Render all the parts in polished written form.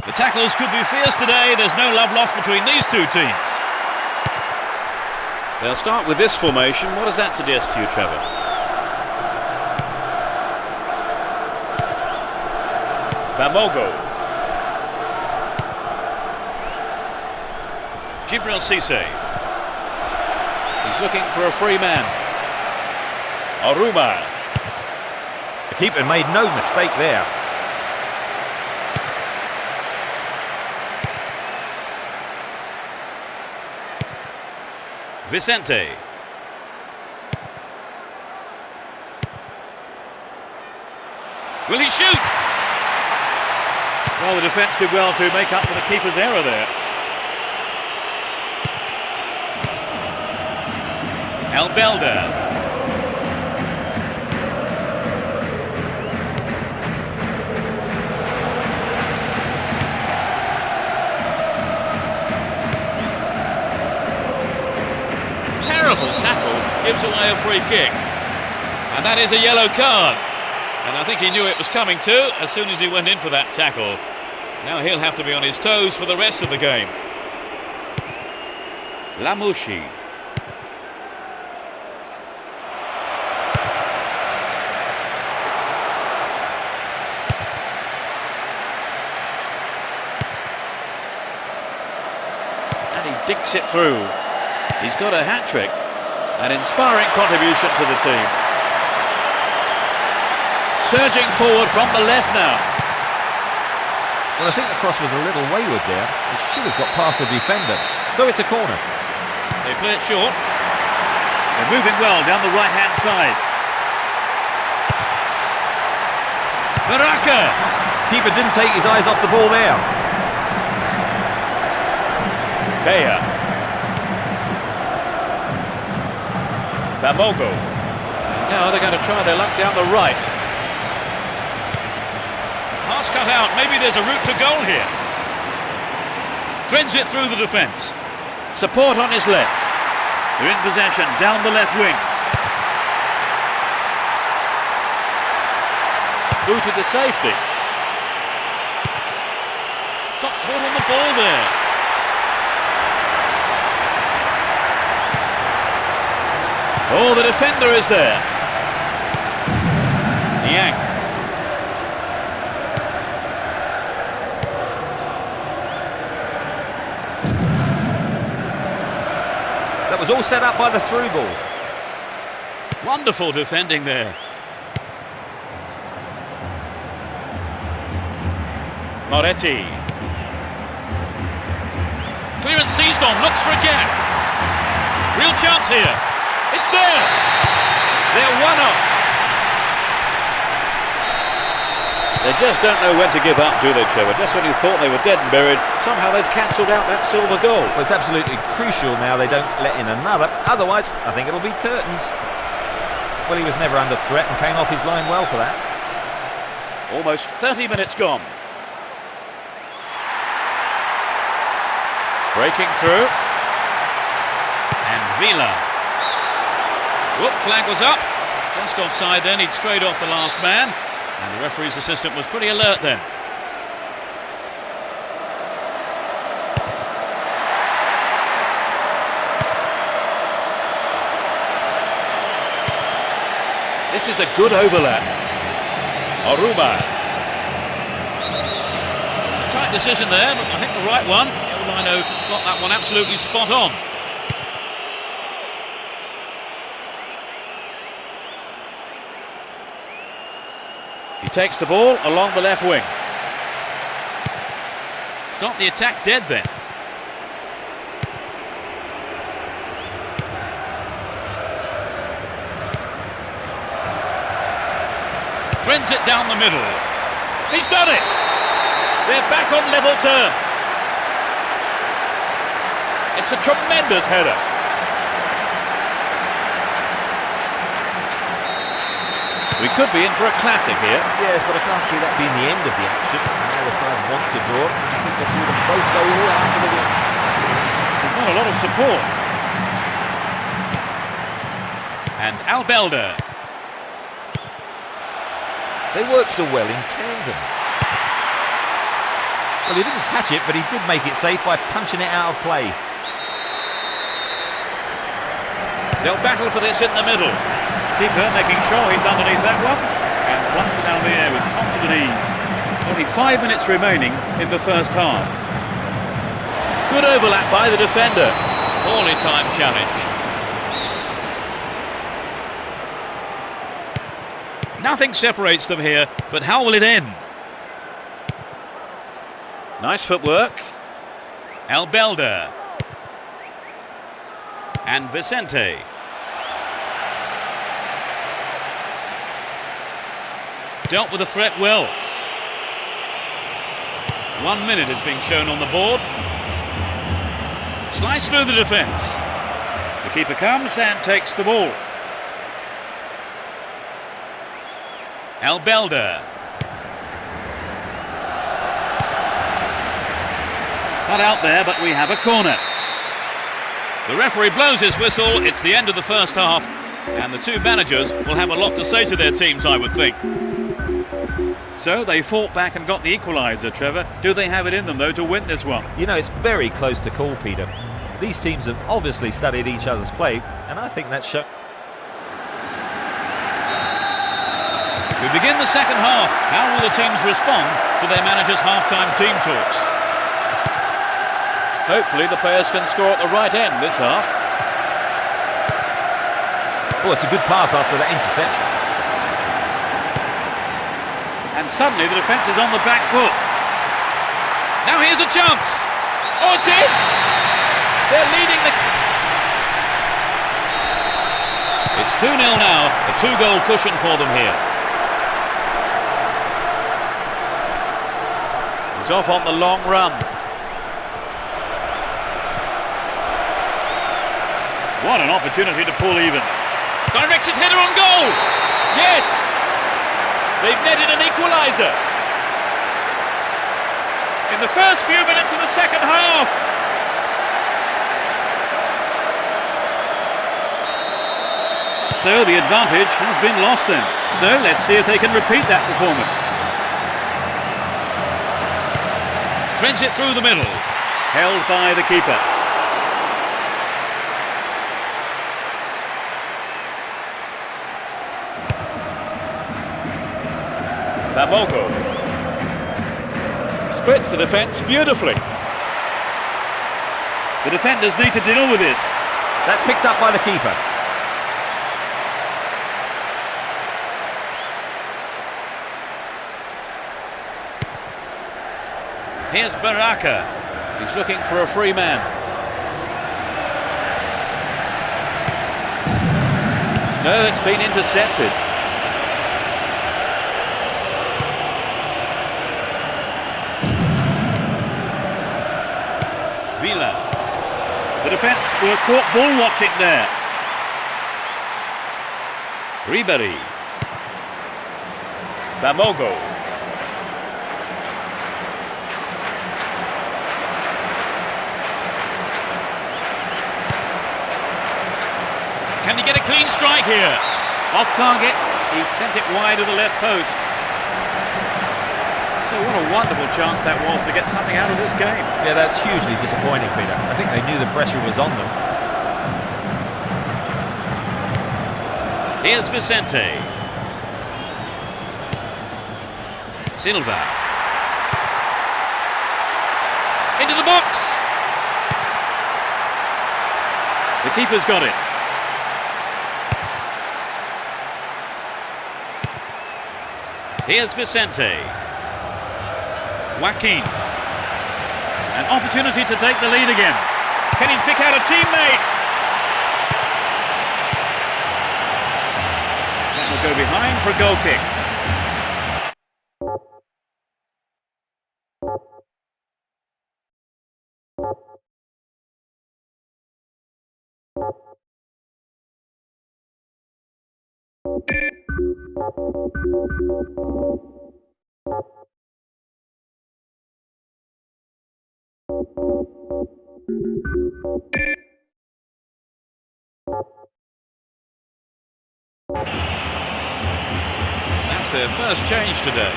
The tackles could be fierce today. There's no love lost between these two teams. They'll start with this formation. What does that suggest to you, Trevor? Bamogo. Jibril Cisse. He's looking for a free man. Oruma. The keeper made no mistake there. Vicente. Will he shoot? Well, the defence did well to make up for the keeper's error there. Albelda. Terrible tackle, gives away a free kick. And that is a yellow card. And I think he knew it was coming too as soon as he went in for that tackle. Now he'll have to be on his toes for the rest of the game. Lamouchi. And he dinks it through. He's got a hat-trick. An inspiring contribution to the team. Surging forward from the left now. Well, I think the cross was a little wayward there. It should have got past the defender. So it's a corner. They play it short. They're moving well down the right-hand side. Baraka! Keeper didn't take his eyes off the ball there. Bea. Bamogo. And now they're going to try their luck down the right. Pass cut out. Maybe there's a route to goal here. Threads it through the defence. Support on his left. They're in possession down the left wing. Booted to safety. Got caught on the ball there. Oh, the defender is there. Niang. That was all set up by the through ball. Wonderful defending there. Moretti. Clearance seized on, looks for a gap. Real chance here. It's there. They're one up. They just don't know when to give up, do they, Trevor? Just when you thought they were dead and buried, somehow they've cancelled out that silver goal. Well, it's absolutely crucial now they don't let in another. Otherwise, I think it'll be curtains. Well, he was never under threat and came off his line well for that. Almost 30 minutes gone. Breaking through. And Villa. Whoop, flag was up. Just offside then, he'd strayed off the last man. And the referee's assistant was pretty alert then. This is a good overlap. Oruma. Tight decision there, but I think the right one. Lino got that one absolutely spot on. He takes the ball along the left wing. Stop the attack dead then. Threads it down the middle. He's done it! They're back on level terms. It's a tremendous header. We could be in for a classic here. Yes, but I can't see that being the end of the action. The other side wants a draw. I think we'll see them both go all out for the win. There's not a lot of support. And Albelda. They work so well in tandem. Well, he didn't catch it, but he did make it safe by punching it out of play. They'll battle for this in the middle. Keeper making sure he's underneath that one. And once it down the air with confident ease. Only 5 minutes remaining in the first half. Good overlap by the defender. Poorly timed challenge. Nothing separates them here, but how will it end? Nice footwork. Albelda. And Vicente. Dealt with the threat well. 1 minute is being shown on the board. Slice through the defence. The keeper comes and takes the ball. Albelda. Cut out there, but we have a corner. The referee blows his whistle. It's the end of the first half, and the two managers will have a lot to say to their teams, I would think. So they fought back and got the equaliser, Trevor. Do they have it in them, though, to win this one? You know, it's very close to call, Peter. These teams have obviously studied each other's play, and I think that's shown. We begin the second half. How will the teams respond to their manager's half-time team talks? Hopefully the players can score at the right end this half. Oh, it's a good pass after that interception. And suddenly the defence is on the back foot. Now here's a chance. Oh, it's in! They're leading the... It's 2-0 now. A 2-goal cushion for them here. He's off on the long run. What an opportunity to pull even. Directs his header on goal. Yes! They've netted an equaliser. In the first few minutes of the second half. So the advantage has been lost then. So let's see if they can repeat that performance. Threads it through the middle. Held by the keeper. Bamoko splits the defence beautifully. The defenders need to deal with this. That's picked up by the keeper. Here's Baraka. He's looking for a free man. No, it's been intercepted. Villa. The defence were caught ball watching there. Ribery. Bamogo. Can he get a clean strike here? Off target, he sent it wide of the left post. So what a wonderful chance that was to get something out of this game. Yeah, that's hugely disappointing, Peter. I think they knew the pressure was on them. Here's Vicente. Silva. Into the box. The keeper's got it. Here's Vicente. Joaquin. An opportunity to take the lead again. Can he pick out a teammate? That will go behind for a goal kick. That's their first change today.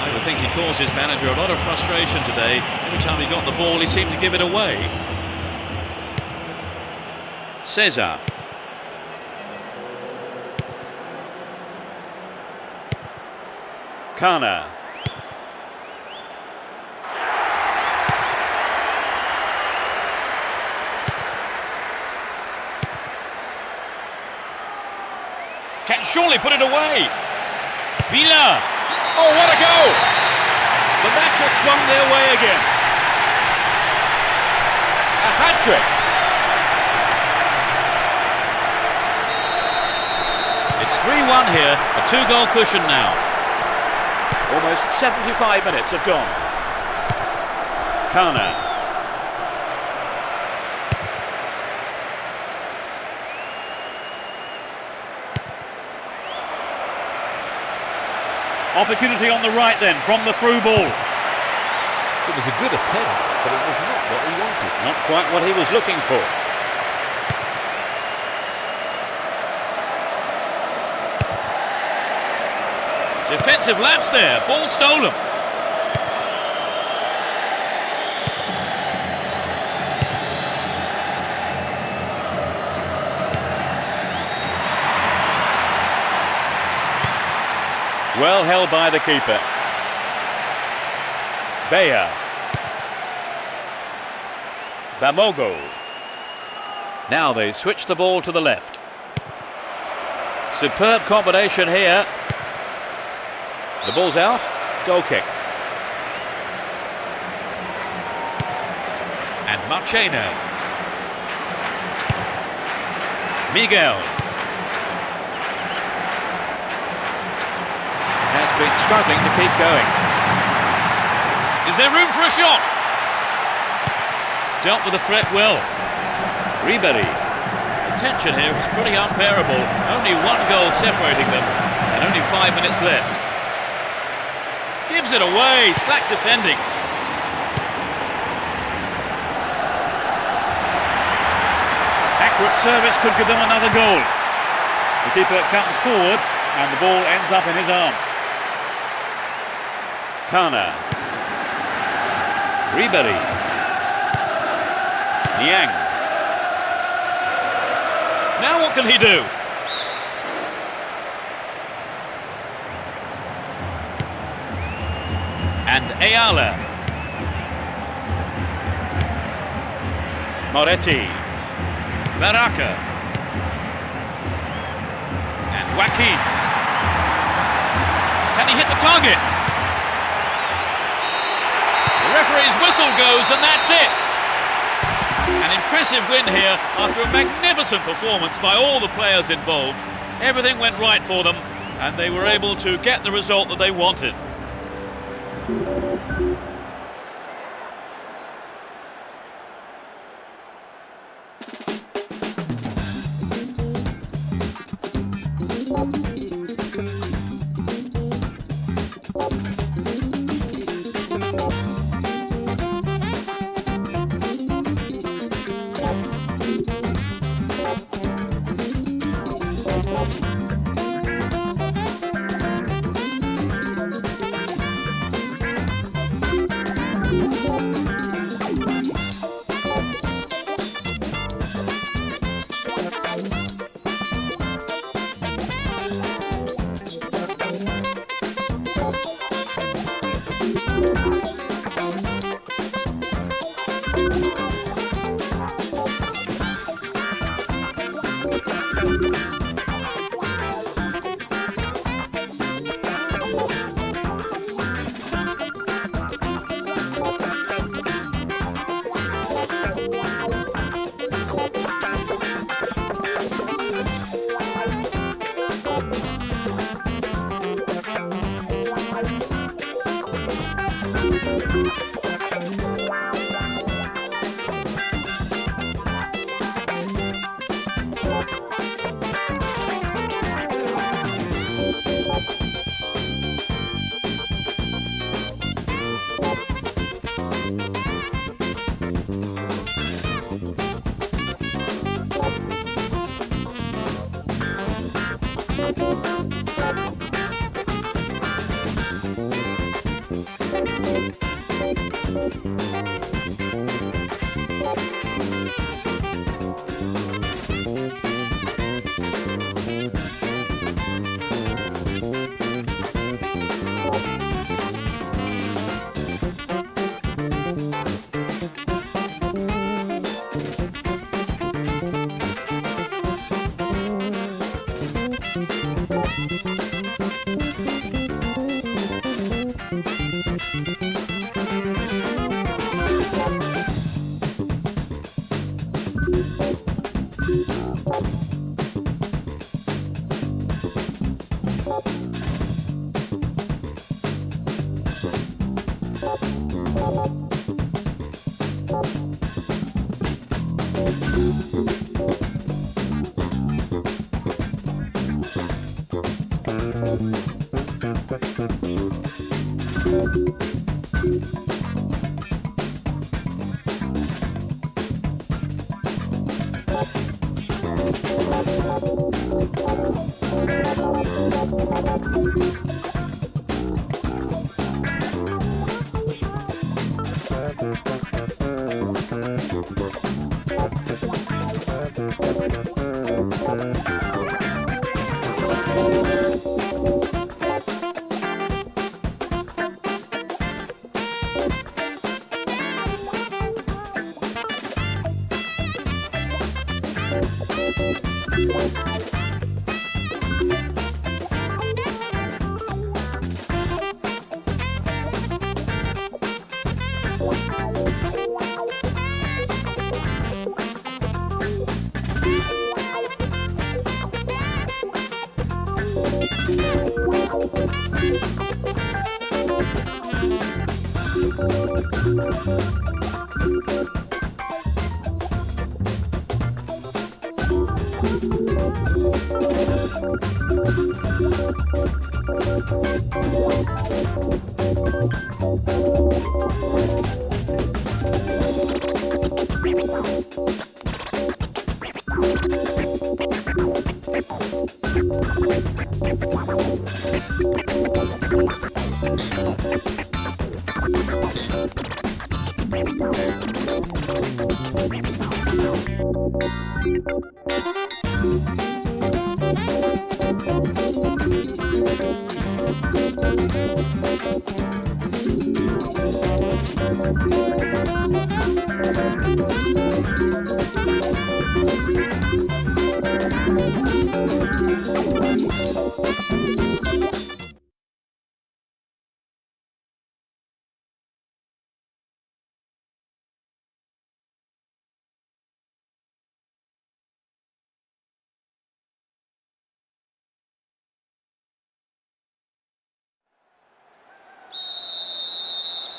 I would think he caused his manager a lot of frustration today. Every time he got the ball, he seemed to give it away. Cesar. Kana. Can surely put it away. Villa. Oh, what a goal! The match has swung their way again. A hat-trick. It's 3-1 here, a 2-goal cushion now. Almost 75 minutes have gone. Kana. Opportunity on the right then, from the through ball. It was a good attempt, but it was not what he wanted. Not quite what he was looking for. Defensive lapse there, ball stolen. Well held by the keeper. Bea. Bamogo. Now they switch the ball to the left. Superb combination here. The ball's out. Goal kick. And Marchena. Miguel. Has been struggling to keep going. Is there room for a shot? Dealt with the threat well. Ribery. The tension here is pretty unbearable. Only 1 goal separating them and only 5 minutes left. Gives it away, slack defending. Accurate service could give them another goal. The keeper comes forward and the ball ends up in his arms. Kana. Ribery. Niang. Now what can he do? And Ayala. Moretti. Baraka. And Joaquin. Can he hit the target? The referee's whistle goes and that's it. An impressive win here after a magnificent performance by all the players involved. Everything went right for them and they were able to get the result that they wanted.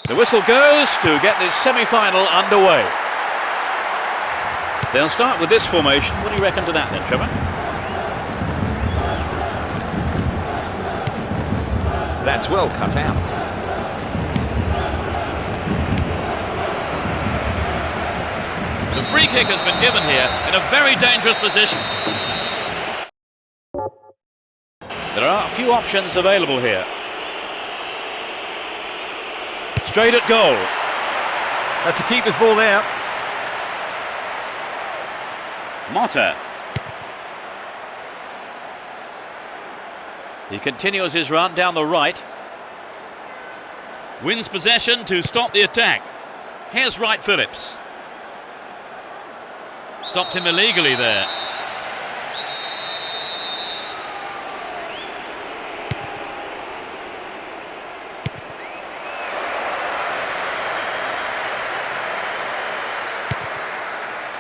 The whistle goes to get this semi-final underway. They'll start with this formation. What do you reckon to that then, Trevor? That's well cut out. The free kick has been given here in a very dangerous position. There are a few options available here. Straight at goal. That's a keeper's ball there. Motta. He continues his run down the right. Wins possession to stop the attack. Here's Wright Phillips. Stopped him illegally there.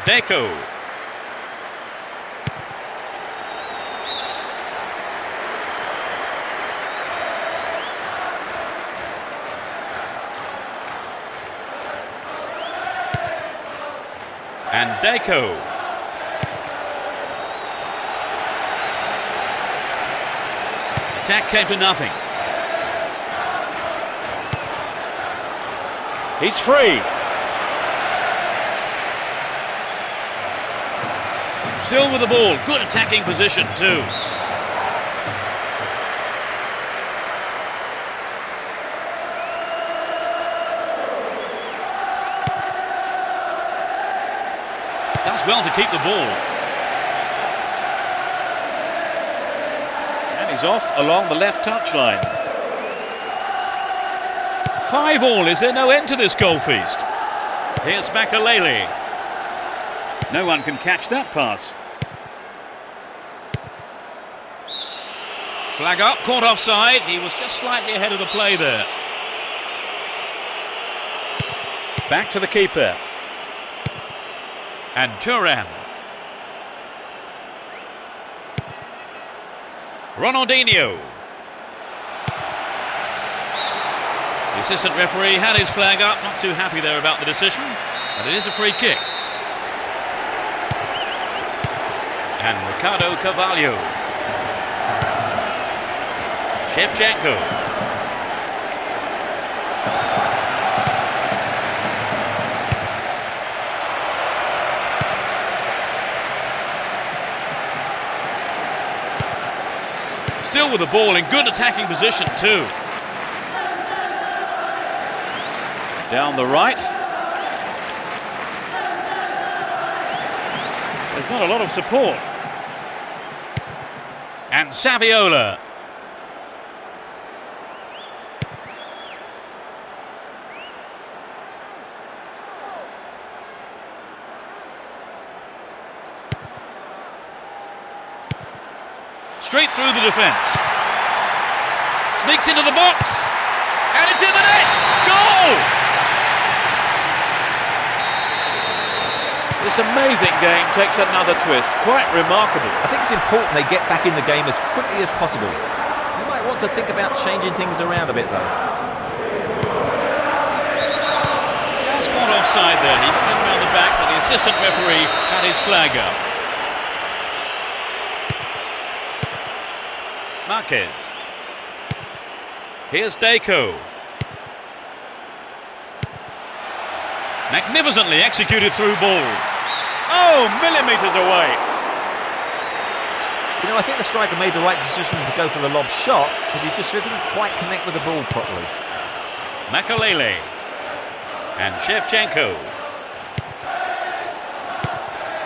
Deco. And Deco. Attack came to nothing. He's free. Still with the ball. Good attacking position too. Does well to keep the ball. And he's off along the left touchline. 5-5, is there no end to this goal feast? Here's Makalele. No one can catch that pass. Flag up, caught offside. He was just slightly ahead of the play there. Back to the keeper. And Turan. Ronaldinho. The assistant referee had his flag up, not too happy there about the decision, but it is a free kick. And Ricardo Carvalho. Shevchenko. Still with the ball in good attacking position too. Down the right. There's not a lot of support. And Saviola. Straight through the defence. Sneaks into the box. And it's in the net. Goal! This amazing game takes another twist. Quite remarkable. I think it's important they get back in the game as quickly as possible. They might want to think about changing things around a bit though. Just caught offside there. He went around the back, but the assistant referee had his flag up. Marquez. Here's Deco. Magnificently executed through ball. Oh, millimetres away. You know, I think the striker made the right decision to go for the lob shot, but he just didn't quite connect with the ball properly. Makalele. And Shevchenko.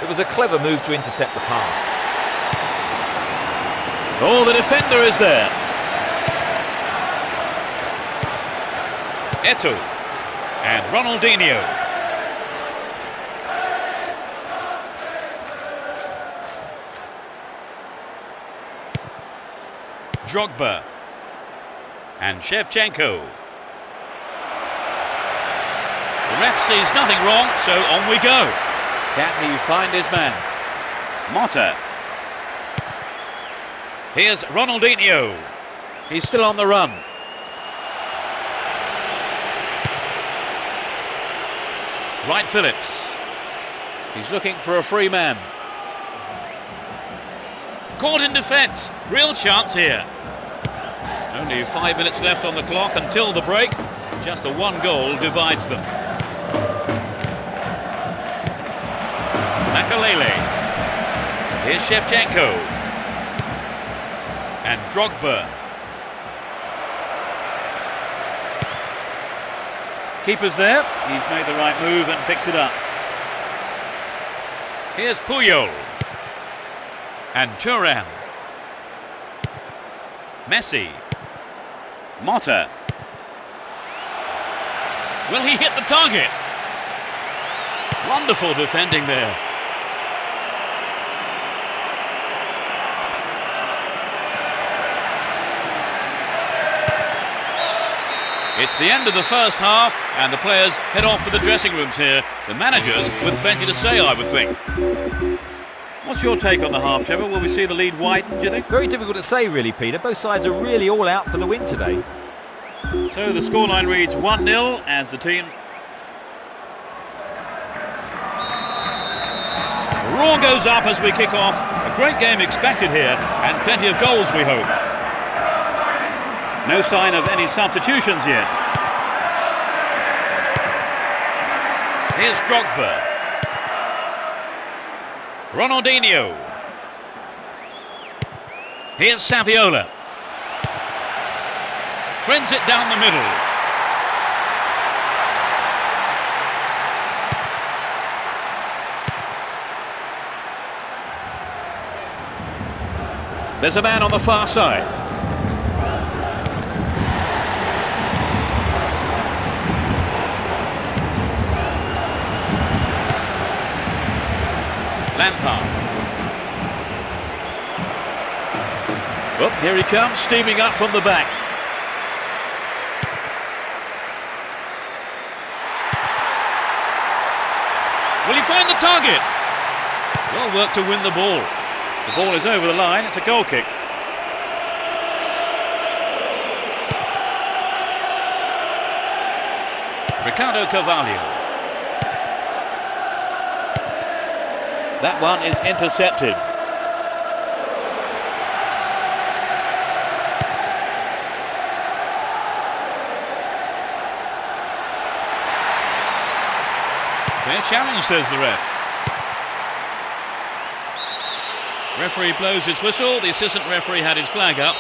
It was a clever move to intercept the pass. Oh, the defender is there. Eto'o and Ronaldinho. Drogba and Shevchenko. The ref sees nothing wrong, so on we go. Can he find his man? Motta. Here's Ronaldinho. He's still on the run. Wright Phillips. He's looking for a free man. Caught in defence. Real chance here. Only 5 minutes left on the clock until the break. Just the one goal divides them. Makalele. Here's Shevchenko. And Drogba. Keeper's there. He's made the right move and picks it up. Here's Puyol. And Thuram. Messi. Motta. Will he hit the target? Wonderful defending there. It's the end of the first half, and the players head off for the dressing rooms here. The managers with plenty to say, I would think. What's your take on the half, Trevor? Will we see the lead widen, do you think? Very difficult to say, really, Peter. Both sides are really all out for the win today. So the scoreline reads 1-0 as the team... The roar goes up as we kick off. A great game expected here, and plenty of goals, we hope. No sign of any substitutions yet. Here's Drogba. Ronaldinho. Here's Saviola. Threads it down the middle. There's a man on the far side. Lampard. Well, here he comes, steaming up from the back. Will he find the target? Well worked to win the ball. The ball is over the line, it's a goal kick. Ricardo Carvalho. That one is intercepted. Fair challenge, says the ref. Referee blows his whistle. The assistant referee had his flag up.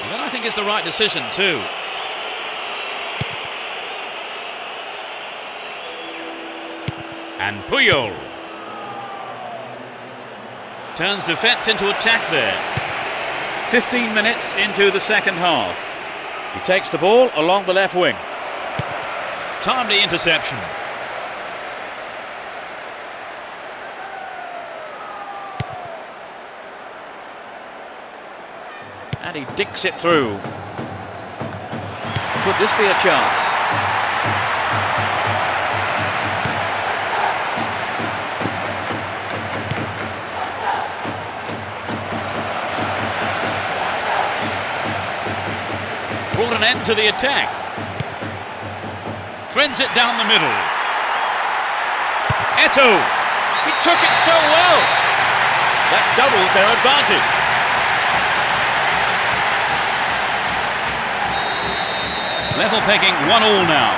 And then I think it's the right decision too. And Puyol turns defence into attack there. 15 minutes into the second half. He takes the ball along the left wing. Timely interception. And he dicks it through. Could this be a chance? Brought an end to the attack. Threads it down the middle. Eto'o. He took it so well. That doubles their advantage. Level pegging 1-1 now.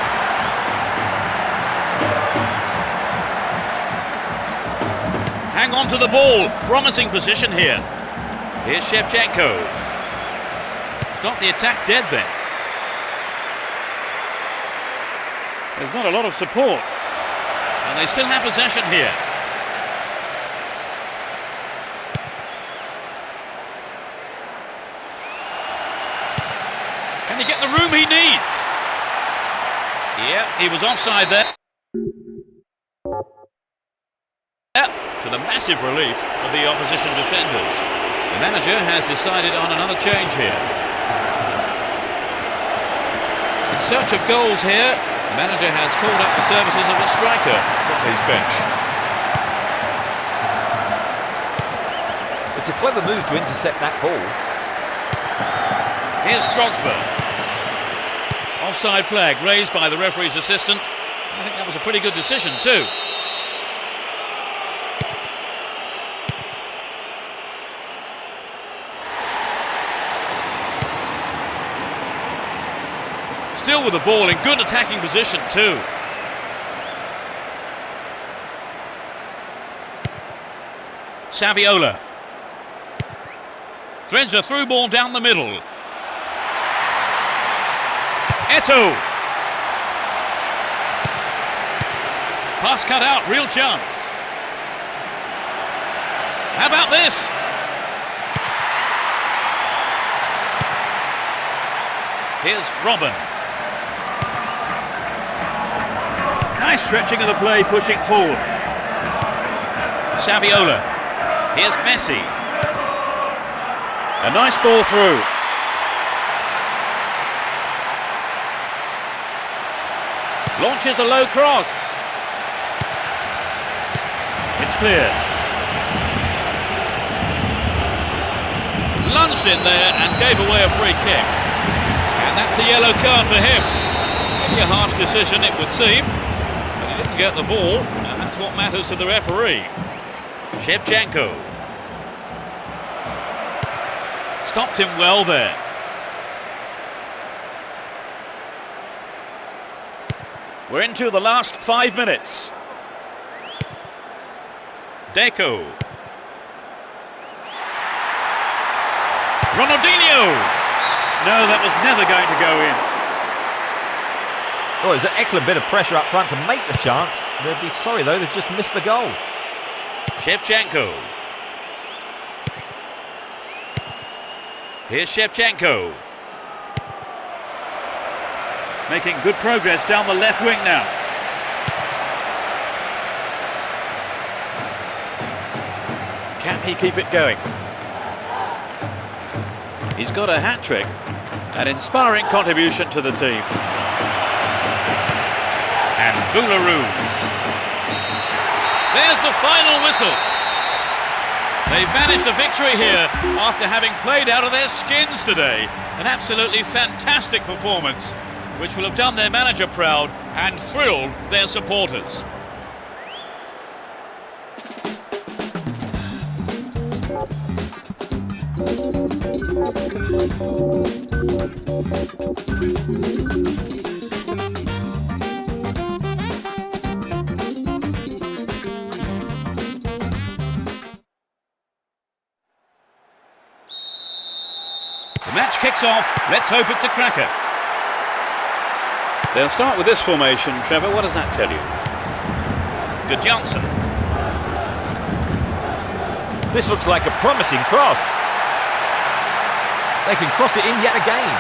Hang on to the ball. Promising position here. Here's Shevchenko. Stop the attack dead then. There's not a lot of support. And they still have possession here. Can he get the room he needs? Yeah, he was offside there. To the massive relief of the opposition defenders. The manager has decided on another change here. In search of goals here, the manager has called up the services of a striker from his bench. It's a clever move to intercept that ball. Here's Drogba. Offside flag raised by the referee's assistant. I think that was a pretty good decision too. Still with the ball in good attacking position too. Saviola. Threads a through ball down the middle. Eto'o. Pass cut out, real chance. How about this? Here's Robin. Nice stretching of the play, pushing forward. Saviola. Here's Messi. A nice ball through. Launches a low cross. It's clear. Lunged in there and gave away a free kick. And that's a yellow card for him. Maybe a harsh decision, it would seem. But he didn't get the ball, and that's what matters to the referee. Shevchenko. Stopped him well there. We're into the last 5 minutes. Deco. Ronaldinho! No, that was never going to go in. Oh, there's an excellent bit of pressure up front to make the chance. They'd be sorry, though, they've just missed the goal. Shevchenko. Here's Shevchenko. Making good progress down the left wing now. Can he keep it going? He's got a hat-trick. An inspiring contribution to the team. And Boularus. There's the final whistle. They've managed a victory here after having played out of their skins today. An absolutely fantastic performance, which will have done their manager proud and thrilled their supporters. The match kicks off. Let's hope it's a cracker. They'll start with this formation. Trevor, what does that tell you? Good Johnson. This looks like a promising cross. They can cross it in yet again.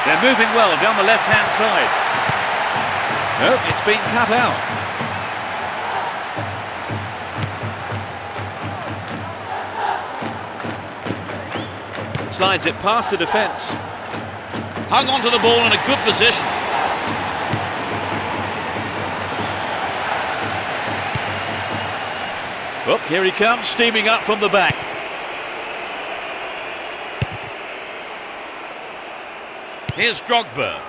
They're moving well down the left-hand side. Nope, it's been cut out. Slides it past the defence. Hung onto the ball in a good position. Well, here he comes, steaming up from the back. Here's Drogba.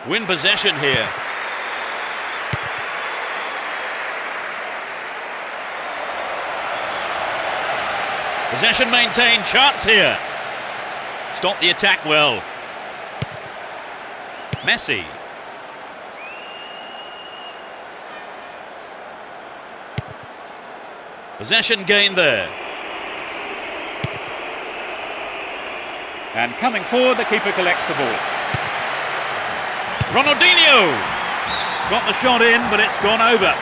Win possession here. Possession maintained, chance here. Stop the attack well. Messi. Possession gained there. And coming forward, the keeper collects the ball. Ronaldinho! Got the shot in, but it's gone over.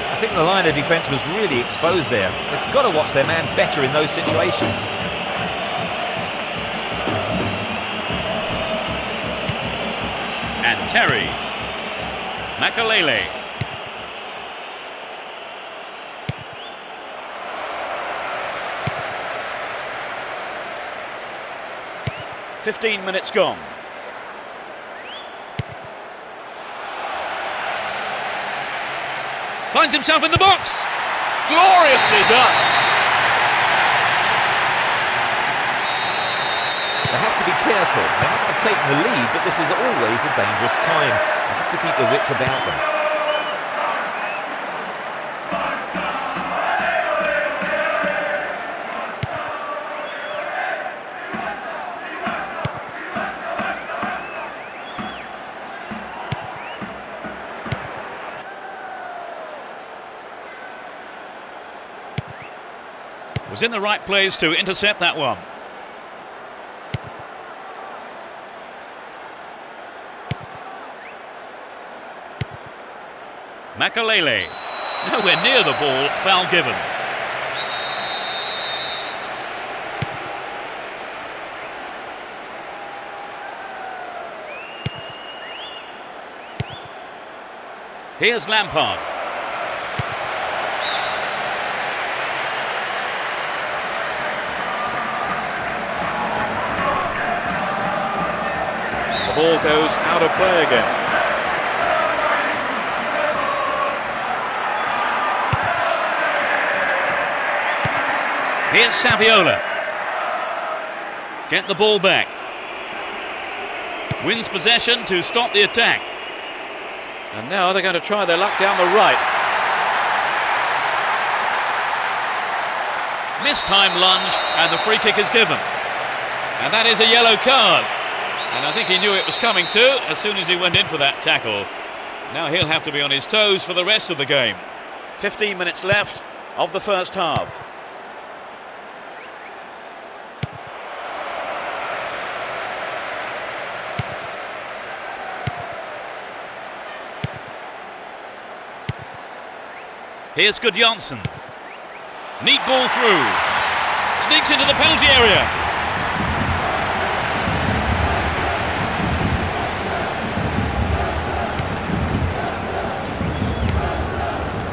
I think the line of defence was really exposed there. They've got to watch their man better in those situations. And Terry. Makalele. "15 minutes gone. Finds himself in the box. Gloriously done. They have to be careful. They might have taken the lead, but this is always a dangerous time. They have to keep their wits about them. Was in the right place to intercept that one. Makalele. Nowhere near the ball, foul given. Here's Lampard. The ball goes out of play again. Here's Saviola. Get the ball back. Wins possession to stop the attack. And now they're going to try their luck down the right. Mistime lunge, and the free kick is given. And that is a yellow card. And I think he knew it was coming too as soon as he went in for that tackle. Now he'll have to be on his toes for the rest of the game. 15 minutes left of the first half. Here's Goodjohnson. Neat ball through. Sneaks into the penalty area.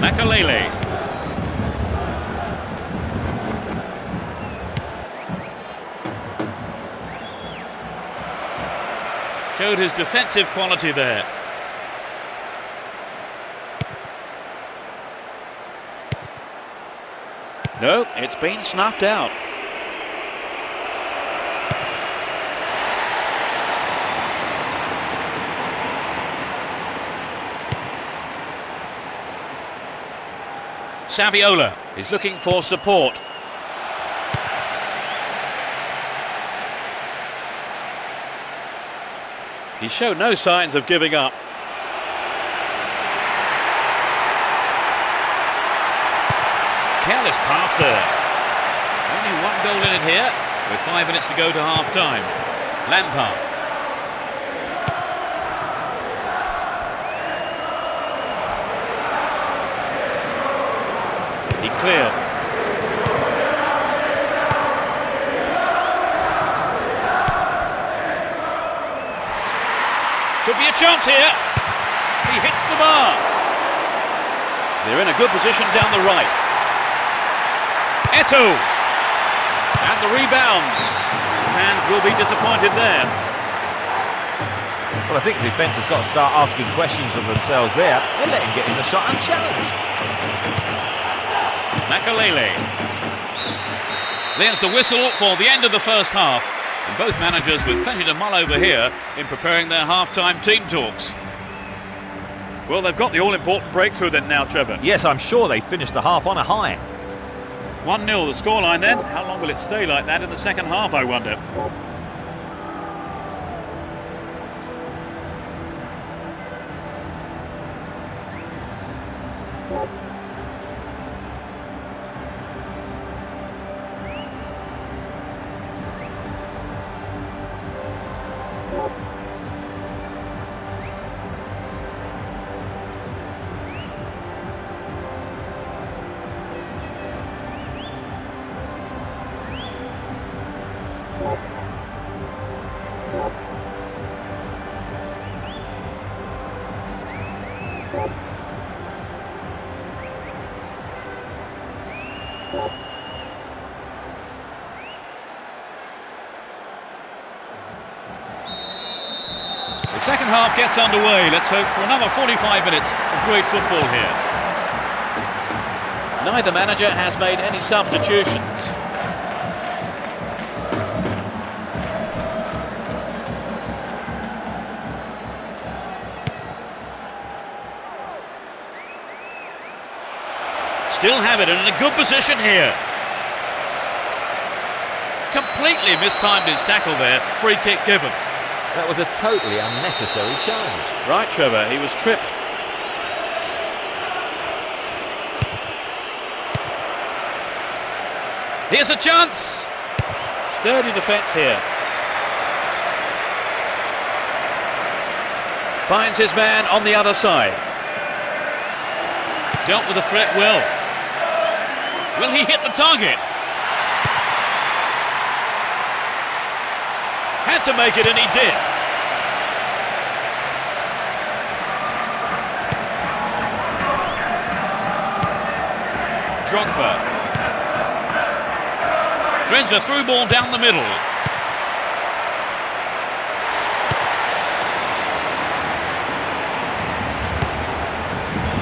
Makalele. Showed his defensive quality there. No, it's been snuffed out. Saviola is looking for support. He showed no signs of giving up. Careless pass there. Only one goal in it here, with 5 minutes to go to half-time. Lampard. He cleared. Could be a chance here. He hits the bar. They're in a good position down the right. Eto'o. And the rebound. Fans will be disappointed there. Well, I think the defence has got to start asking questions of themselves there. They let him get in the shot unchallenged. Makalele. There's the whistle for the end of the first half. And both managers with plenty to mull over here in preparing their half-time team talks. Well, they've got the all-important breakthrough then now, Trevor. Yes, I'm sure they finished the half on a high. 1-0 the scoreline then. How long will it stay like that in the second half, I wonder? The second half gets underway. Let's hope for another 45 minutes of great football here. Neither manager has made any substitutions. Still have it and in a good position here. Completely mistimed his tackle there. Free kick given. That was a totally unnecessary charge. Right, Trevor, he was tripped. Here's a chance. Sturdy defence here. Finds his man on the other side. Dealt with the threat well. Will he hit the target? Had to make it and he did. Drogba. Threads a through ball down the middle.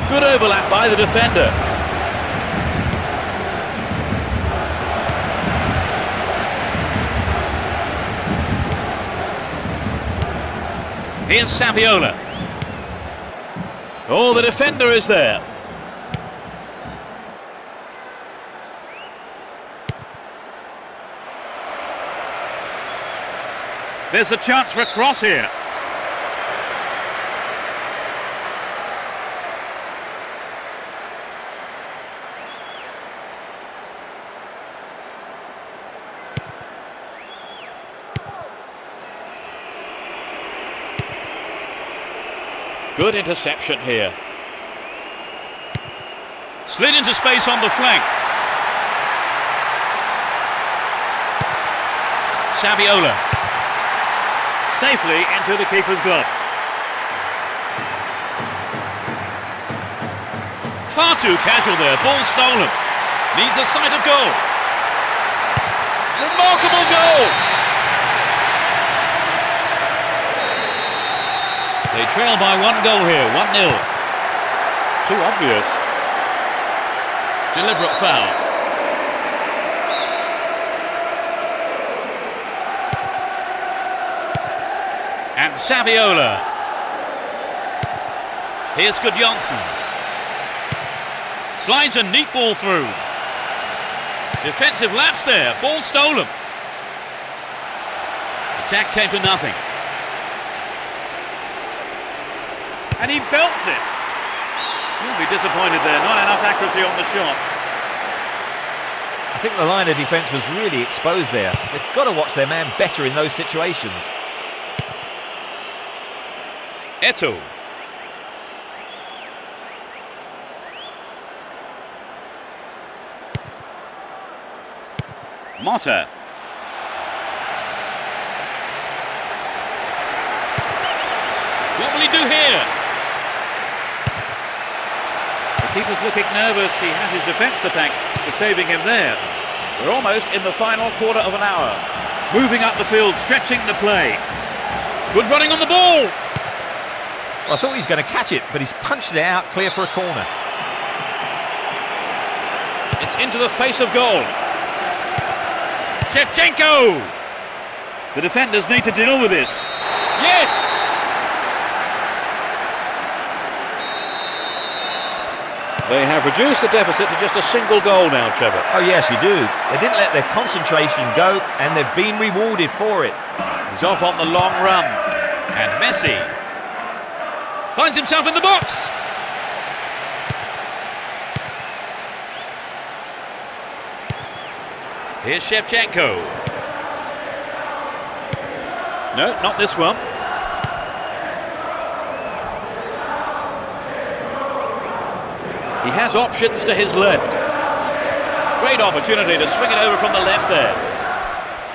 Good overlap by the defender. Here's Saviola. Oh, the defender is there. There's a chance for a cross here. Good interception here. Slid into space on the flank. Saviola. Safely into the keeper's gloves. Far too casual there. Ball stolen. Needs a sight of goal. Remarkable goal. They trail by 1 goal here, 1-0. Too obvious. Deliberate foul. And Saviola. Here's Goodjohnson. Slides a neat ball through. Defensive lapse there, ball stolen. Attack came to nothing. And he belts it. He'll be disappointed there. Not enough accuracy on the shot. I think the line of defence was really exposed there. They've got to watch their man better in those situations. Eto'o. Motta. What will he do here? The keeper's looking nervous. He has his defence to thank for saving him there. We're almost in the final quarter of an hour. Moving up the field, stretching the play. Good running on the ball. Well, I thought he was going to catch it, but he's punched it out clear for a corner. It's into the face of goal. Shevchenko. The defenders need to deal with this. Yes! They have reduced the deficit to just a single goal now, Trevor. Oh yes, you do. They didn't let their concentration go, and they've been rewarded for it. He's off on the long run. And Messi finds himself in the box. Here's Shevchenko. No, not this one. He has options to his left. Great opportunity to swing it over from the left there.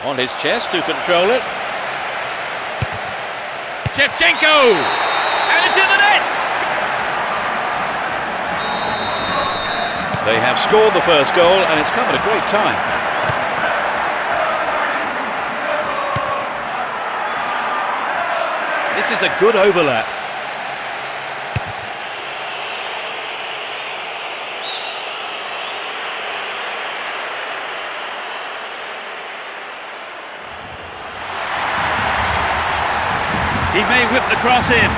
On his chest to control it. Shevchenko! And it's in the net! They have scored the first goal, and it's come at a great time. This is a good overlap. He may whip the cross in.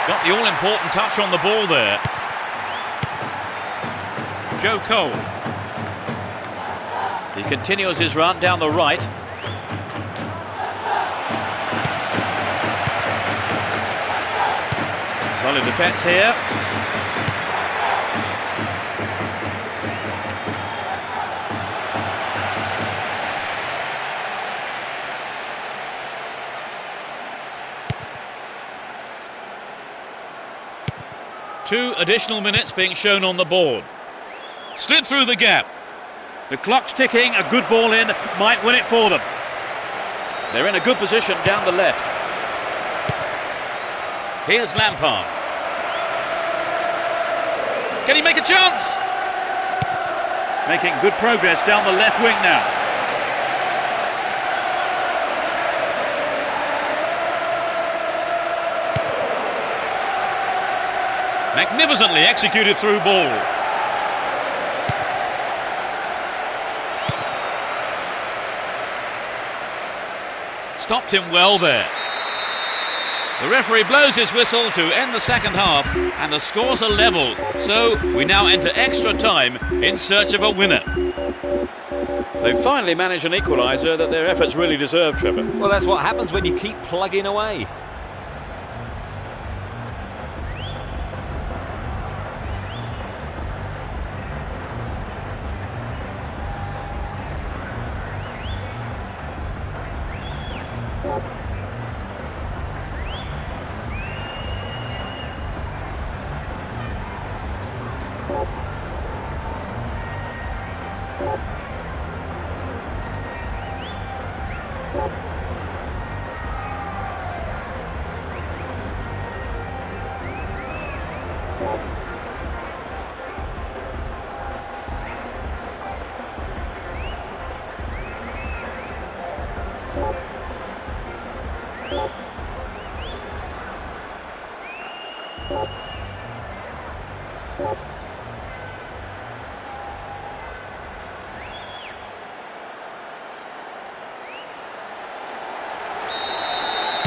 Got the all-important touch on the ball there. Joe Cole. He continues his run down the right. Solid defence here. Two additional minutes being shown on the board. Slid through the gap. The clock's ticking, a good ball in, might win it for them. They're in a good position down the left. Here's Lampard. Can he make a chance? Making good progress down the left wing now. Magnificently executed through ball. Stopped him well there. The referee blows his whistle to end the second half, and the scores are level. So we now enter extra time in search of a winner. They finally managed an equaliser that their efforts really deserve, Trevor. Well, that's what happens when you keep plugging away.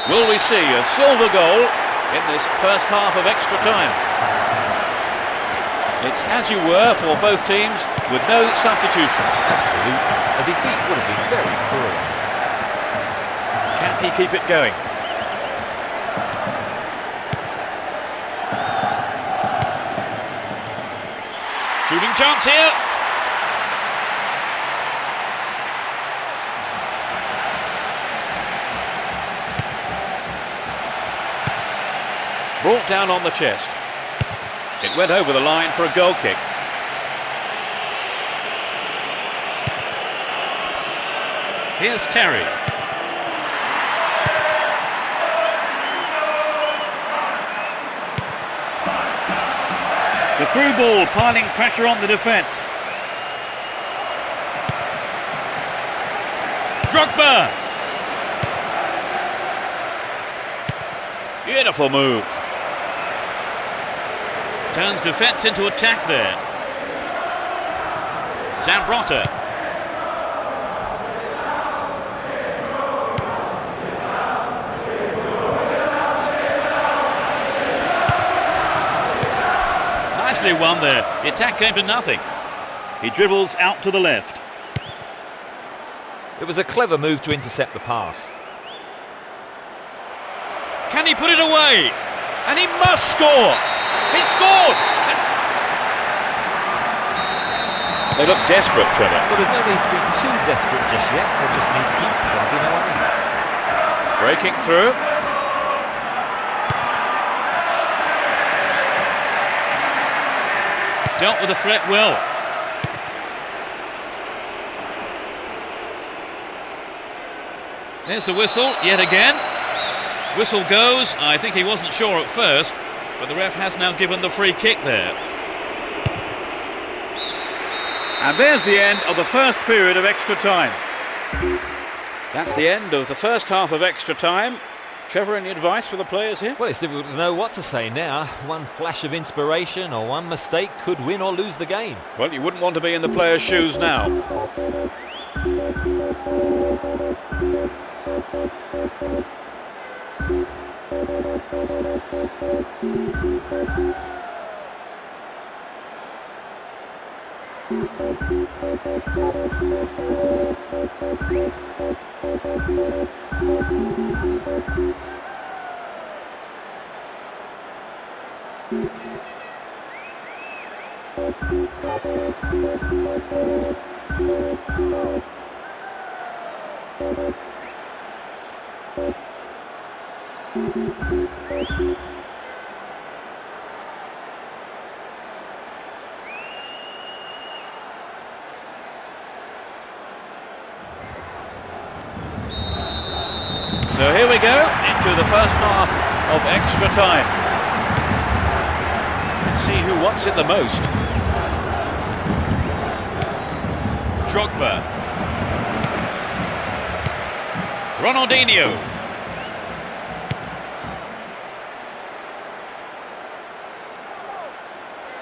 Will we see a silver goal in this first half of extra time? It's as you were for both teams, with no substitutions. Absolutely. A defeat would have been very cruel. Can he keep it going? Shooting chance here. Brought down on the chest. It went over the line for a goal kick. Here's Terry. The through ball piling pressure on the defence. Drogba. Beautiful move. Turns defence into attack there. Zambrotta. Nicely won there. The attack came to nothing. He dribbles out to the left. It was a clever move to intercept the pass. Can he put it away? And he must score. He scored. They look desperate, Trevor. Well, there's no need to be too desperate just yet. They just need to keep plugging away. Breaking through. Dealt with the threat well. There's the whistle yet again. Whistle goes. I think he wasn't sure at first, but the ref has now given the free kick there. And there's the end of the first period of extra time. That's the end of the first half of extra time. Trevor, any advice for the players here? Well, it's difficult to know what to say now. One flash of inspiration or one mistake could win or lose the game. Well, you wouldn't want to be in the players' shoes now. So here we go into the first half of extra time. Let's see who wants it the most. Drogba. Ronaldinho.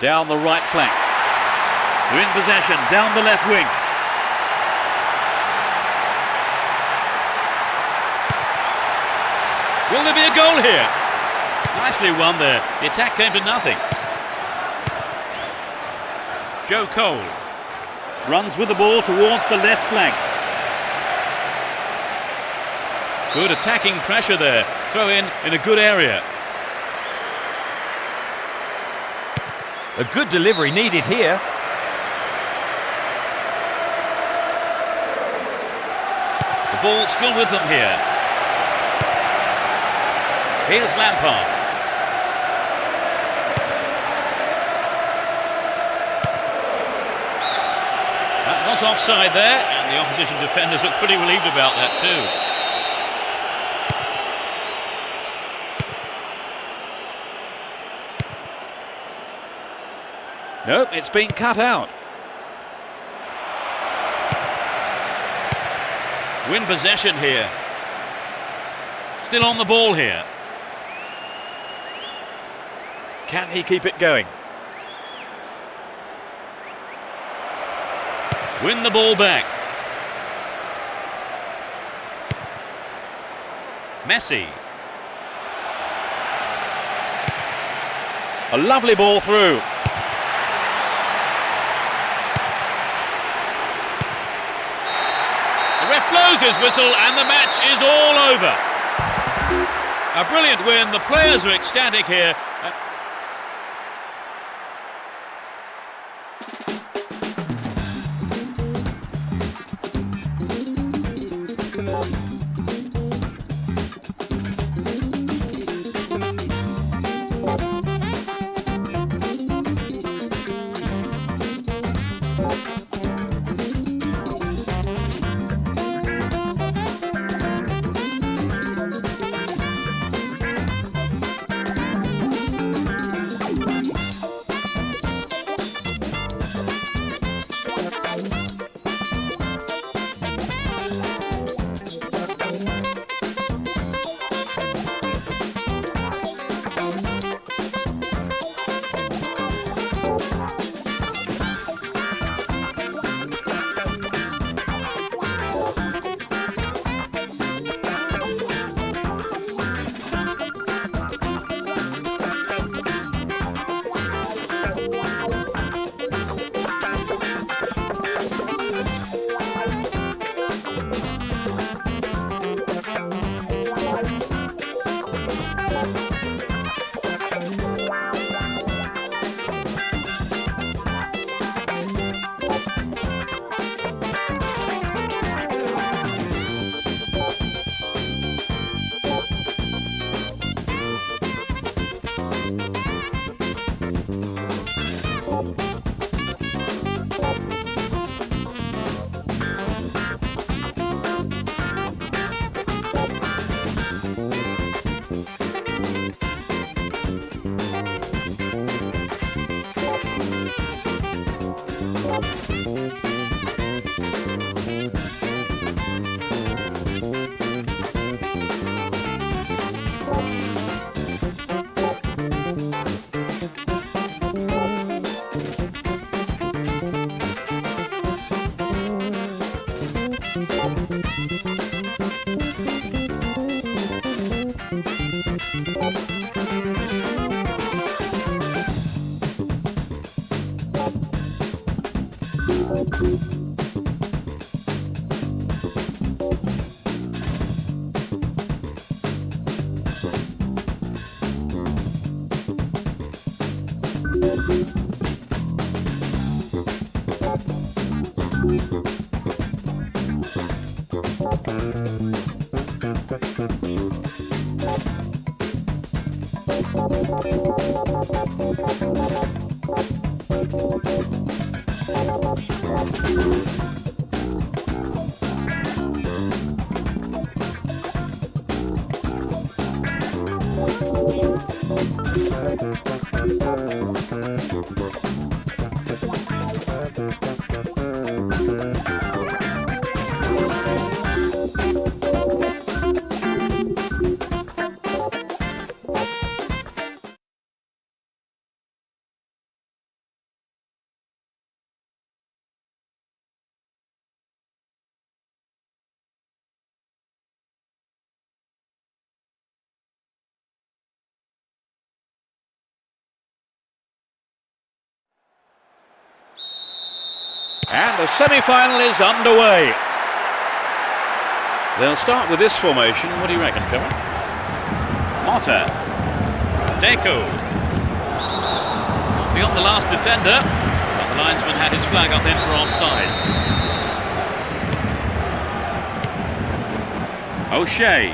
Down the right flank. They're in possession, down the left wing. Will there be a goal here? Nicely won there. The attack came to nothing. Joe Cole runs with the ball towards the left flank. Good attacking pressure there. Throw in a good area. A good delivery needed here. The ball still with them here. Here's Lampard. That was offside there, and the opposition defenders look pretty relieved about that too. Nope, it's been cut out. Win possession here. Still on the ball here. Can he keep it going? Win the ball back. Messi. A lovely ball through. The ref blows his whistle and the match is all over. A brilliant win. The players are ecstatic here. And the semi-final is underway. They'll start with this formation. What do you reckon, Trevor? Motta. Deco. Beyond the last defender, but the linesman had his flag up then for offside. O'Shea.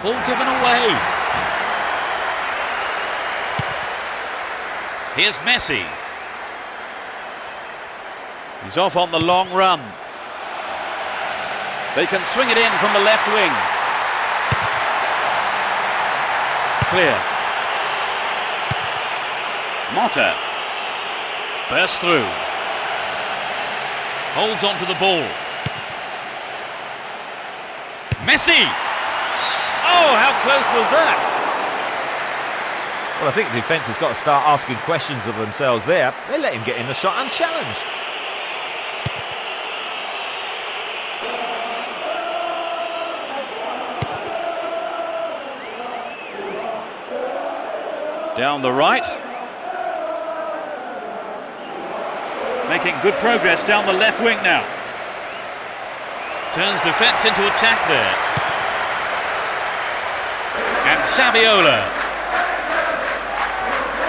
Ball given away. Here's Messi. He's off on the long run. They can swing it in from the left wing. Clear. Motta. Bursts through. Holds on to the ball. Messi! Oh, how close was that? Well, I think the defence has got to start asking questions of themselves there. They let him get in the shot unchallenged. Down the right. Making good progress down the left wing now. Turns defence into attack there. And Saviola.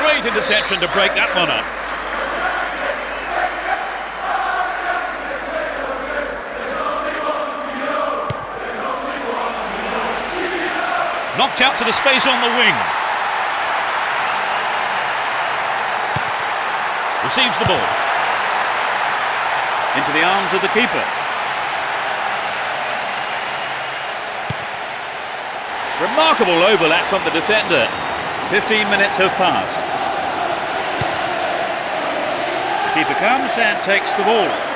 Great interception to break that one up. Knocked out to the space on the wing. Receives the ball. Into the arms of the keeper. Remarkable overlap from the defender. 15 minutes have passed. The keeper comes and takes the ball.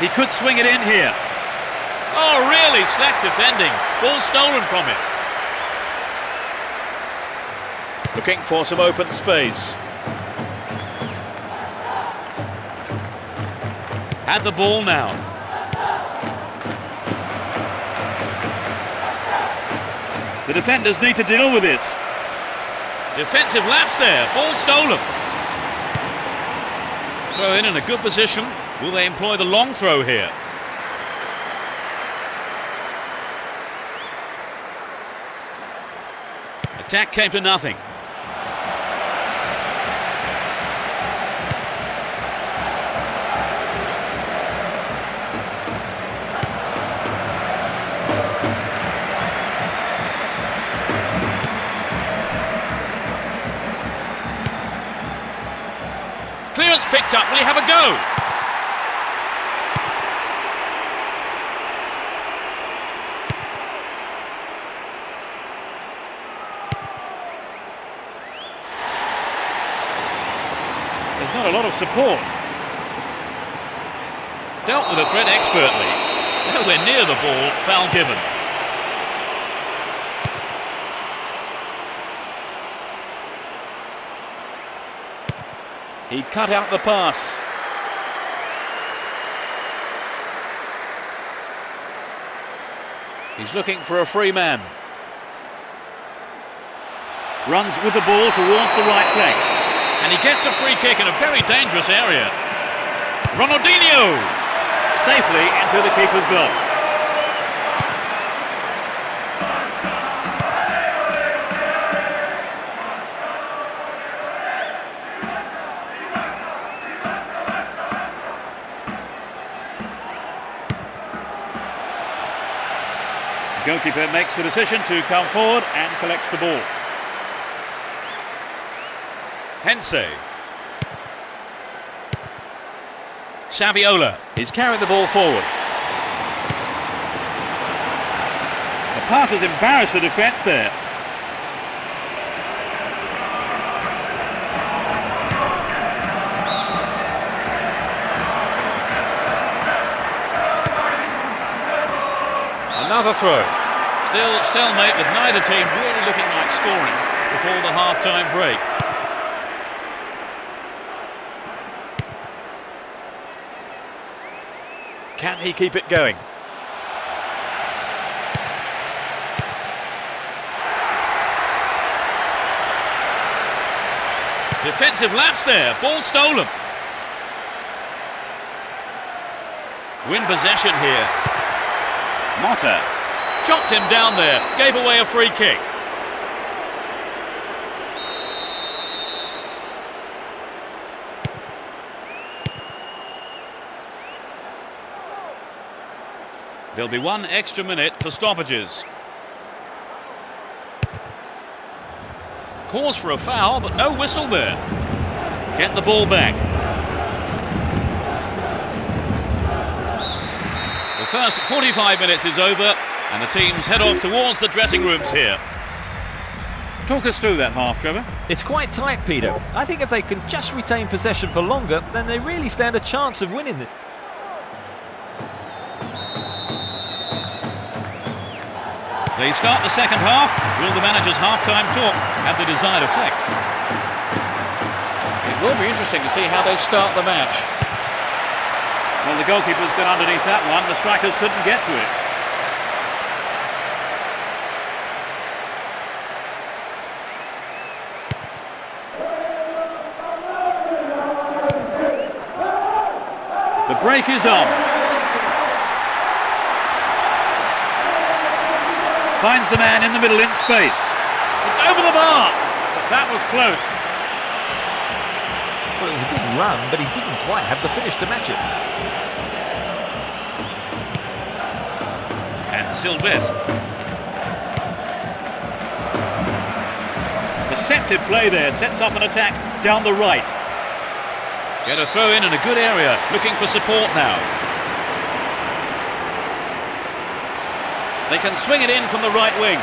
He could swing it in here. Oh, really slack defending. Ball stolen from him. Looking for some open space. Had the ball now. The defenders need to deal with this. Defensive lapse there. Ball stolen. Throw in a good position. Will they employ the long throw here? Attack came to nothing. Clearance picked up. Will he have a go? There's not a lot of support. Dealt with the threat expertly. Nowhere near the ball, foul given. He cut out the pass. He's looking for a free man. Runs with the ball towards the right flank. And he gets a free kick in a very dangerous area. Ronaldinho! Safely into the keeper's gloves. The goalkeeper makes the decision to come forward and collects the ball. Hensey. Saviola. He's carried the ball forward. The pass has embarrassed the defence there. Another throw. Still stalemate with neither team really looking like scoring before the half-time break. Can he keep it going? Defensive lapse there, ball stolen. Win possession here. Motta chopped him down there, gave away a free kick. There'll be 1 extra minute for stoppages. Cause for a foul, but no whistle there. Get the ball back. The first 45 minutes is over, and the teams head off towards the dressing rooms here. Talk us through that half, Trevor. It's quite tight, Peter. I think if they can just retain possession for longer, then they really stand a chance of winning this. They start the second half. Will the manager's half-time talk have the desired effect? It will be interesting to see how they start the match. Well, the goalkeeper's got underneath that one. The strikers couldn't get to it. The break is on. Finds the man in the middle in space. It's over the bar, but that was close. Well, it was a good run, but he didn't quite have the finish to match it. And Sylvestre. Deceptive play there, sets off an attack down the right. Get a throw in a good area, looking for support now. They can swing it in from the right wing.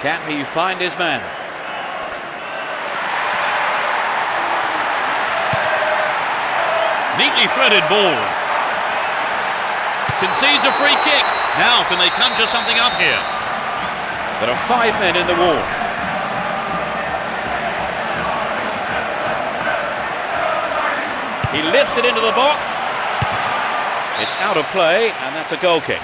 Can he find his man? Neatly threaded ball. Concedes a free kick. Now can they conjure something up here? There are 5 men in the wall. He lifts it into the box. It's out of play, and that's a goal kick.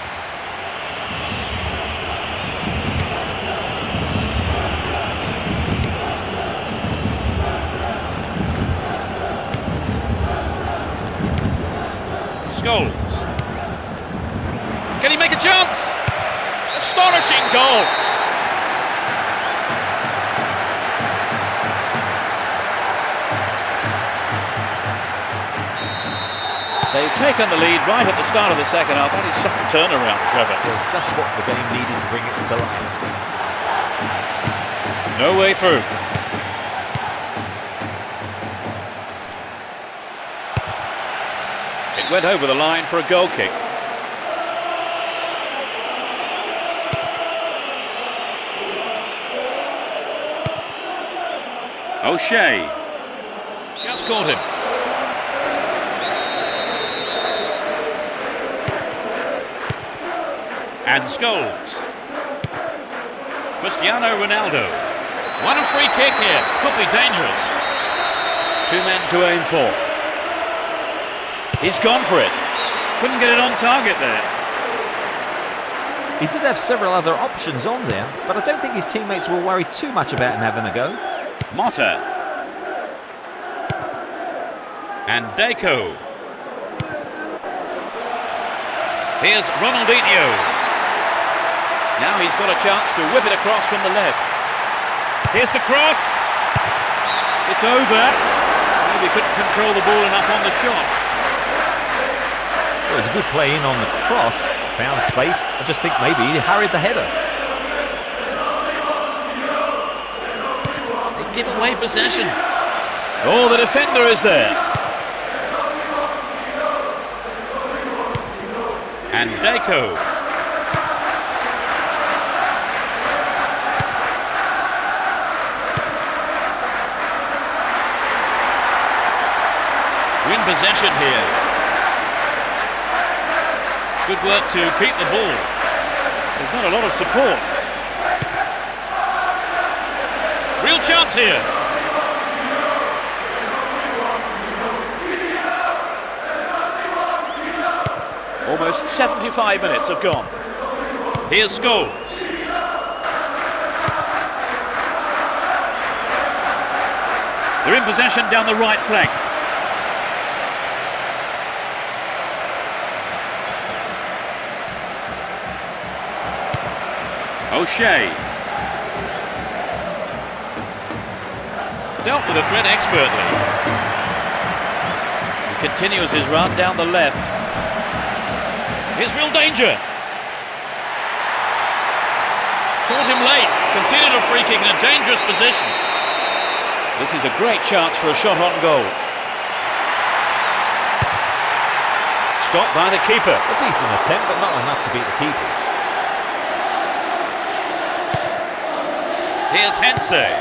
Scholes. Can he make a chance? Astonishing goal. They've taken the lead right at the start of the second half. That is some turnaround, Trevor. It was just what the game needed to bring it to life. No way through. It went over the line for a goal kick. O'Shea. Just caught him. And Scholes. Cristiano Ronaldo. What a free kick here. Could be dangerous. 2 men to aim for. He's gone for it. Couldn't get it on target there. He did have several other options on there, but I don't think his teammates will worry too much about him having a go. Motta. And Deco. Here's Ronaldinho. Now he's got a chance to whip it across from the left. Here's the cross. It's over. Maybe couldn't control the ball enough on the shot. It was a good play in on the cross. Found space. I just think maybe he hurried the header. They give away possession. Oh, the defender is there. And Deco. Win possession here. Good work to keep the ball. There's not a lot of support. Real chance here. Almost 75 minutes have gone. Here's Scholes. They're in possession down the right flank. O'Shea. Dealt with the threat expertly. He continues his run down the left. Here's real danger. Caught him late. Conceded a free kick in a dangerous position. This is a great chance for a shot on goal. Stopped by the keeper. A decent attempt, but not enough to beat the keeper. Here's Hensey.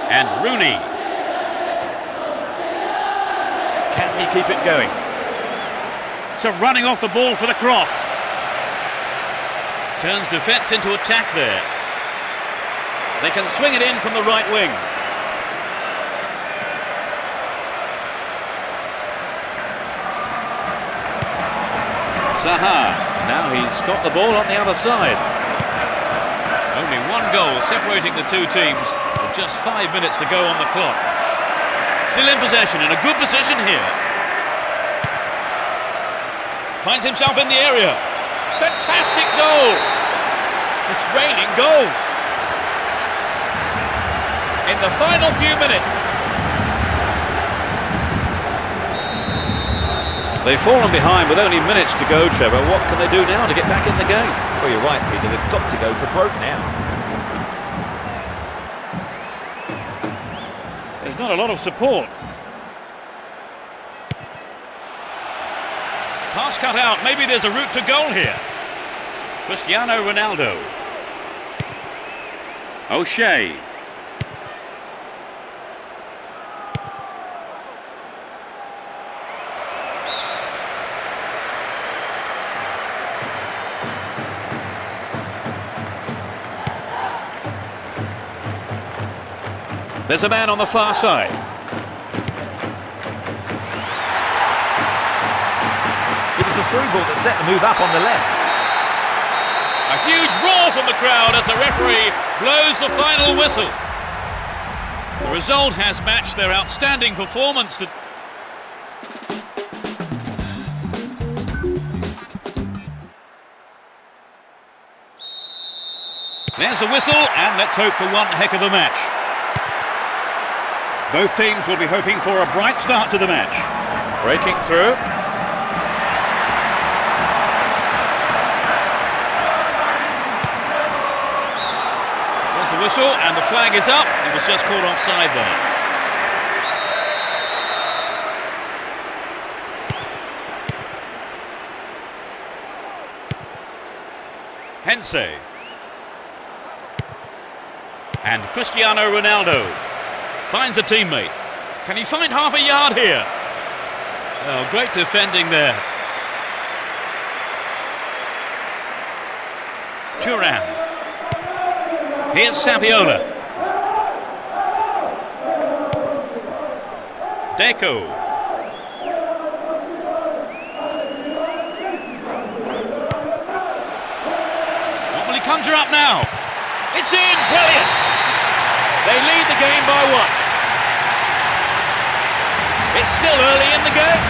And Rooney. Can he keep it going? So running off the ball for the cross. Turns defence into attack there. They can swing it in from the right wing. Zaha. Now he's got the ball on the other side. Only one goal separating the two teams with just 5 minutes to go on the clock. Still in possession, in a good position here. Finds himself in the area. Fantastic goal! It's raining goals. In the final few minutes. They've fallen behind with only minutes to go, Trevor. What can they do now to get back in the game? Well, you're right, Peter. They've got to go for broke now. There's not a lot of support. Pass cut out. Maybe there's a route to goal here. Cristiano Ronaldo. O'Shea. There's a man on the far side. It was the through ball that set the move up on the left. A huge roar from the crowd as the referee blows the final whistle. The result has matched their outstanding performance. There's the whistle, and let's hope for one heck of a match. Both teams will be hoping for a bright start to the match. Breaking through. There's the whistle, and the flag is up. It was just caught offside there. Hensey. And Cristiano Ronaldo finds a teammate. Can he find half a yard here? Oh, great defending there. Turan. Here's Sapiola. Deco. What will he conjure up now? It's in! Brilliant! They lead the game by 1. It's still early in the game.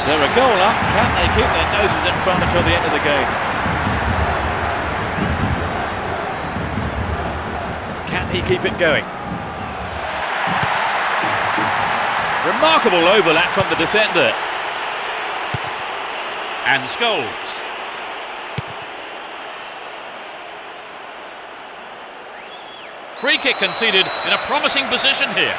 They're a goal up. Can they keep their noses in front until the end of the game? Can he keep it going? Remarkable overlap from the defender. And Scholes. Free kick conceded in a promising position here.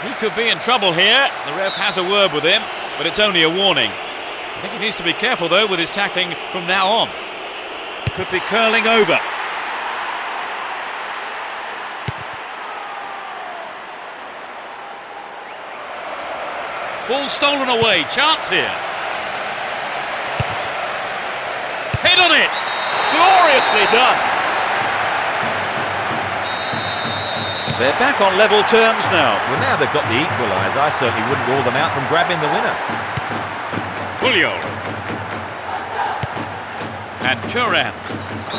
He could be in trouble here. The ref has a word with him, but it's only a warning. I think he needs to be careful though with his tackling from now on. Could be curling over. Ball stolen away, chance here. Hit on it! Gloriously done! They're back on level terms now. Well, now they've got the equaliser, I certainly wouldn't rule them out from grabbing the winner. Julio. And Turan.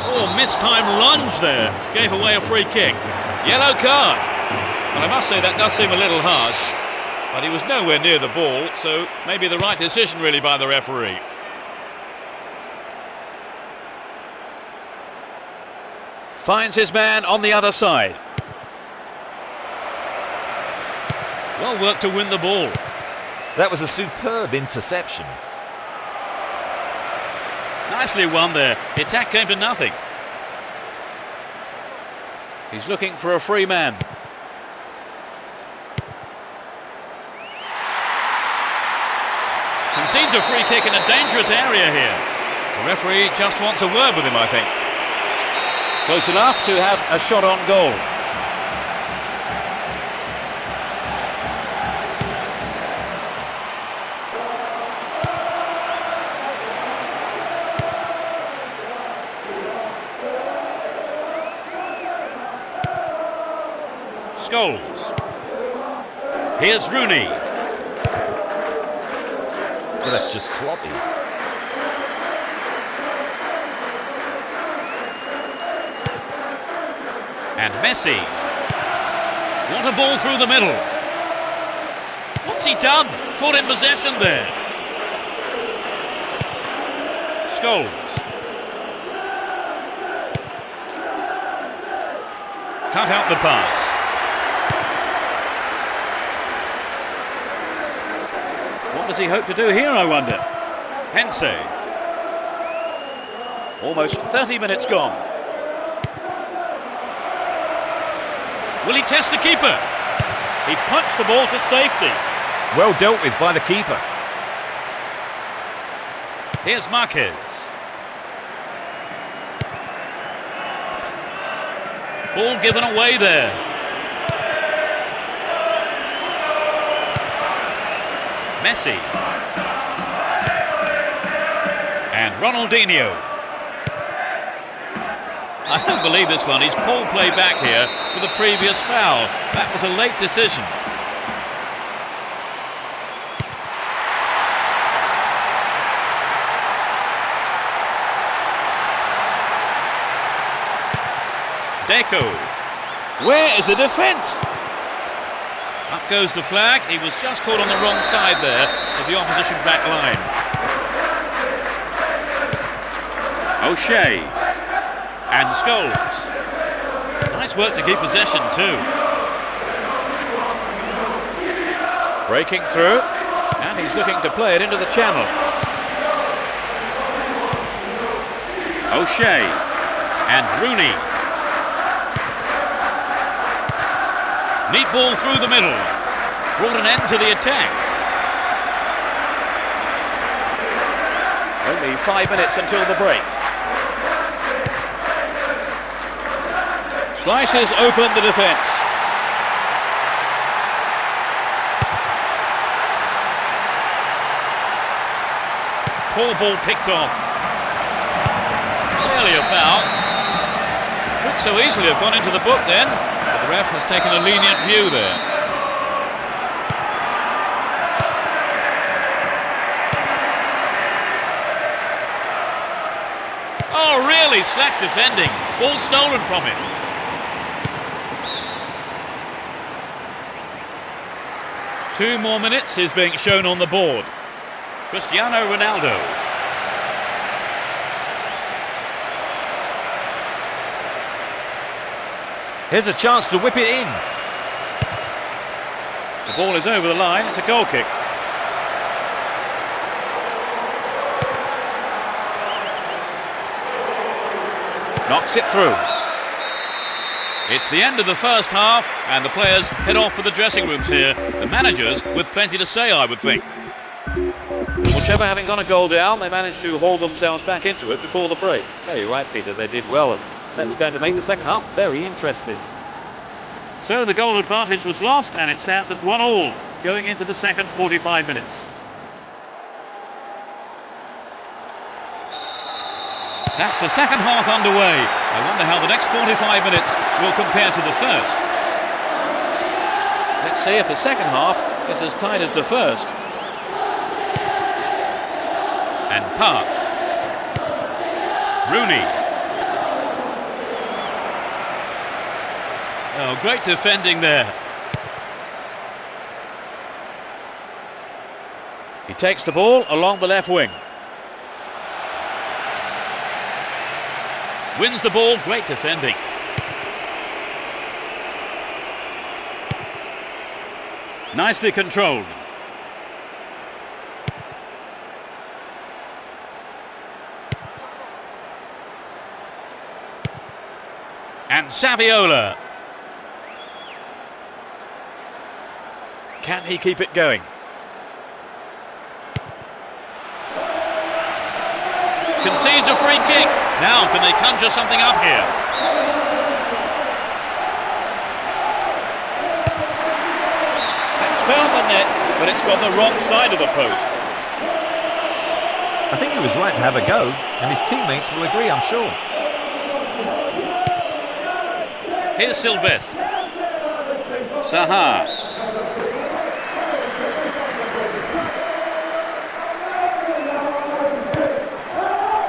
Oh, mistimed lunge there. Gave away a free kick. Yellow card. Well, I must say that does seem a little harsh. But he was nowhere near the ball, so maybe the right decision really by the referee. Finds his man on the other side. Well worked to win the ball. That was a superb interception. Nicely won there. The attack came to nothing. He's looking for a free man. Concedes a free kick in a dangerous area here. The referee just wants a word with him, I think. Close enough to have a shot on goal. Scholes. Here's Rooney. Well, that's just sloppy. And Messi. What a ball through the middle. What's he done? Caught in possession there. Scholes. Cut out the pass. What does he hope to do here, I wonder? Hense. Almost 30 minutes gone. Will he test the keeper? He punched the ball to safety. Well dealt with by the keeper. Here's Marquez. Ball given away there. Messi. And Ronaldinho. I don't believe this one. He's pulled play back here for the previous foul. That was a late decision. Deco. Where is the defence? Up goes the flag. He was just caught on the wrong side there of the opposition back line. O'Shea. And Scholes. Nice work to keep possession too. Breaking through. And he's looking to play it into the channel. O'Shea. And Rooney. Neat ball through the middle. Brought an end to the attack. Only 5 minutes until the break. Slices open the defence. Poor ball picked off. Clearly a foul. Could so easily have gone into the book then, but the ref has taken a lenient view there. Oh, really slack defending. Ball stolen from him. Two more minutes is being shown on the board. Cristiano Ronaldo. Here's a chance to whip it in. The ball is over the line. It's a goal kick. Knocks it through. It's the end of the first half, and the players head off for the dressing rooms here. The managers with plenty to say, I would think. Whichever having gone a goal down, they managed to haul themselves back into it before the break. Yeah, you're right, Peter. They did well, and that's going to make the second half very interesting. So the goal advantage was lost, and it stands at 1-1 going into the second 45 minutes. That's the second half underway. I wonder how the next 45 minutes will compare to the first. Let's see if the second half is as tight as the first. And Park. Rooney. Oh, great defending there. He takes the ball along the left wing. Wins the ball, great defending. Nicely controlled. And Saviola. Can he keep it going? Concedes a free kick. Now can they conjure something up here? That's found the net, but it's got the wrong side of the post. I think he was right to have a go, and his teammates will agree, I'm sure. Here's Sylvestre. Saha.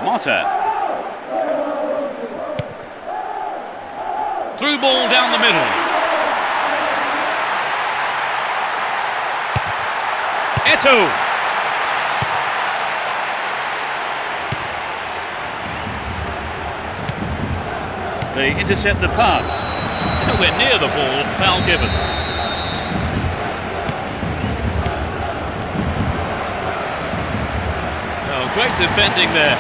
Motta. Through ball down the middle. Eto'o. They intercept the pass. Nowhere near the ball, foul given. Oh, great defending there.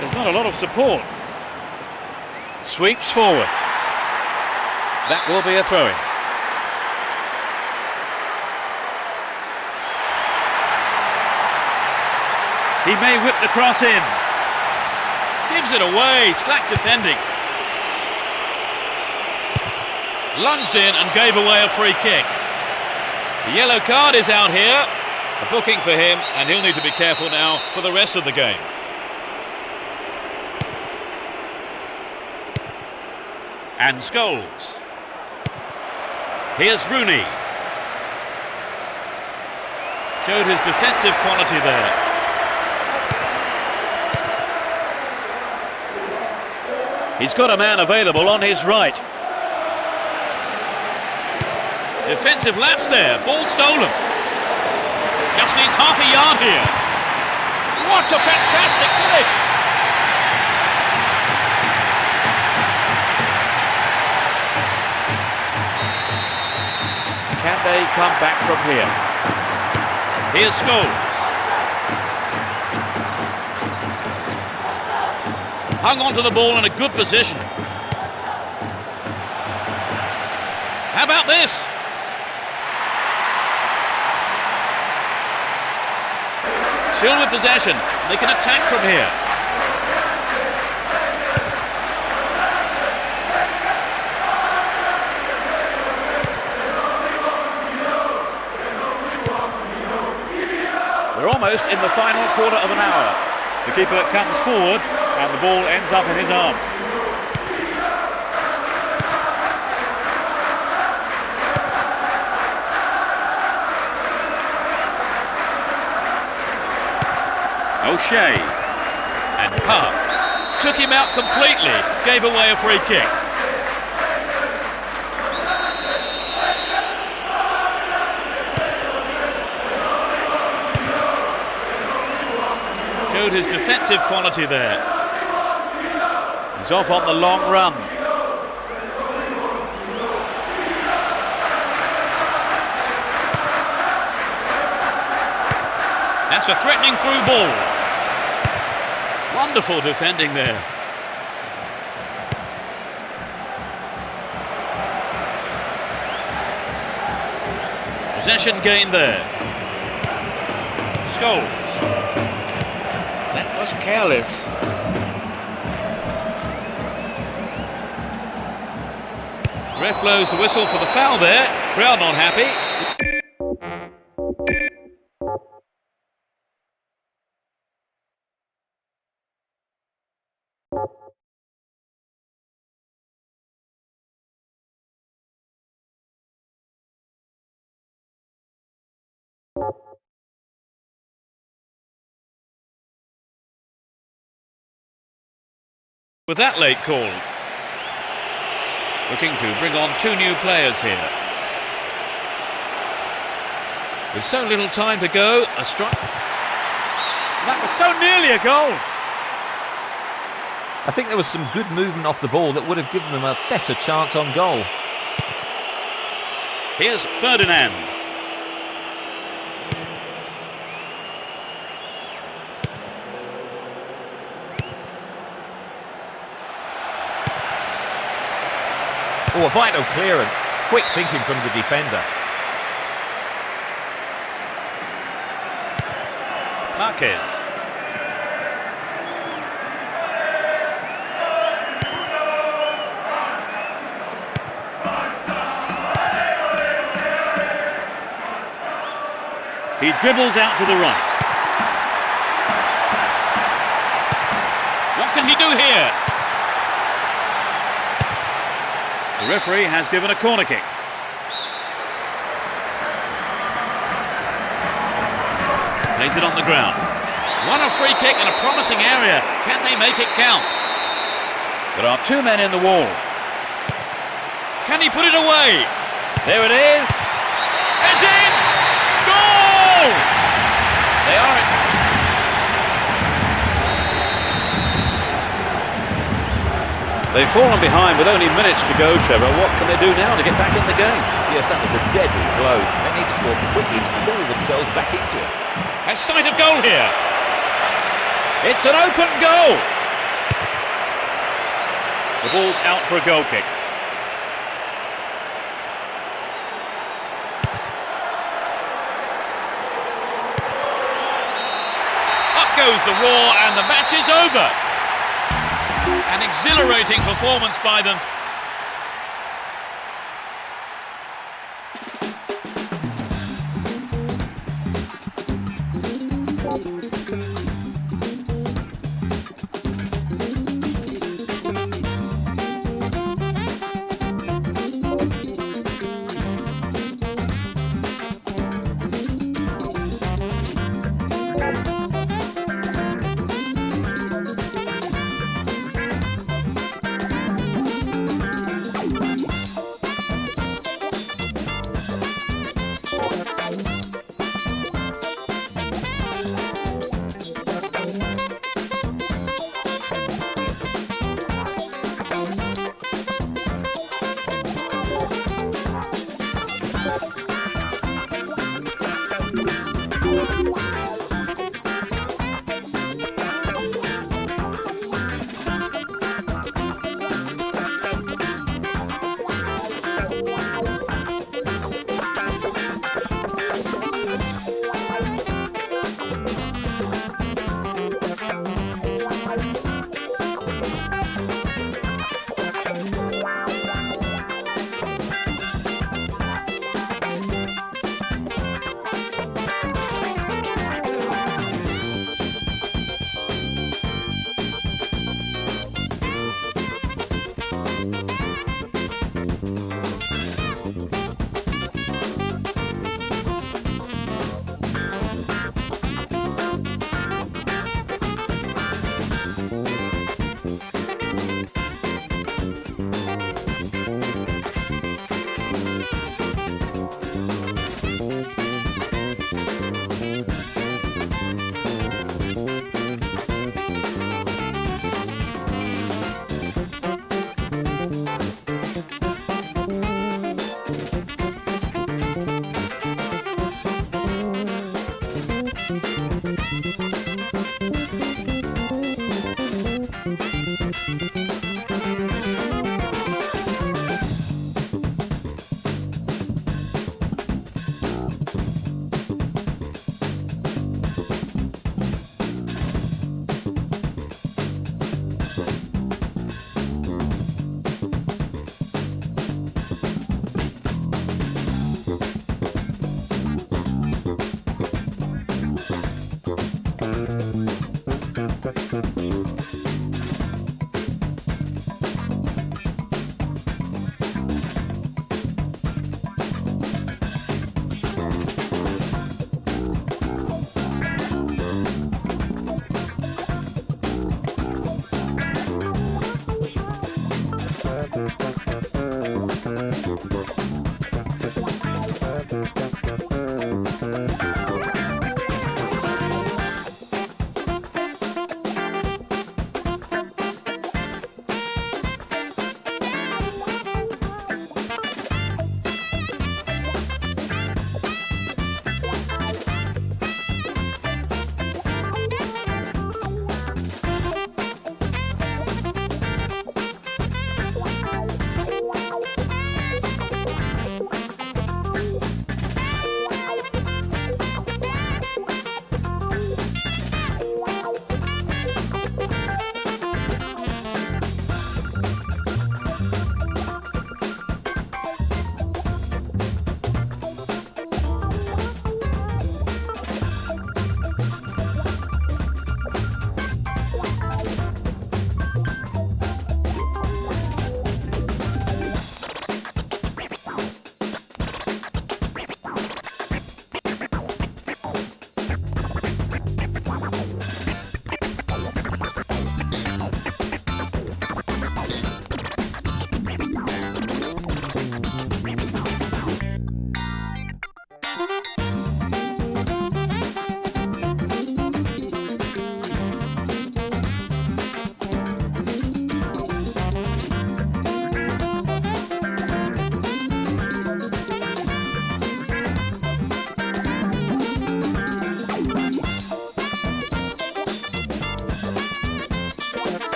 There's not a lot of support. Sweeps forward. That will be a throw-in. He may whip the cross in. Gives it away, slack defending. Lunged in and gave away a free kick. The yellow card is out here. A booking for him, and he'll need to be careful now for the rest of the game. And Scholes. Here's Rooney. Showed his defensive quality there. He's got a man available on his right. Defensive lapse there, ball stolen. Just needs half a yard here. What a fantastic finish! Can they come back from here? Here's Scholes. Hung on to the ball in a good position. How about this? Still with possession. They can attack from here. We're almost in the final quarter of an hour. The keeper comes forward and the ball ends up in his arms. O'Shea and Park took him out completely, gave away a free kick. Showed his defensive quality there. He's off on the long run. That's a threatening through ball. Wonderful defending there. Possession gained there. Scholes. That was careless. Ref blows the whistle for the foul there. Crowd not happy. With that late call, looking to bring on two new players here. With so little time to go, a strike. That was so nearly a goal. I think there was some good movement off the ball that would have given them a better chance on goal. Here's Ferdinand. Oh, a vital clearance. Quick thinking from the defender. Marquez. He dribbles out to the right. What can he do here? The referee has given a corner kick. Plays it on the ground. What a free kick in a promising area. Can they make it count? There are two men in the wall. Can he put it away? There it is. It's in! Goal! They are in. They've fallen behind with only minutes to go, Trevor. What can they do now to get back in the game? Yes, that was a deadly blow. They need to score quickly to haul themselves back into it. Has sight of goal here. It's an open goal. The ball's out for a goal kick. Up goes the roar and the match is over. An exhilarating performance by them.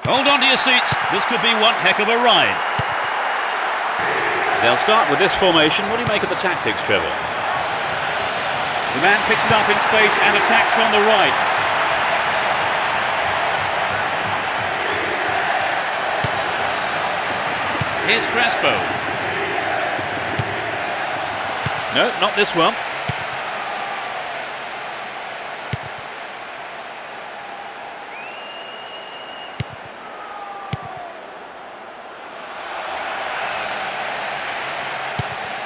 Hold on to your seats. This could be one heck of a ride. They'll start with this formation. What do you make of the tactics, Trevor? The man picks it up in space and attacks from the right. Here's Crespo. No, not this one.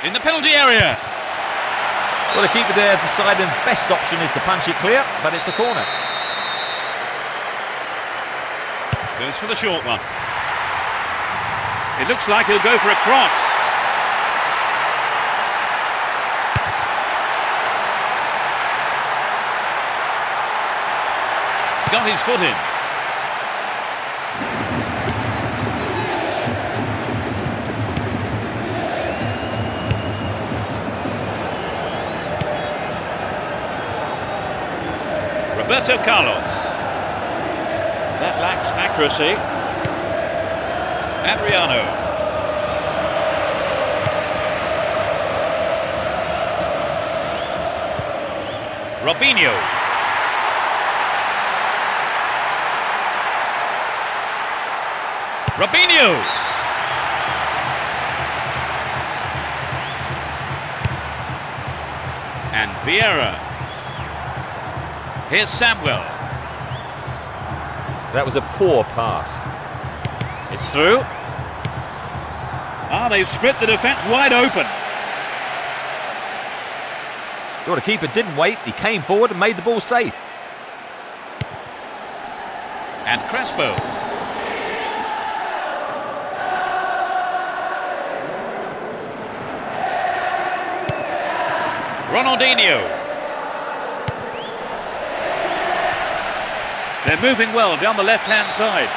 In the penalty area. Well, the keeper there deciding the best option is to punch it clear, but it's a corner. Goes for the short one. It looks like he'll go for a cross. Got his foot in. Roberto Carlos. That lacks accuracy. Adriano. Robinho. Robinho. And Vieira. Here's Samuel. That was a poor pass. It's through. They've split the defence wide open. Well, the keeper didn't wait. He came forward and made the ball safe. And Crespo. Ronaldinho. They're moving well down the left-hand side.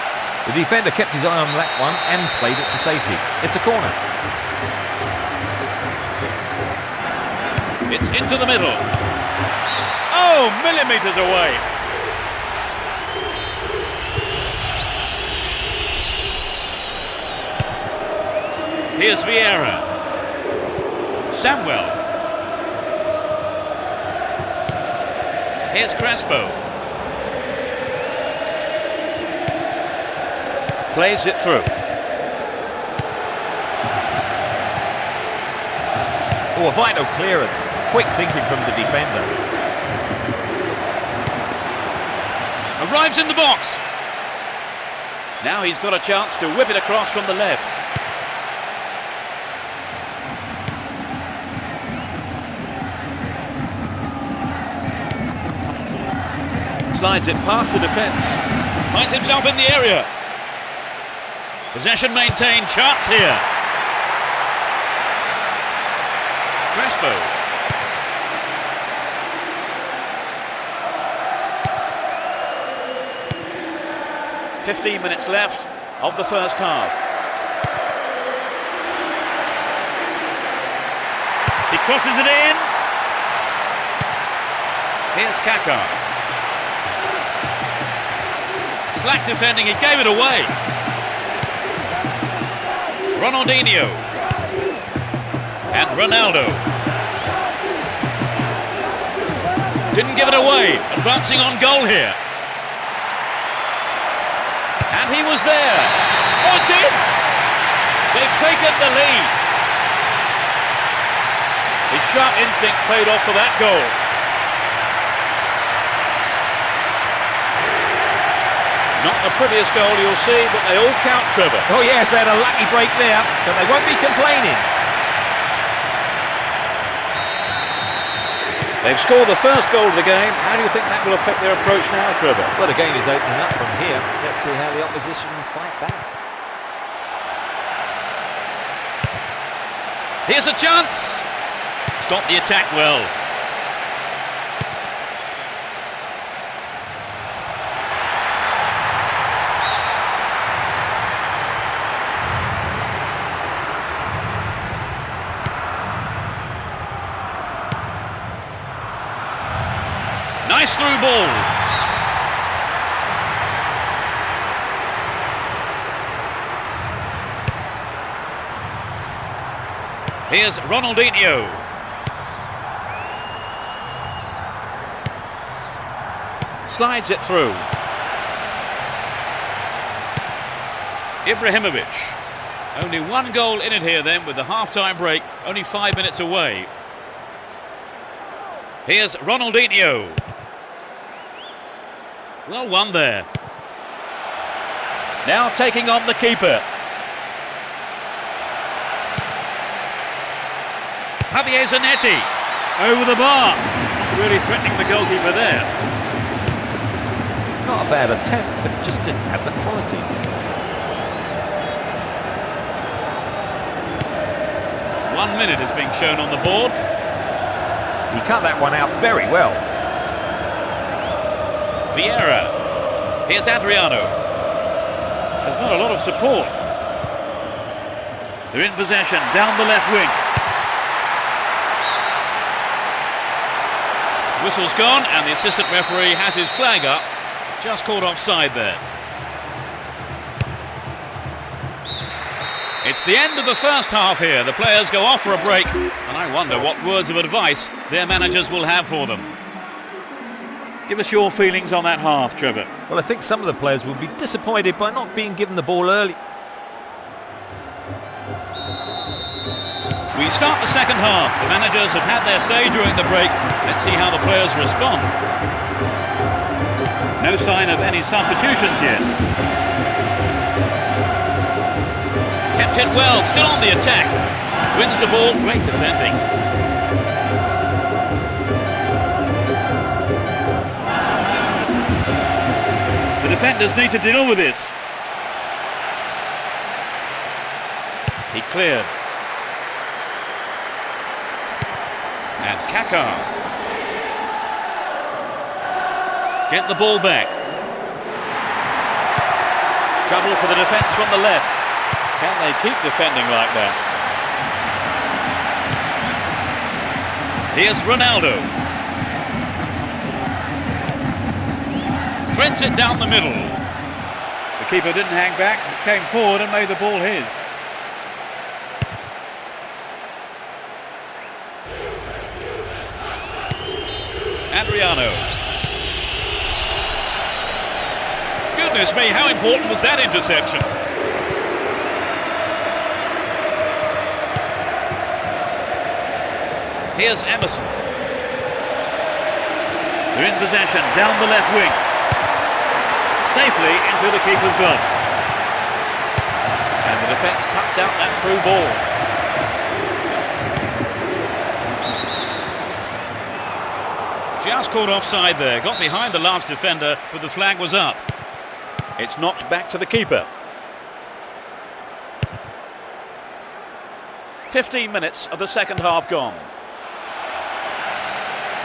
The defender kept his eye on that one and played it to safety. It's a corner. It's into the middle. Oh, millimetres away. Here's Vieira. Samuel. Here's Crespo. Plays it through. Oh, a vital clearance. Quick thinking from the defender. Arrives in the box. Now he's got a chance to whip it across from the left. Slides it past the defence. Finds himself in the area. Possession maintained, chance here. Crespo. "15 minutes left of the first half. He crosses it in. Here's Kaká. Slack defending, he gave it away. Ronaldinho and Ronaldo didn't give it away, advancing on goal here, and he was there. Oh, it's in! They've taken the lead. His sharp instincts paid off for that goal. Not the prettiest goal you'll see, but they all count, Trevor. Oh yes, they had a lucky break there, but they won't be complaining. They've scored the first goal of the game. How do you think that will affect their approach now, Trevor? Well, the game is opening up from here. Let's see how the opposition fight back. Here's a chance. Stop the attack well. Nice through ball. Here's Ronaldinho. Slides it through. Ibrahimovic. Only one goal in it here then with the half-time break, only 5 minutes away. Here's Ronaldinho. Well won there. Now taking on the keeper. Javier Zanetti. Over the bar. Really threatening the goalkeeper there. Not a bad attempt, but it just didn't have the quality. 1 minute is being shown on the board. He cut that one out very well. Vieira. Here's Adriano. There's not a lot of support. They're in possession down the left wing. Whistle's gone and the assistant referee has his flag up. Just caught offside there. It's the end of the first half here. The players go off for a break, and I wonder what words of advice their managers will have for them. Give us your feelings on that half, Trevor. Well, I think some of the players will be disappointed by not being given the ball early. We start the second half. The managers have had their say during the break. Let's see how the players respond. No sign of any substitutions yet. Kept it well, still on the attack. Wins the ball, great defending. The defenders need to deal with this. He cleared. And Kaká. Get the ball back. Trouble for the defence from the left. Can they keep defending like that? Here's Ronaldo. Threads it down the middle. The keeper didn't hang back, came forward and made the ball his. Adriano. Goodness me, how important was that interception? Here's Emerson. They're in possession, down the left wing. Safely into the keeper's gloves. And the defence cuts out that through ball. Just caught offside there, got behind the last defender, but the flag was up. It's knocked back to the keeper. 15 minutes of the second half gone.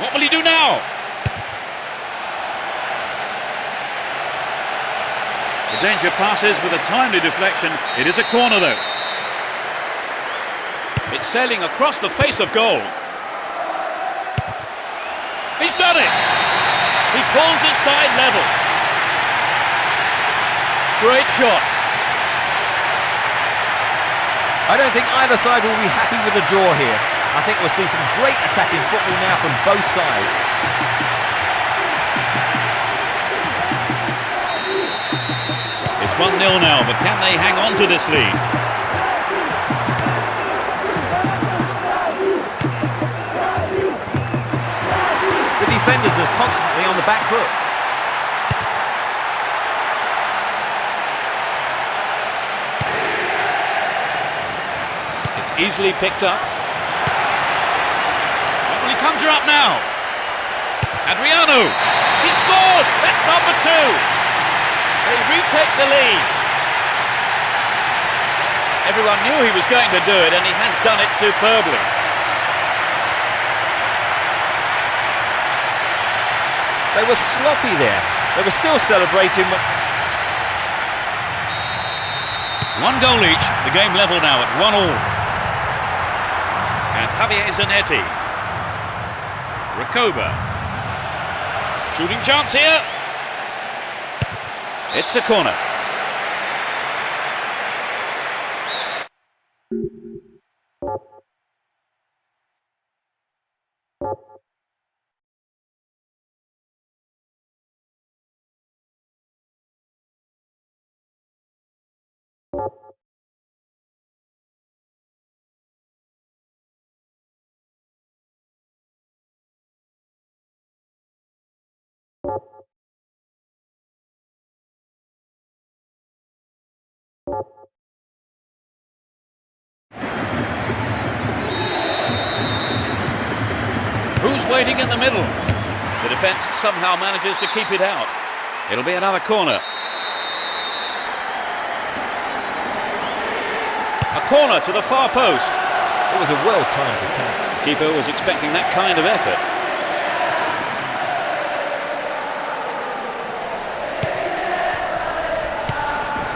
What will he do now? The danger passes with a timely deflection. It is a corner though. It's sailing across the face of goal. He's done it! He pulls it side level. Great shot. I don't think either side will be happy with the draw here. I think we'll see some great attacking football now from both sides. It's 1-0 now, but can they hang on to this lead? The defenders are constantly on the back foot. It's easily picked up. Well, he conjure up now. Adriano. He scored. That's number 2. They retake the lead. Everyone knew he was going to do it, and he has done it superbly. They were sloppy there. They were still celebrating. One goal each. The game level now at 1-1. And Javier Zanetti. Recoba. Shooting chance here. It's a corner. Who's waiting in the middle? The defence somehow manages to keep it out. It'll be another corner. A corner to the far post. It was a well-timed attack. Keeper was expecting that kind of effort.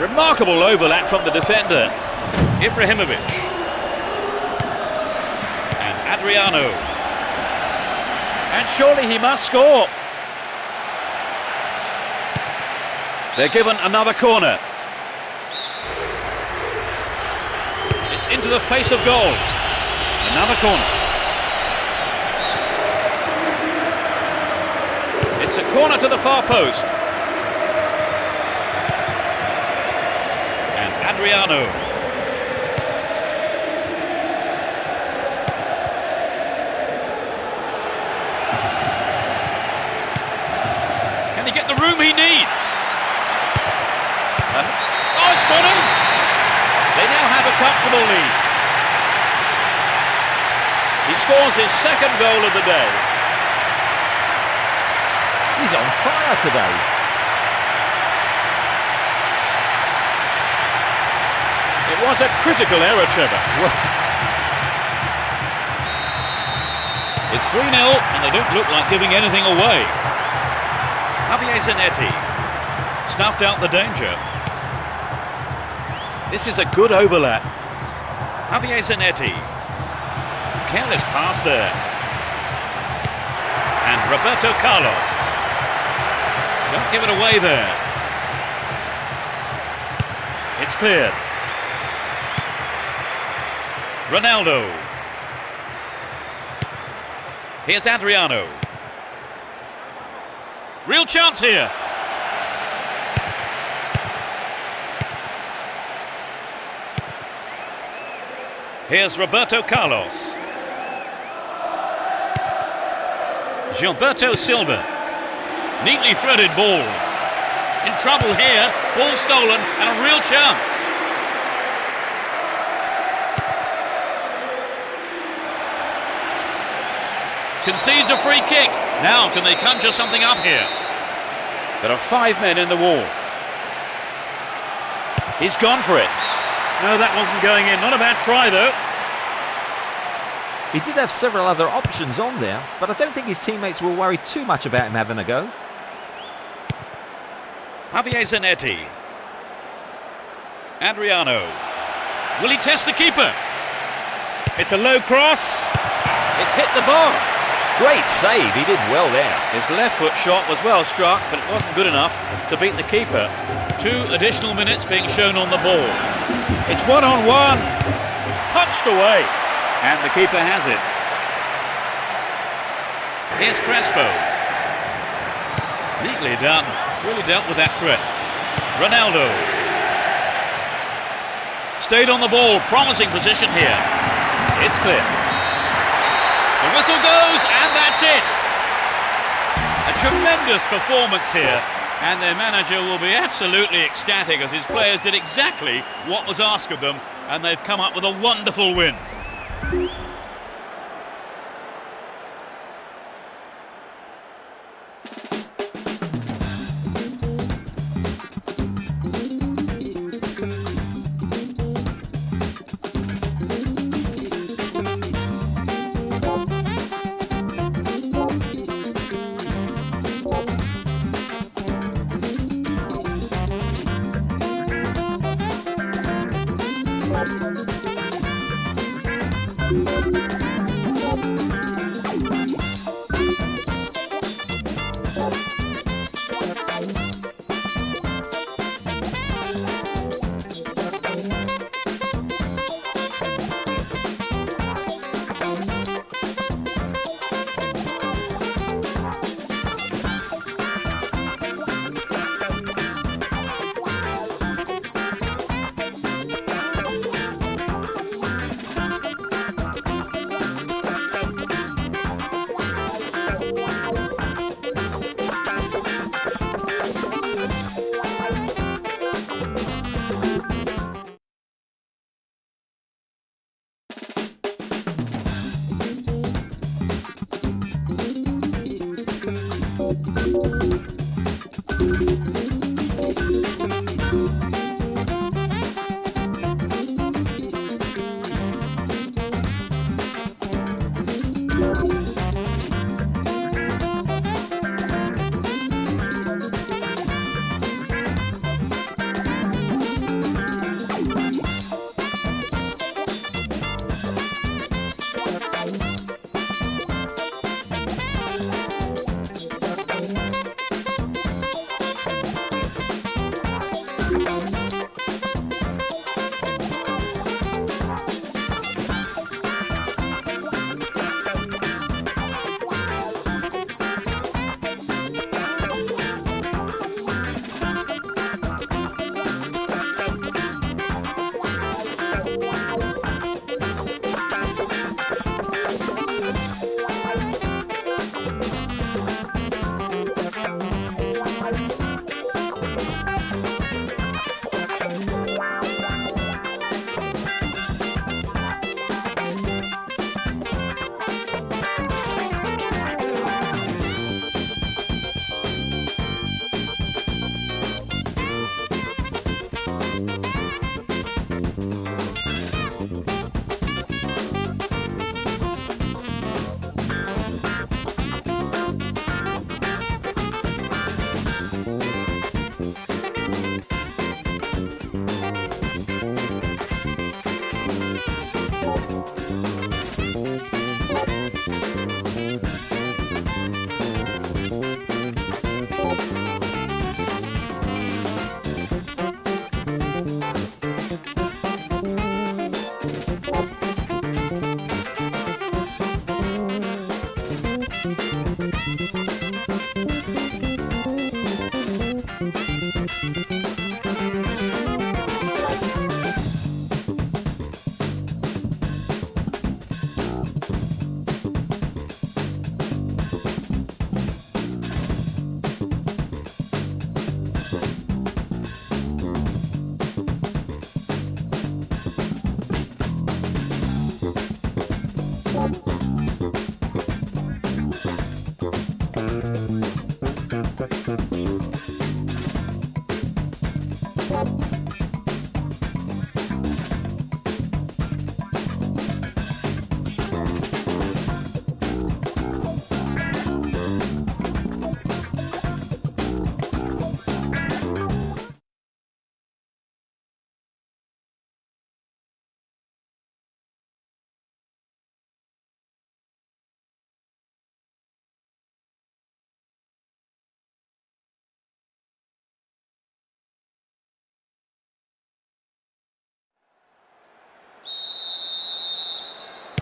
Remarkable overlap from the defender, Ibrahimovic. And Adriano. And surely he must score. They're given another corner. It's into the face of goal. Another corner. It's a corner to the far post. And Adriano. Can he get the room he needs? And, oh, it's got him! They now have a comfortable lead. He scores his second goal of the day. He's on fire today. It was a critical error, Trevor. It's 3-0 and they don't look like giving anything away. Javier Zanetti snuffed out the danger. This is a good overlap. Javier Zanetti. Careless pass there. And Roberto Carlos. Don't give it away there. It's cleared. Ronaldo. Here's Adriano. Real chance here. Here's Roberto Carlos. Gilberto Silva. Neatly threaded ball. In trouble here. Ball stolen and a real chance. Concedes a free kick. Now can they conjure something up here? There are 5 men in the wall. He's gone for it. No, that wasn't going in. Not a bad try, though. He did have several other options on there, but I don't think his teammates will worry too much about him having a go. Javier Zanetti. Adriano. Will he test the keeper? It's a low cross. It's hit the bar. Great save, he did well there. His left foot shot was well struck, but it wasn't good enough to beat the keeper. 2 additional minutes being shown on the ball. It's one-on-one. Punched away. And the keeper has it. Here's Crespo. Neatly done. Really dealt with that threat. Ronaldo. Stayed on the ball. Promising position here. It's clear. The whistle goes, and that's it. A tremendous performance here. And their manager will be absolutely ecstatic as his players did exactly what was asked of them. And they've come up with a wonderful win.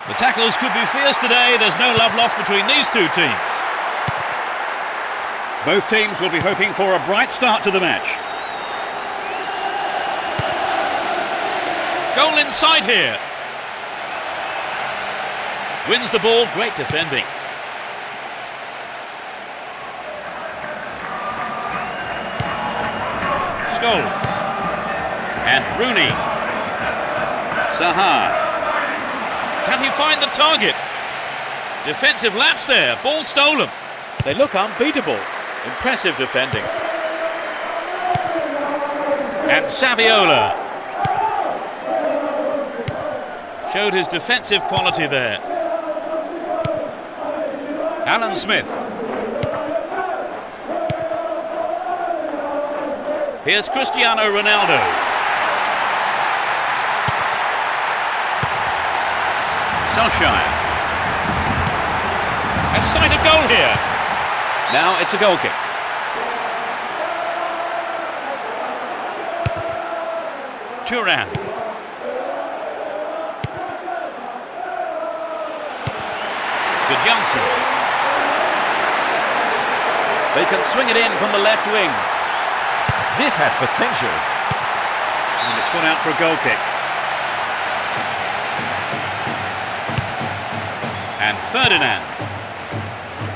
The tackles could be fierce today. There's no love lost between these two teams. Both teams will be hoping for a bright start to the match. Goal inside here. Wins the ball, great defending. Scholes. And Rooney. Saha. Can he find the target? Defensive lapse there, ball stolen. They look unbeatable. Impressive defending. And Saviola showed his defensive quality there. Alan Smith. Here's Cristiano Ronaldo. Solskjaer. A sighted goal here. Now it's a goal kick. Turan. Gudjonsson. They can swing it in from the left wing. This has potential. And it's gone out for a goal kick. And Ferdinand.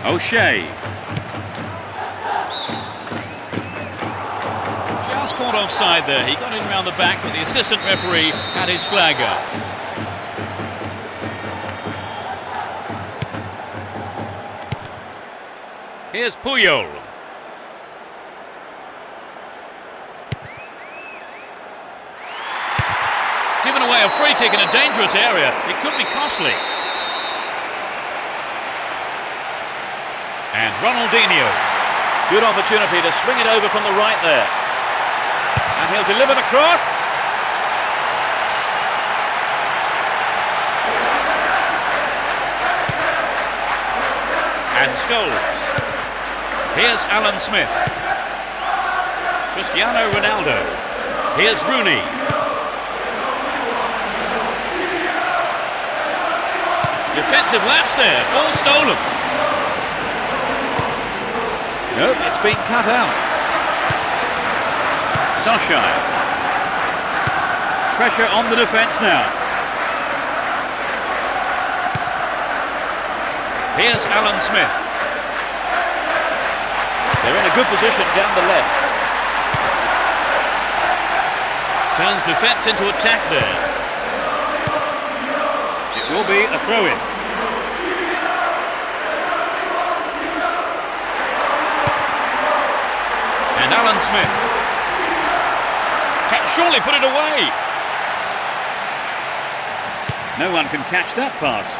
O'Shea. Just caught offside there. He got in around the back, but the assistant referee had his flag up. Here's Puyol. Given away a free kick in a dangerous area. It could be costly. And Ronaldinho. Good opportunity to swing it over from the right there. And he'll deliver the cross. And Scholes. Here's Alan Smith. Cristiano Ronaldo. Here's Rooney. Defensive lapse there, ball stolen. Nope, it's been cut out. Solskjaer. Pressure on the defence now. Here's Alan Smith. They're in a good position down the left. Turns defence into attack there. It will be a throw-in. And Alan Smith can surely put it away. No one can catch that pass.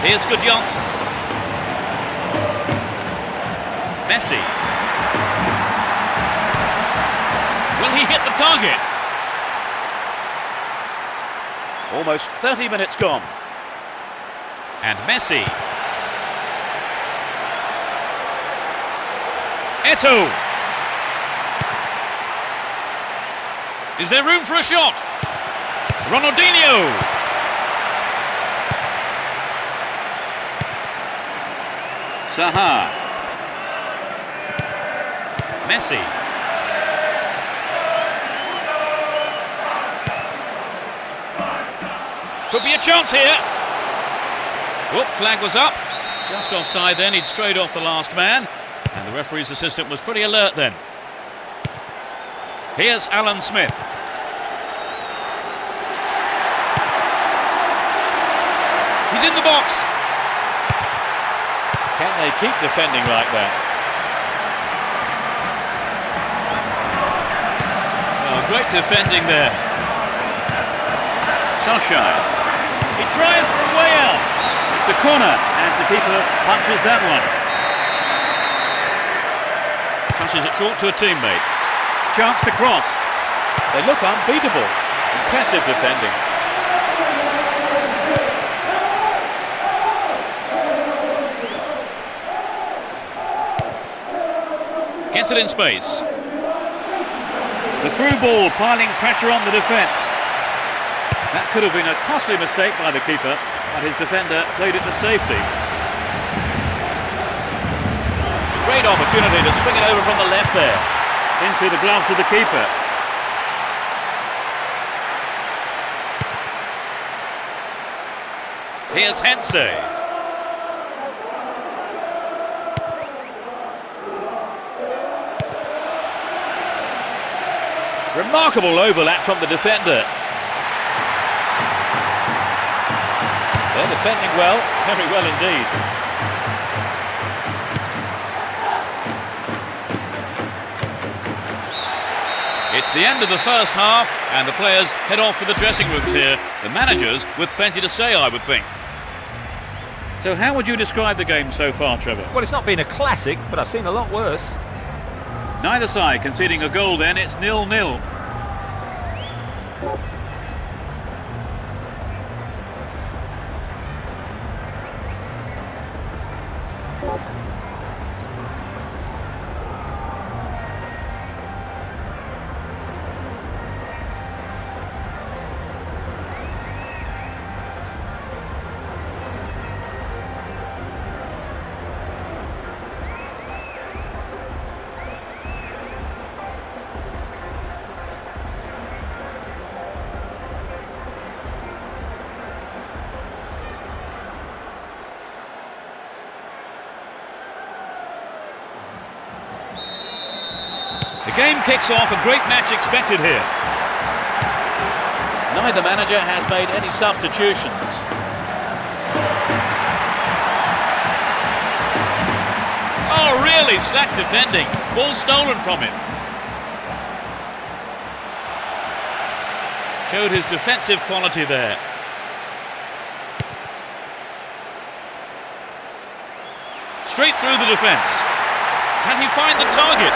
Here's Goodjohnson. Messi. Will he hit the target? Almost 30 minutes gone. And Messi. Eto'o. Is there room for a shot? Ronaldinho. Saha. Messi. Could be a chance here. Whoop, flag was up. Just offside then, he'd strayed off the last man. And the referee's assistant was pretty alert then. Here's Alan Smith. He's in the box. Can they keep defending like that? Oh, great defending there. Solskjaer. He tries from way out. It's a corner as the keeper punches that one. Tosses it short to a teammate. Chance to cross. They look unbeatable. Impressive defending. Gets it in space. The through ball piling pressure on the defence. That could have been a costly mistake by the keeper, but his defender played it to safety. Great opportunity to swing it over from the left there. Into the gloves of the keeper. Here's Hensey. Remarkable overlap from the defender. They're defending well, very well indeed. It's the end of the first half, and the players head off for the dressing rooms here. The managers with plenty to say, I would think. So how would you describe the game so far, Trevor? Well, it's not been a classic, but I've seen a lot worse. Neither side conceding a goal then, it's 0-0. The game kicks off, a great match expected here. Neither manager has made any substitutions. Really slack defending. Ball stolen from him. Showed his defensive quality there. Straight through the defence. Can he find the target?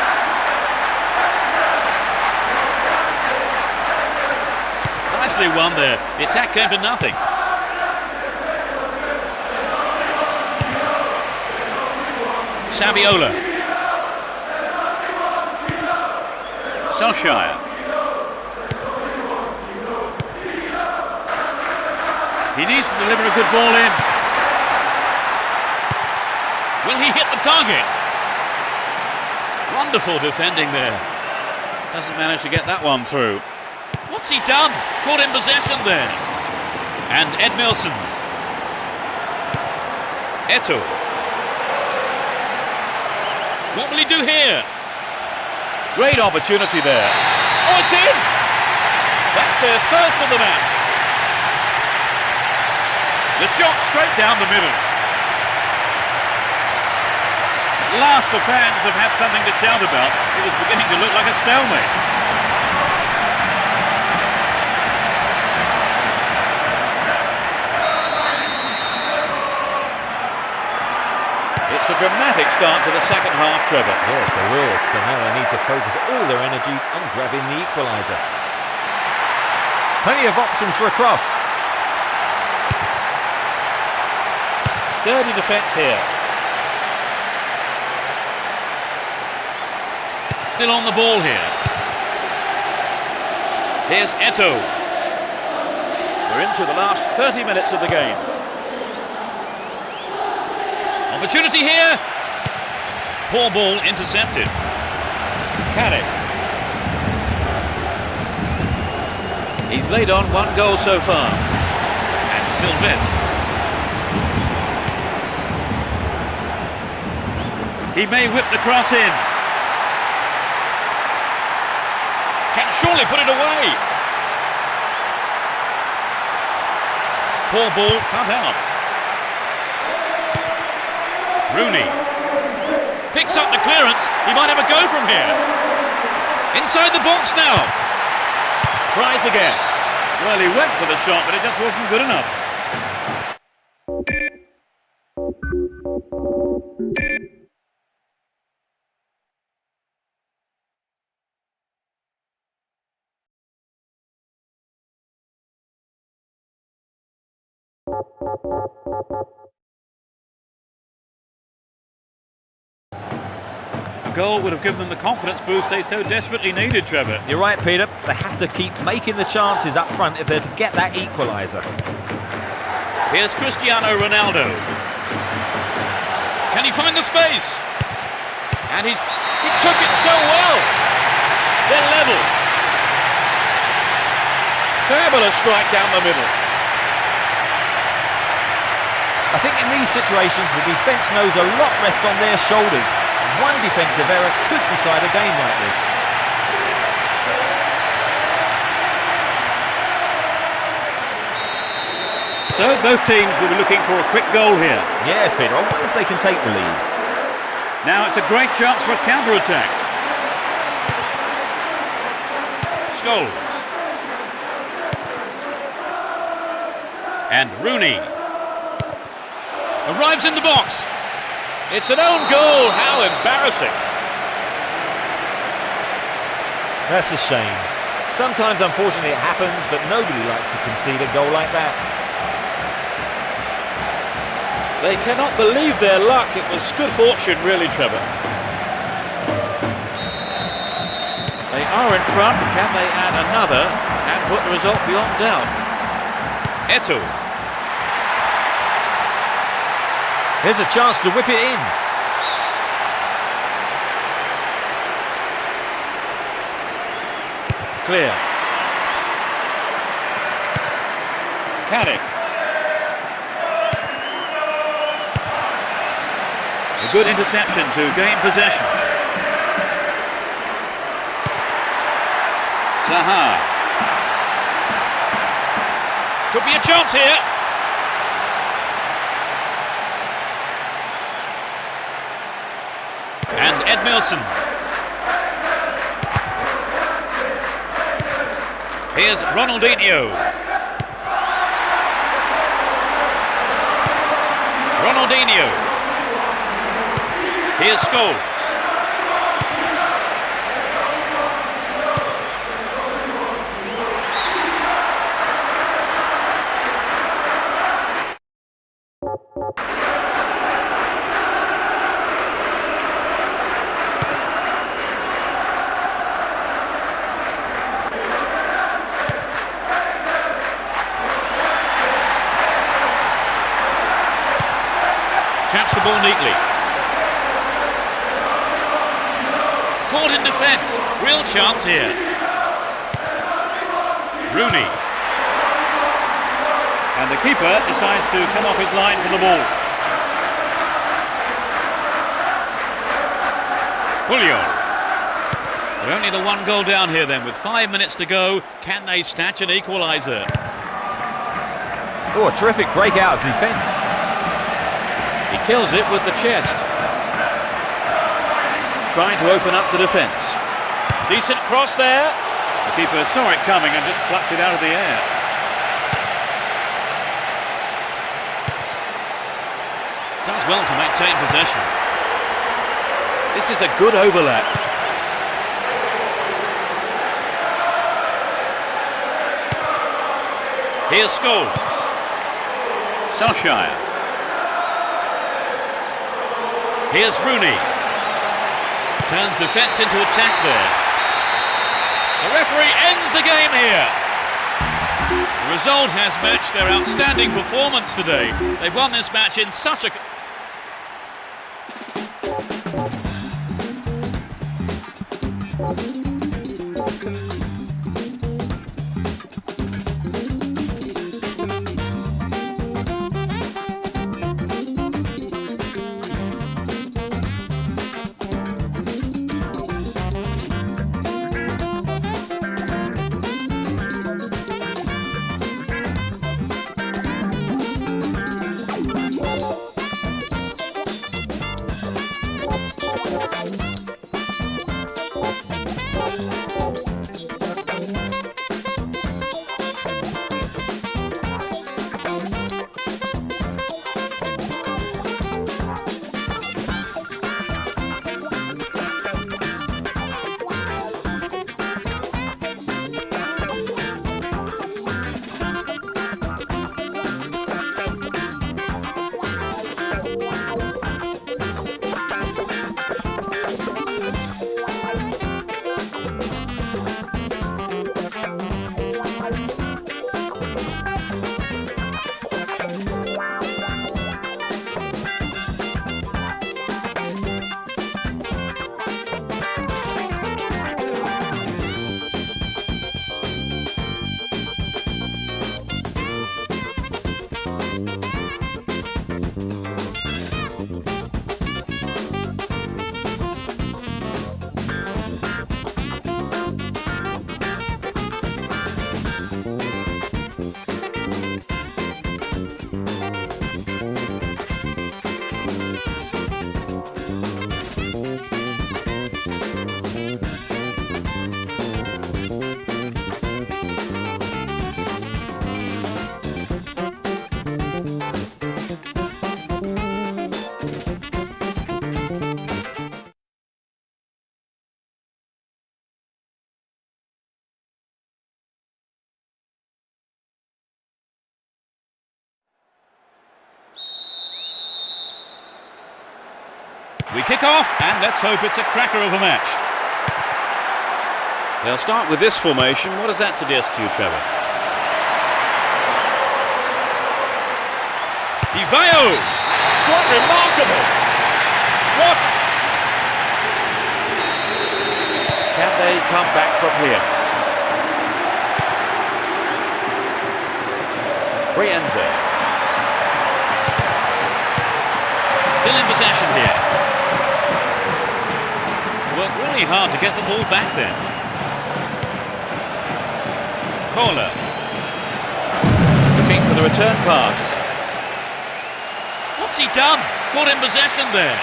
Nicely won there. The attack came to nothing. Saviola. Solskjaer. He needs to deliver a good ball in. Will he hit the target? Wonderful defending there. Doesn't manage to get that one through. What's he done? Caught in possession there. And Edmilson. Eto'o. What will he do here? Great opportunity there. Oh, it's in! That's their first of the match. The shot straight down the middle. At last the fans have had something to shout about. It was beginning to look like a stalemate. It's a dramatic start to the second half, Trevor. Yes, they will. So now they need to focus all their energy on grabbing the equaliser. Plenty of options for a cross. Sturdy defence here. Still on the ball here. Here's Eto'o. We're into the last 30 minutes of the game. Opportunity here. Poor ball intercepted. Carrick. He's laid on one goal so far. And Sylvestre. He may whip the cross in. Can surely put it away. Poor ball cut out. Rooney picks up the clearance. He might have a go from here. Inside the box now. Tries again. Well, he went for the shot, but it just wasn't good enough. A goal would have given them the confidence boost they so desperately needed, Trevor. You're right, Peter. They have to keep making the chances up front if they're to get that equaliser. Here's Cristiano Ronaldo. Can he find the space? And he took it so well. They're level. Fabulous strike down the middle. I think in these situations the defence knows a lot rests on their shoulders. One defensive error could decide a game like this. So both teams will be looking for a quick goal here. Yes, Peter, I wonder if they can take the lead. Now it's a great chance for a counter-attack. Scholes. And Rooney. Arrives in the box. It's an own goal. How embarrassing. That's a shame. Sometimes, unfortunately, it happens, but nobody likes to concede a goal like that. They cannot believe their luck. It was good fortune, really, Trevor. They are in front. Can they add another and put the result beyond doubt? Eto'o. Here's a chance to whip it in. Clear. Carrick. A good interception to gain possession. Zaha. Could be a chance here. Edmilson. Here's Ronaldinho. Ronaldinho. Here's Scholes. Traps the ball neatly. Caught in defence. Real chance here. Rooney. And the keeper decides to come off his line for the ball. Julio. They're only the one goal down here then. With 5 minutes to go, can they snatch an equaliser? Oh, a terrific breakout of defence. He kills it with the chest. Trying to open up the defence. Decent cross there. The keeper saw it coming and just plucked it out of the air. Does well to maintain possession. This is a good overlap. Here's Scholes. Solskjaer. Here's Rooney. Turns defence into attack there. The referee ends the game here. The result has matched their outstanding performance today. They've won this match in such a... We kick off, and let's hope it's a cracker of a match. They'll start with this formation. What does that suggest to you, Trevor? Di Vaio! Quite remarkable! What? Can they come back from here? Brienza. Still in possession here. Worked really hard to get the ball back then. Kohler. Looking for the return pass. What's he done? Caught in possession there.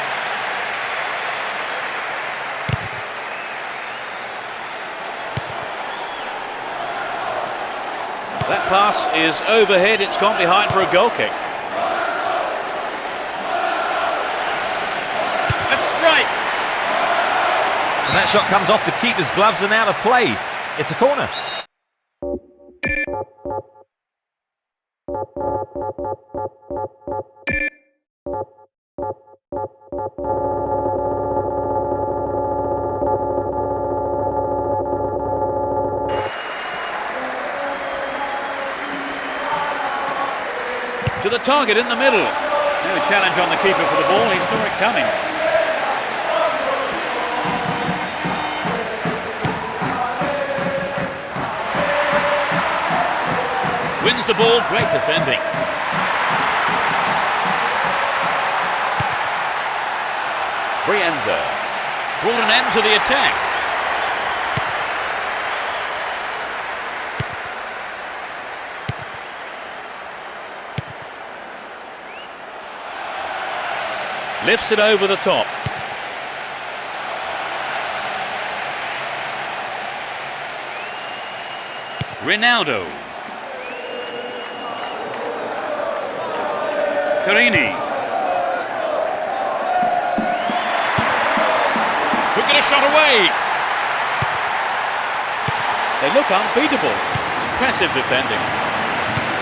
pass is overhead, it's gone behind for a goal kick. A strike! And that shot comes off the keeper's gloves and out of play. It's a corner. To the target in the middle. No challenge on the keeper for the ball, he saw it coming. Wins the ball, great defending. Brienza brought an end to the attack. Lifts it over the top. Ronaldo. Carini. Could get a shot away. They look unbeatable. Impressive defending.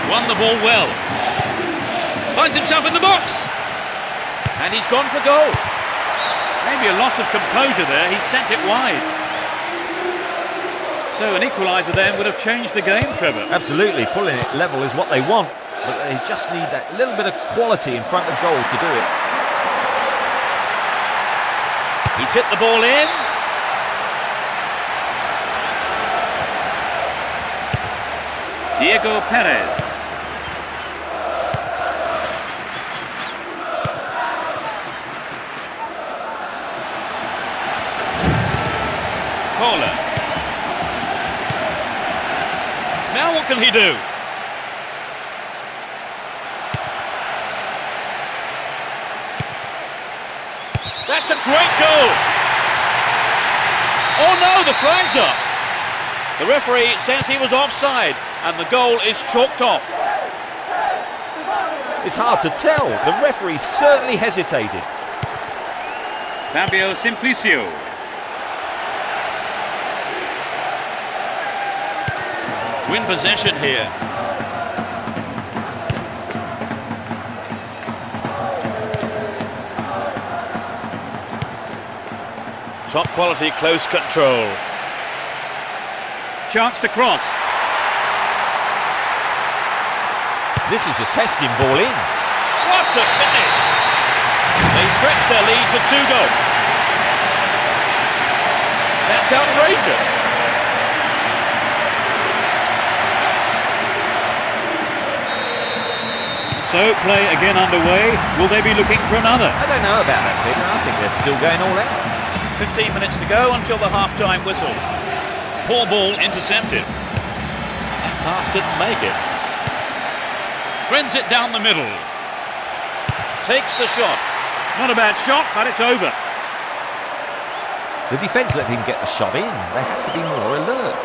Won the ball well. Finds himself in the box. And he's gone for goal. Maybe a loss of composure there. He sent it wide. So an equaliser then would have changed the game, Trevor. Absolutely. Pulling it level is what they want. But they just need that little bit of quality in front of goal to do it. He's hit the ball in. Diego Perez. Kohler. Now what can he do? That's a great goal! Oh no, the flag's up! The referee says he was offside and the goal is chalked off. It's hard to tell. The referee certainly hesitated. Fabio Simplicio. Win possession here. Top quality close control. Chance to cross. This is a testing ball in. What a finish! They stretch their lead to 2 goals. That's outrageous. So play again underway. Will they be looking for another? I don't know about that, Peter. I think they're still going all out. 15 minutes to go until the half-time whistle. Poor ball intercepted. That pass didn't make it. Threads it down the middle. Takes the shot. Not a bad shot, but it's over. The defence let him get the shot in. They have to be more alert.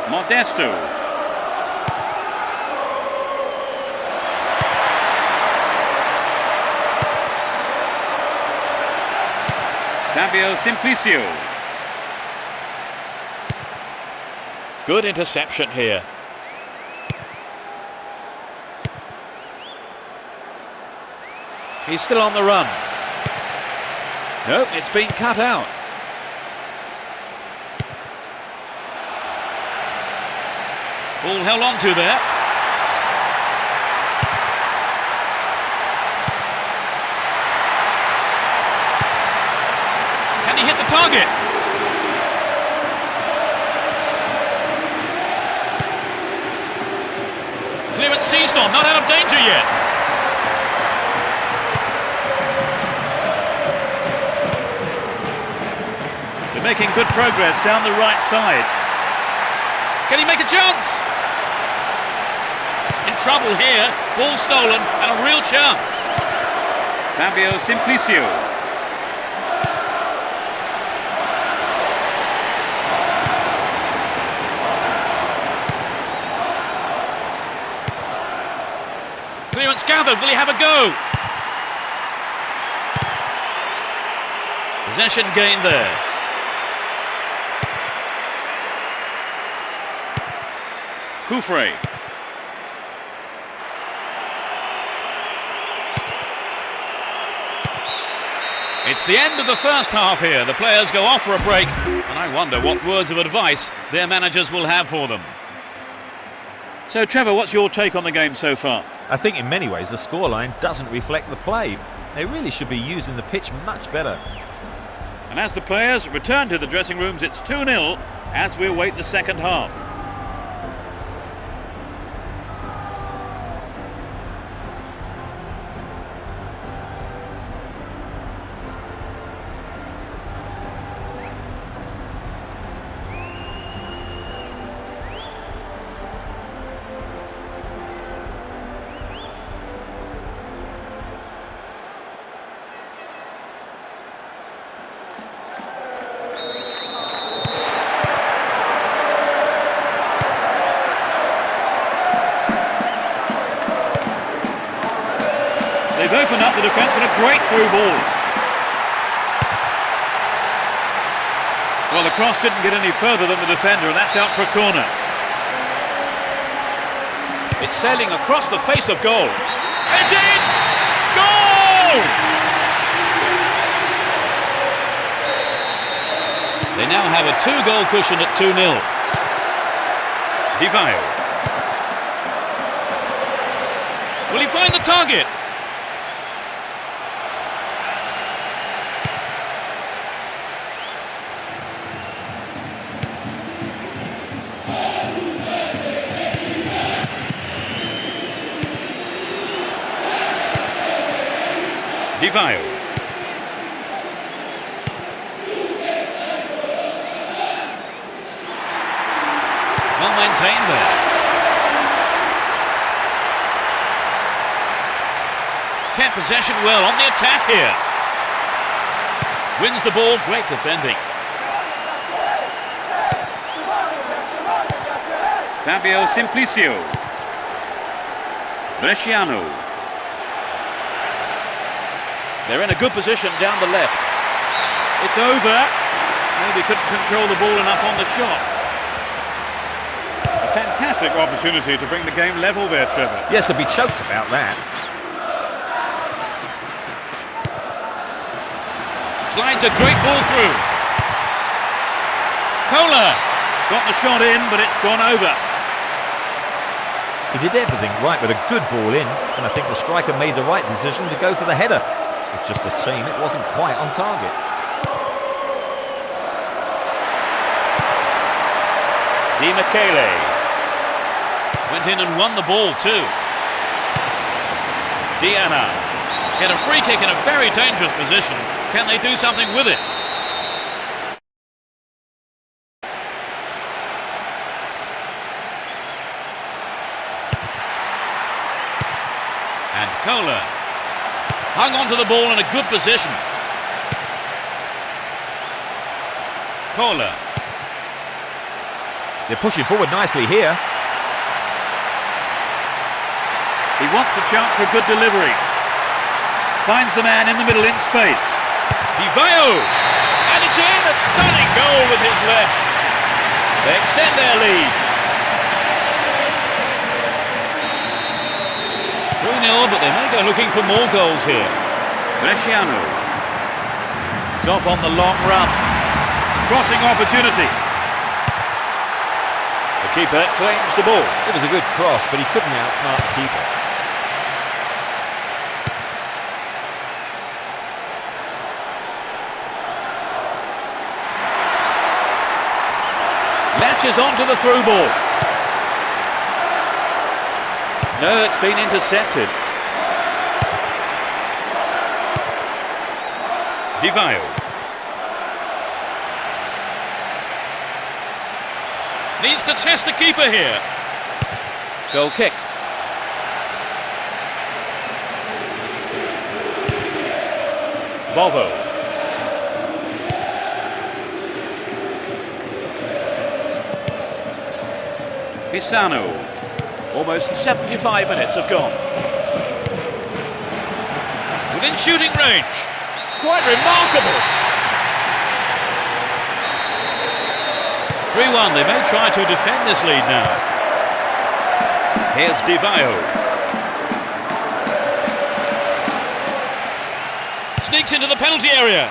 Modesto. Fabio Simplicio. Good interception here. He's still on the run. Nope, it's been cut out. Ball held on to there. Can he hit the target? Clearance seized on, not out of danger yet. They're making good progress down the right side. Can he make a chance? In trouble here, ball stolen and a real chance. Fabio Simplicio. Clearance gathered, will he have a go? Possession gained there. Kufre. It's the end of the first half here. The players go off for a break, and I wonder what words of advice their managers will have for them. So, Trevor, what's your take on the game so far? I think in many ways the scoreline doesn't reflect the play. They really should be using the pitch much better. And as the players return to the dressing rooms, it's 2-0 as we await the second half. They've opened up the defence with a great through ball. Well, the cross didn't get any further than the defender, and that's out for a corner. It's sailing across the face of goal. It's in! Goal! They now have a 2-goal cushion at 2-0. Di Vaio. Will he find the target? Di Vaio. Well maintained there. Kept possession well on the attack here. Wins the ball, great defending. Fabio Simplicio. Bresciano. They're in a good position down the left. It's over. Maybe couldn't control the ball enough on the shot. A fantastic opportunity to bring the game level there, Trevor. Yes, they'll be choked about that. Slides a great ball through. Kohler got the shot in, but it's gone over. He did everything right with a good ball in, and I think the striker made the right decision to go for the header. It's just a shame it wasn't quite on target. Di Michele went in and won the ball too. Diana get a free kick in a very dangerous position. Can they do something with it? And Kohler hung onto the ball in a good position. Kohler. They're pushing forward nicely here. He wants a chance for a good delivery. Finds the man in the middle in space. Di Vaio. And it's in! A stunning goal with his left. They extend their lead. 3-0, but they may go looking for more goals here. Bresciano. It's off on the long run. Crossing opportunity. The keeper claims the ball. It was a good cross, but he couldn't outsmart the keeper. Latches onto the through ball. No, it's been intercepted. Di Vaio. Needs to test the keeper here. Goal kick. Bovo. Pisano. Almost 75 minutes have gone. within shooting range. Quite remarkable. 3-1, they may try to defend this lead now. Here's Di Vaio. Sneaks into the penalty area.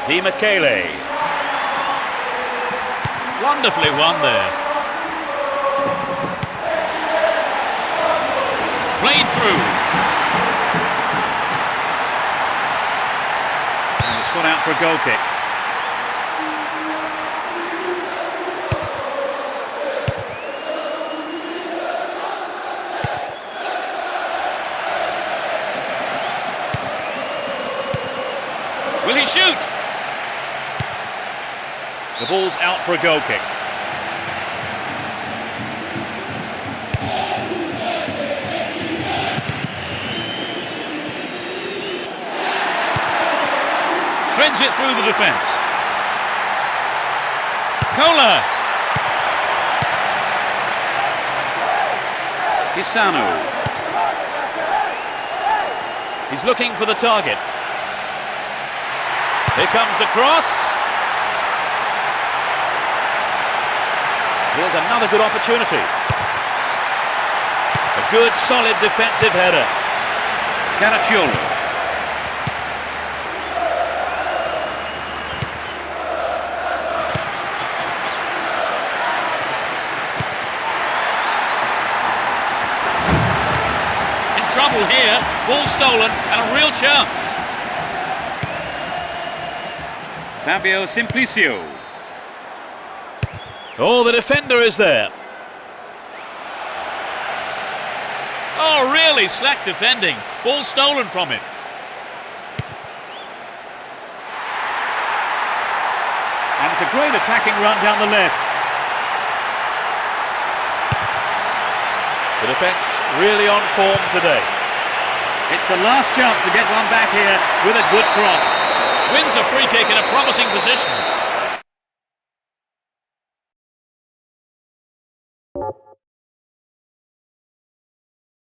Di Michele. Wonderfully won there. Played through. And it's gone out for a goal kick. Will he shoot? The ball's out for a goal kick. Threads it through the defence. Kohler. Hisano. He's looking for the target. Here comes the cross. Here's another good opportunity. A good, solid defensive header. Caracciolo. In trouble here. Ball stolen and a real chance. Fabio Simplicio. Oh, the defender is there. Oh, really slack defending. Ball stolen from him. And it's a great attacking run down the left. The defence really on form today. It's the last chance to get one back here with a good cross. Wins a free kick in a promising position.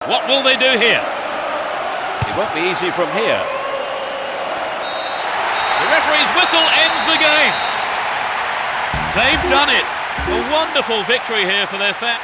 What will they do here? It won't be easy from here. The referee's whistle ends the game. They've done it. A wonderful victory here for their fans.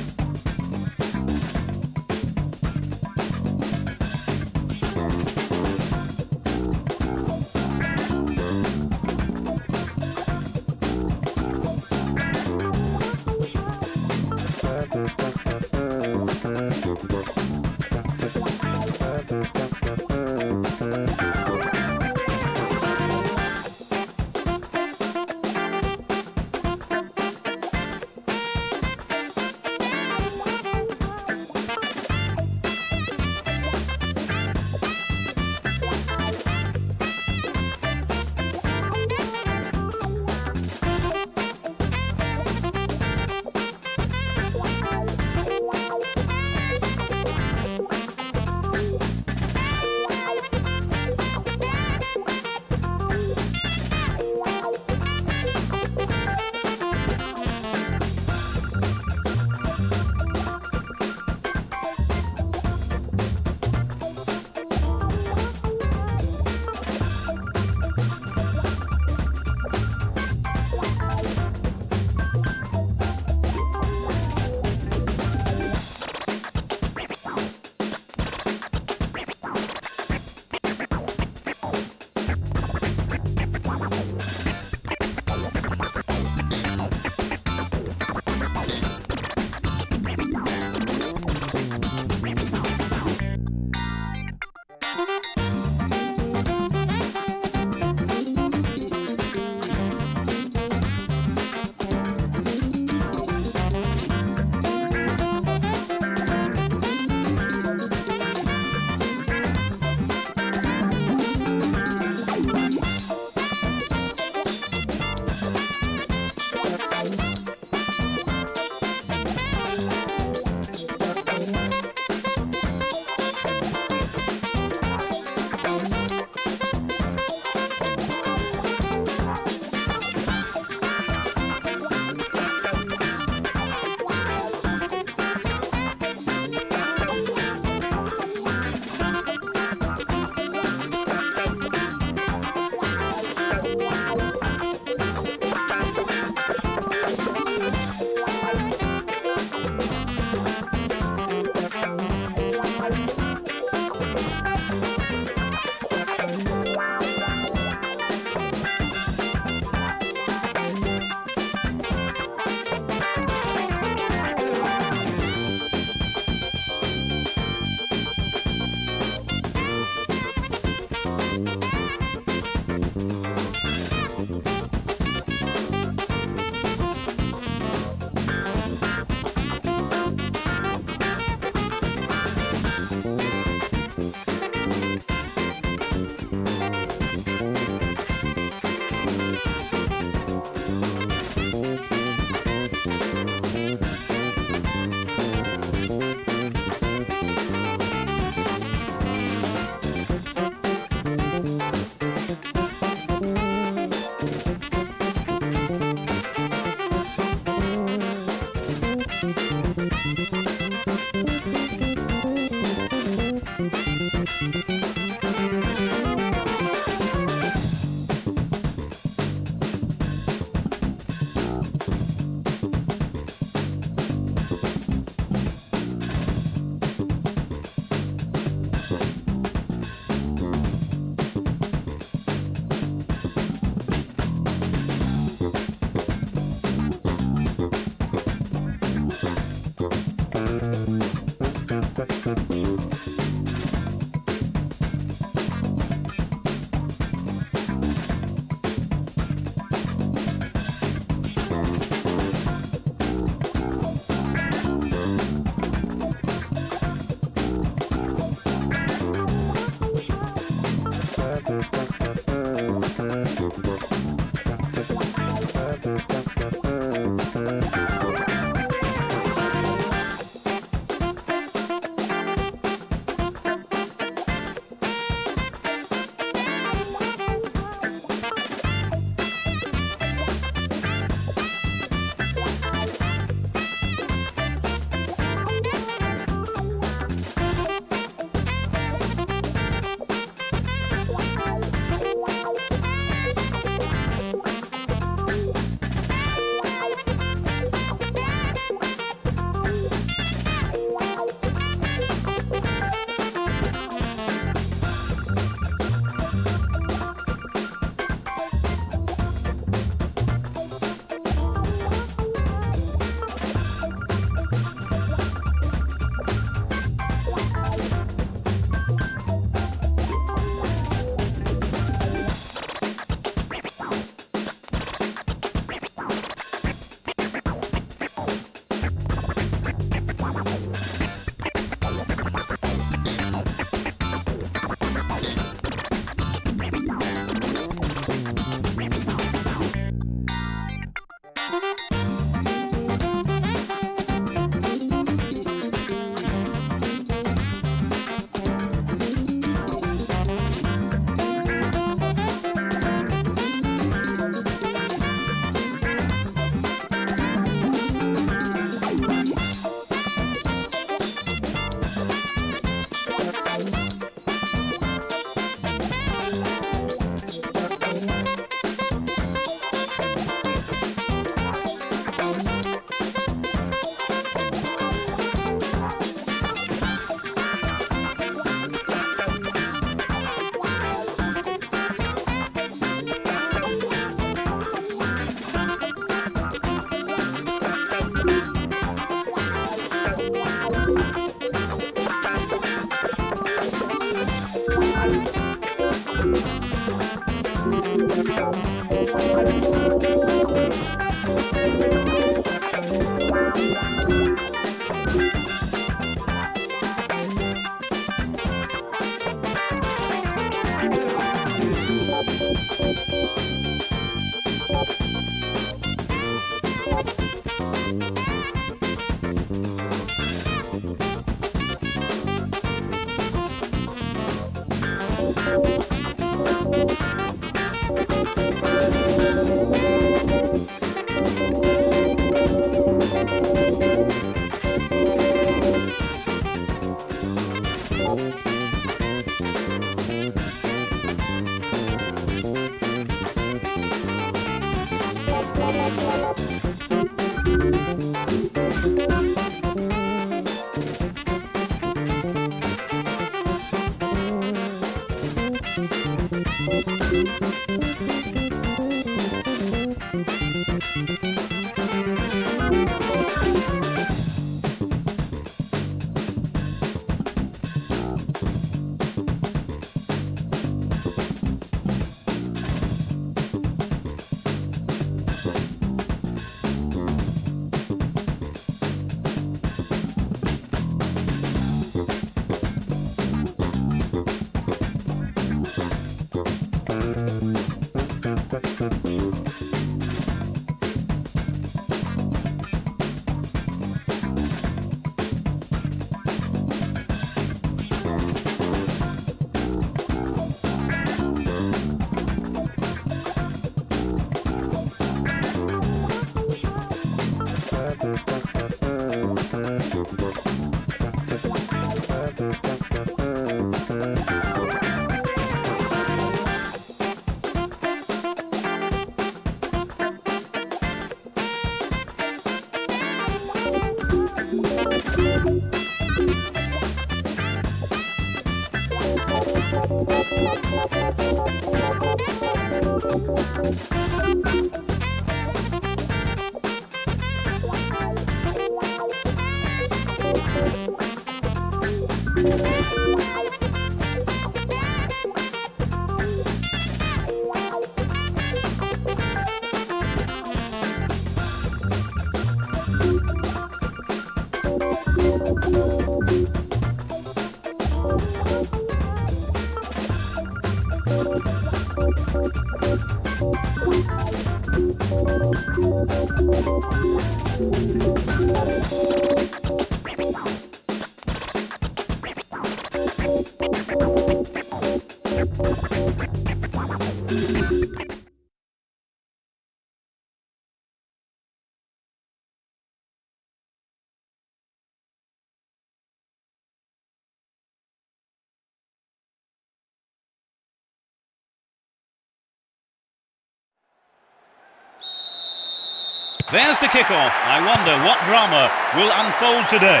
There's the kick-off. I wonder what drama will unfold today.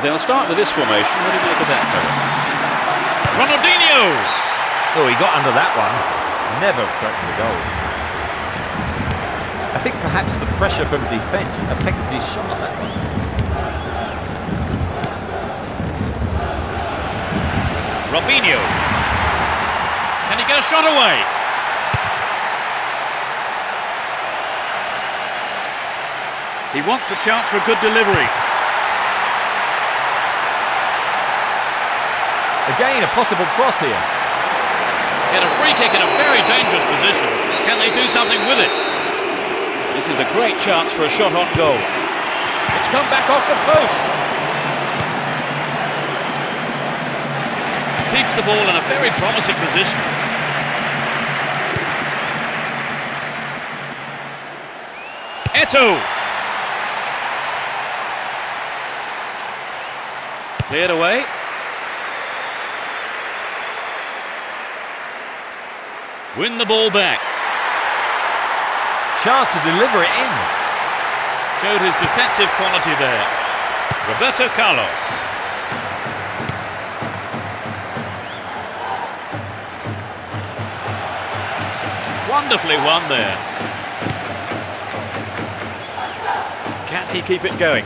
They'll start with this formation. What do you make of that, Trevor? Ronaldinho! Oh, he got under that one. Never threatened the goal. I think perhaps the pressure from defence affected his shot on that one. Robinho. Can he get a shot away? He wants a chance for a good delivery. Again, a possible cross here. Get a free kick in a very dangerous position. Can they do something with it? This is a great chance for a shot on goal. It's come back off the post. Keeps the ball in a very promising position. Eto'o. Cleared away. Win the ball back. Chance to deliver it in. Showed his defensive quality there. Roberto Carlos. Wonderfully won there. Can he keep it going?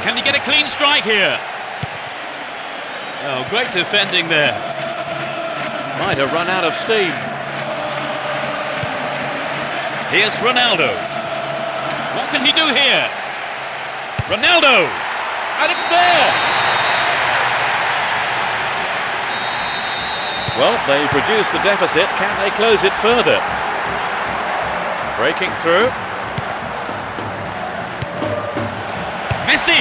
Can he get a clean strike here? Oh, great defending there. Might have run out of steam. Here's Ronaldo. What can he do here? Ronaldo! And it's there! Well, they've reduced the deficit. Can they close it further? Breaking through. Messi!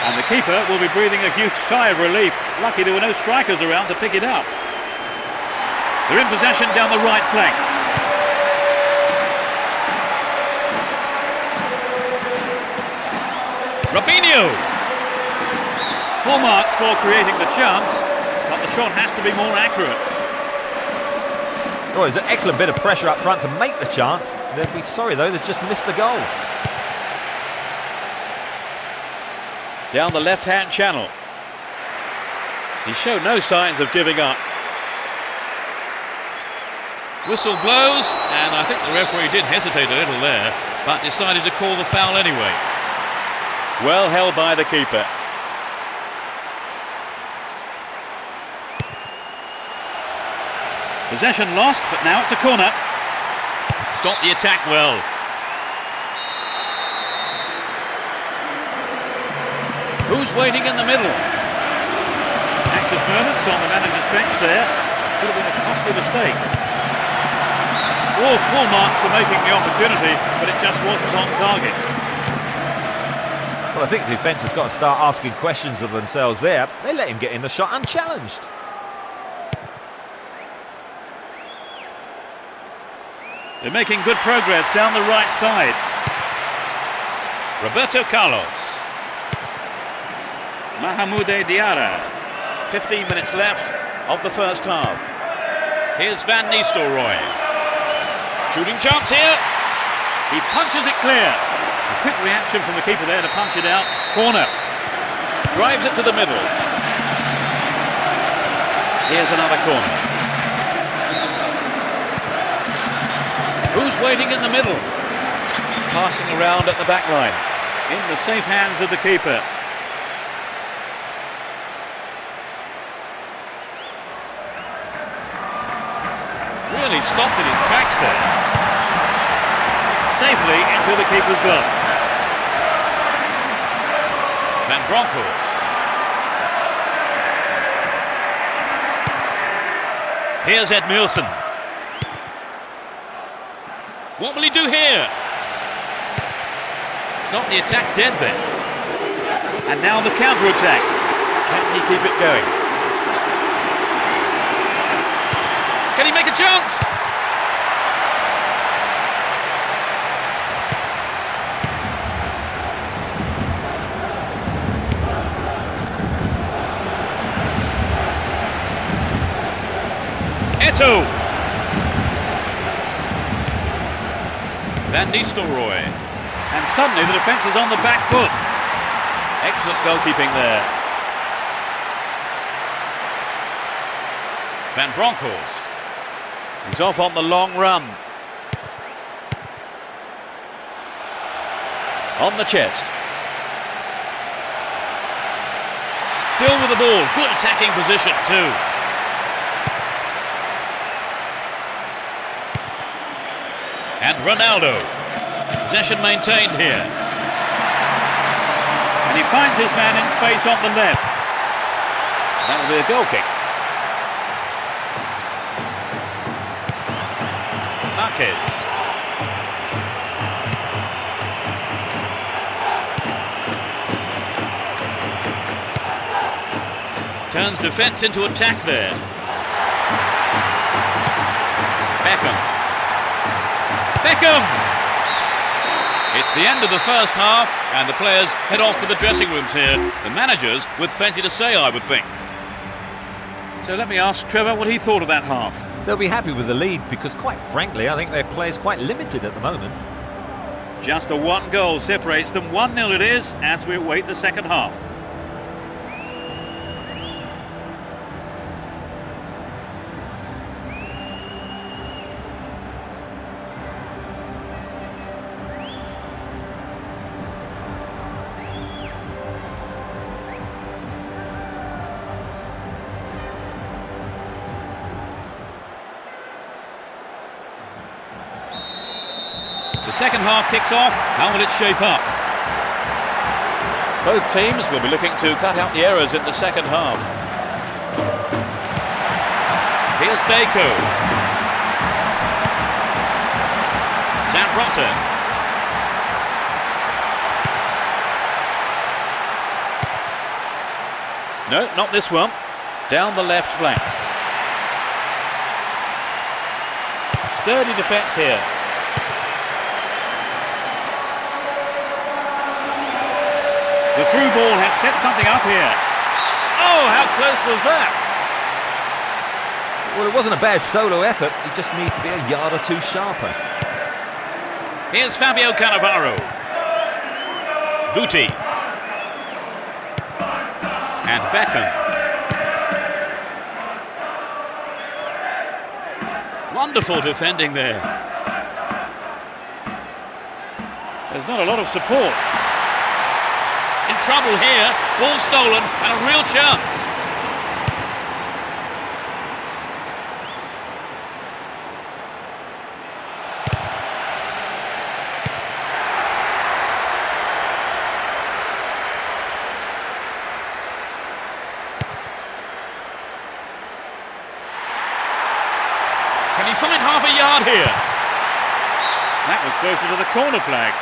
And the keeper will be breathing a huge sigh of relief. Lucky there were no strikers around to pick it up. They're in possession down the right flank. Robinho! Full marks for creating the chance, but the shot has to be more accurate. Oh, there's an excellent bit of pressure up front to make the chance. They'd be sorry, though, they've just missed the goal. down the left-hand channel. He showed no signs of giving up. Whistle blows, and I think the referee did hesitate a little there, but decided to call the foul anyway. Well held by the keeper. Possession lost, but now it's a corner. Stopped the attack well. Who's waiting in the middle? Anxious moments on the manager's bench there. Could have been a costly mistake. Oh, full marks for making the opportunity, but it just wasn't on target. Well, I think the defence has got to start asking questions of themselves there. They let him get in the shot unchallenged. They're making good progress down the right side. Roberto Carlos. Mahamoude Diarra. 15 minutes left of the first half. Here's Van Nistelrooy. Shooting chance here. He punches it clear. A quick reaction from the keeper there to punch it out. Corner. Drives it to the middle. Here's another corner. Who's waiting in the middle? Passing around at the back line. In the safe hands of the keeper. Really stopped in his tracks there. Safely into the keeper's gloves. Van Bronckhorst. Here's Ed Milson. What will he do here? Stop the attack dead then. And now the counter-attack. Can he keep it going? Can he make a chance? Eto'o. Van Nistelrooy. And suddenly the defence is on the back foot. Excellent goalkeeping there. Van Bronckhorst. He's off on the long run. On the chest. Still with the ball. Good attacking position too. And Ronaldo. Possession maintained here. And he finds his man in space on the left. That'll be a goal kick. Marquez. Turns defence into attack there. Beckham! It's the end of the first half, and the players head off to the dressing rooms here. The managers with plenty to say, I would think. So let me ask Trevor what he thought of that half. They'll be happy with the lead because, quite frankly, I think their play is quite limited at the moment. Just a one goal separates them. 1-0 it is as we await the second half. The second half kicks off. How will it shape up? Both teams will be looking to cut out the errors in the second half. Here's Deco. Zambrota. No, not this one. Down the left flank. Sturdy defence here. The through ball has set something up here. Oh, how close was that? Well, it wasn't a bad solo effort. He just needs to be a yard or two sharper. Here's Fabio Cannavaro. Guti. And Beckham. Wonderful defending there. There's not a lot of support. In trouble here, ball stolen and a real chance. Can he find half a yard here? That was closer to the corner flag.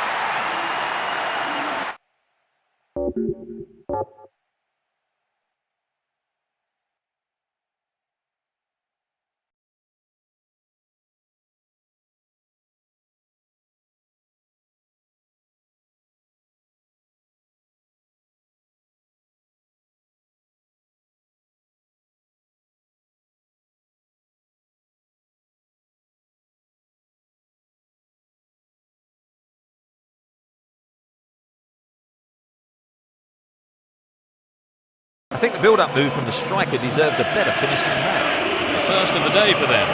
I think the build-up move from the striker deserved a better finish than that. The first of the day for them.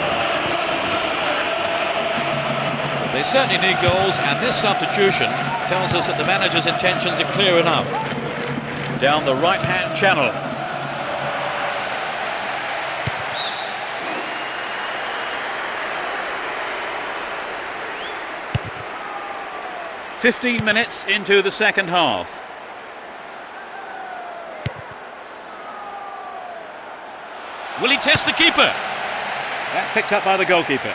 They certainly need goals, and this substitution tells us that the manager's intentions are clear enough. Down the right-hand channel. "15 minutes into the second half. Will he test the keeper? That's picked up by the goalkeeper.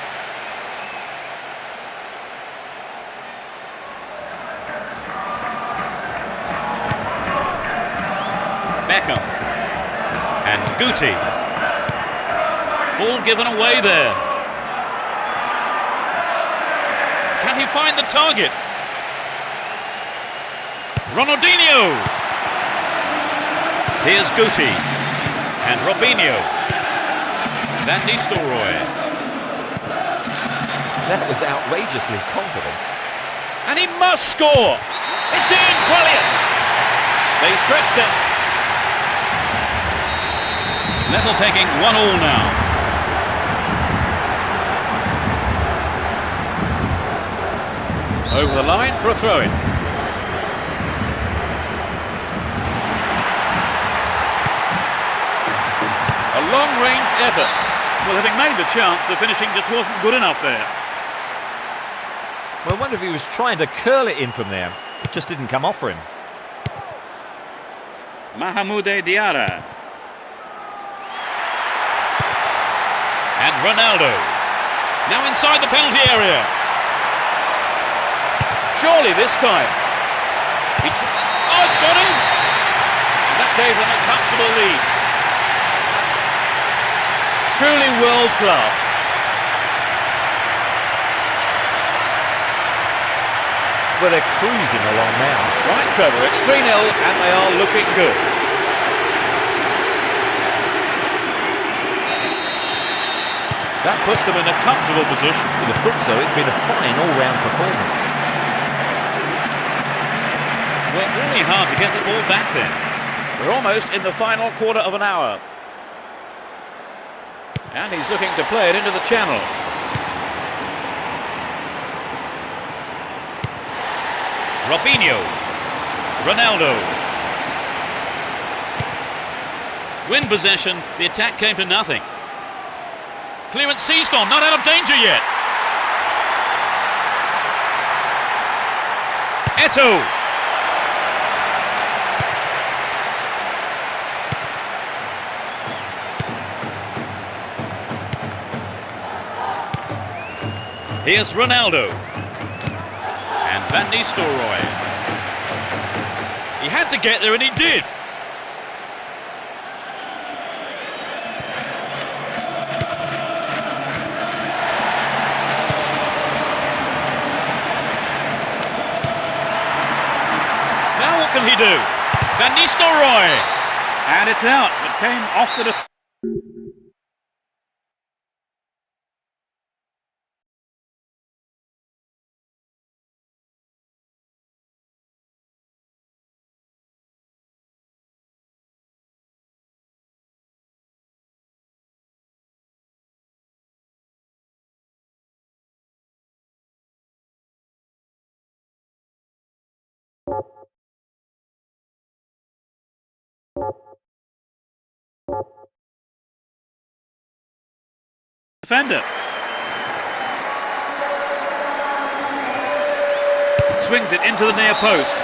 Beckham. And Gootee. Ball given away there. Can he find the target? Ronaldinho. Here's Gootee. And Robinho. Van Nistelrooy. That was outrageously confident. And he must score. It's in. Brilliant. They stretched it. Level pegging 1-1 now. Over the line for a throw-in. A long-range effort. Well, having made the chance, the finishing just wasn't good enough there. Well, I wonder if he was trying to curl it in from there. It just didn't come off for him. Mahmoude Diarra. And Ronaldo. Now inside the penalty area. Surely this time. Oh, it's got him! And that gave them a comfortable lead. Truly world class. Well, they're cruising along now. Right, Trevor, it's 3-0 and they are looking good. That puts them in a comfortable position. You'd have thought so. It's been a fine all-round performance. Well, really hard to get the ball back then. We're almost in the final quarter of an hour. And he's looking to play it into the channel. Robinho. Ronaldo. Win possession, the attack came to nothing. Clearance seized on, not out of danger yet. Eto'o. Here's Ronaldo. And Van Nistelrooy. He had to get there and he did. Now what can he do? Van Nistelrooy. And it's out. It came off the... Defender. Swings it into the near post.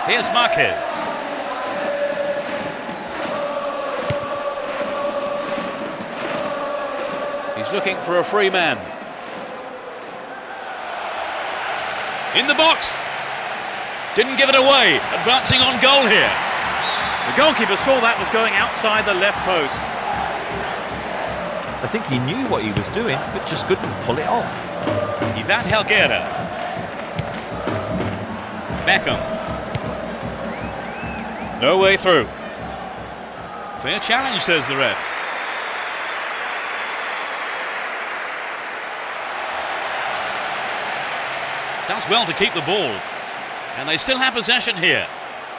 Here's Marquez. He's looking for a free man. In the box. Didn't give it away. Advancing on goal here. The goalkeeper saw that was going outside the left post. I think he knew what he was doing, but just couldn't pull it off. Ivan Helguera. Beckham. No way through. Fair challenge, says the ref. Does well to keep the ball. And they still have possession here.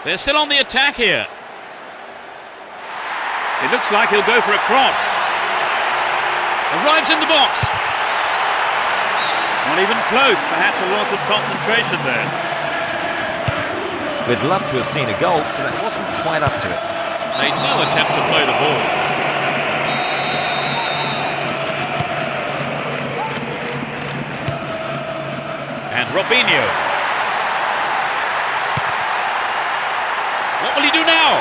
They're still on the attack here. It looks like he'll go for a cross. Arrives in the box. Not even close, perhaps a loss of concentration there. We'd love to have seen a goal, but that wasn't quite up to it. Made no attempt to play the ball. And Robinho. What will he do now?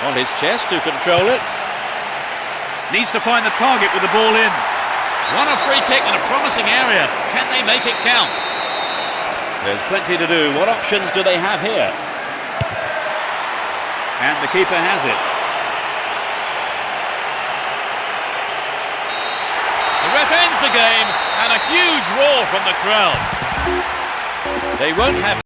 On his chest to control it. Needs to find the target with the ball in. Won a free kick in a promising area. Can they make it count? There's plenty to do. What options do they have here? And the keeper has it. The ref ends the game, and a huge roar from the crowd. They won't have...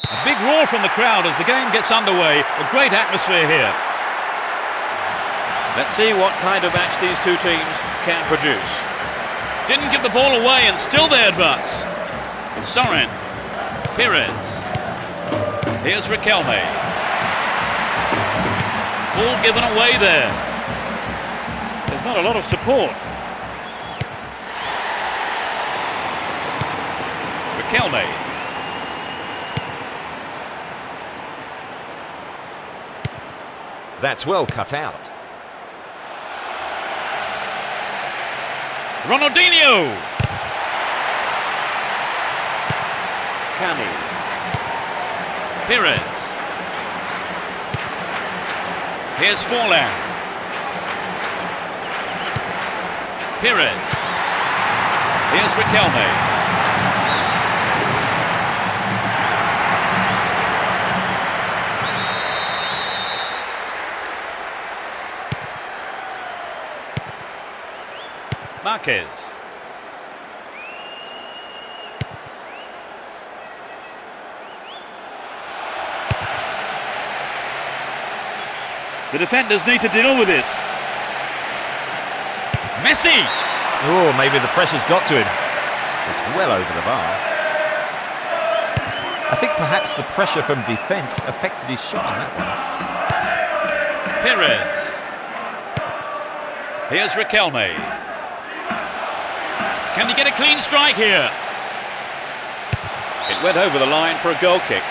A big roar from the crowd as the game gets underway. A great atmosphere here. Let's see what kind of match these two teams can produce. Didn't give the ball away and still they advance. Sorin. Pires. Here's Riquelme. Ball given away there. There's not a lot of support. Riquelme. That's well cut out. Ronaldinho. Cani. Pires. Here's Forlan. Pires. Here's Riquelme. Marquez. The defenders need to deal with this. Messi! Oh, maybe the pressure's got to him. It's well over the bar. I think perhaps the pressure from defence affected his shot on that one. Pires. Here's Riquelme. Can he get a clean strike here? It went over the line for a goal kick.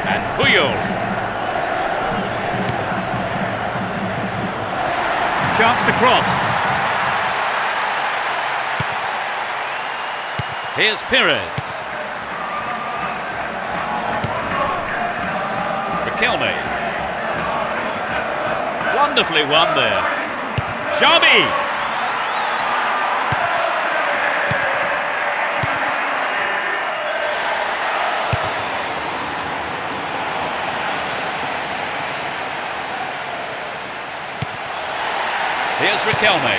And Puyol. Chance to cross. Here's Pires. Riquelme. Wonderfully won there. Xavi. Here's Riquelme.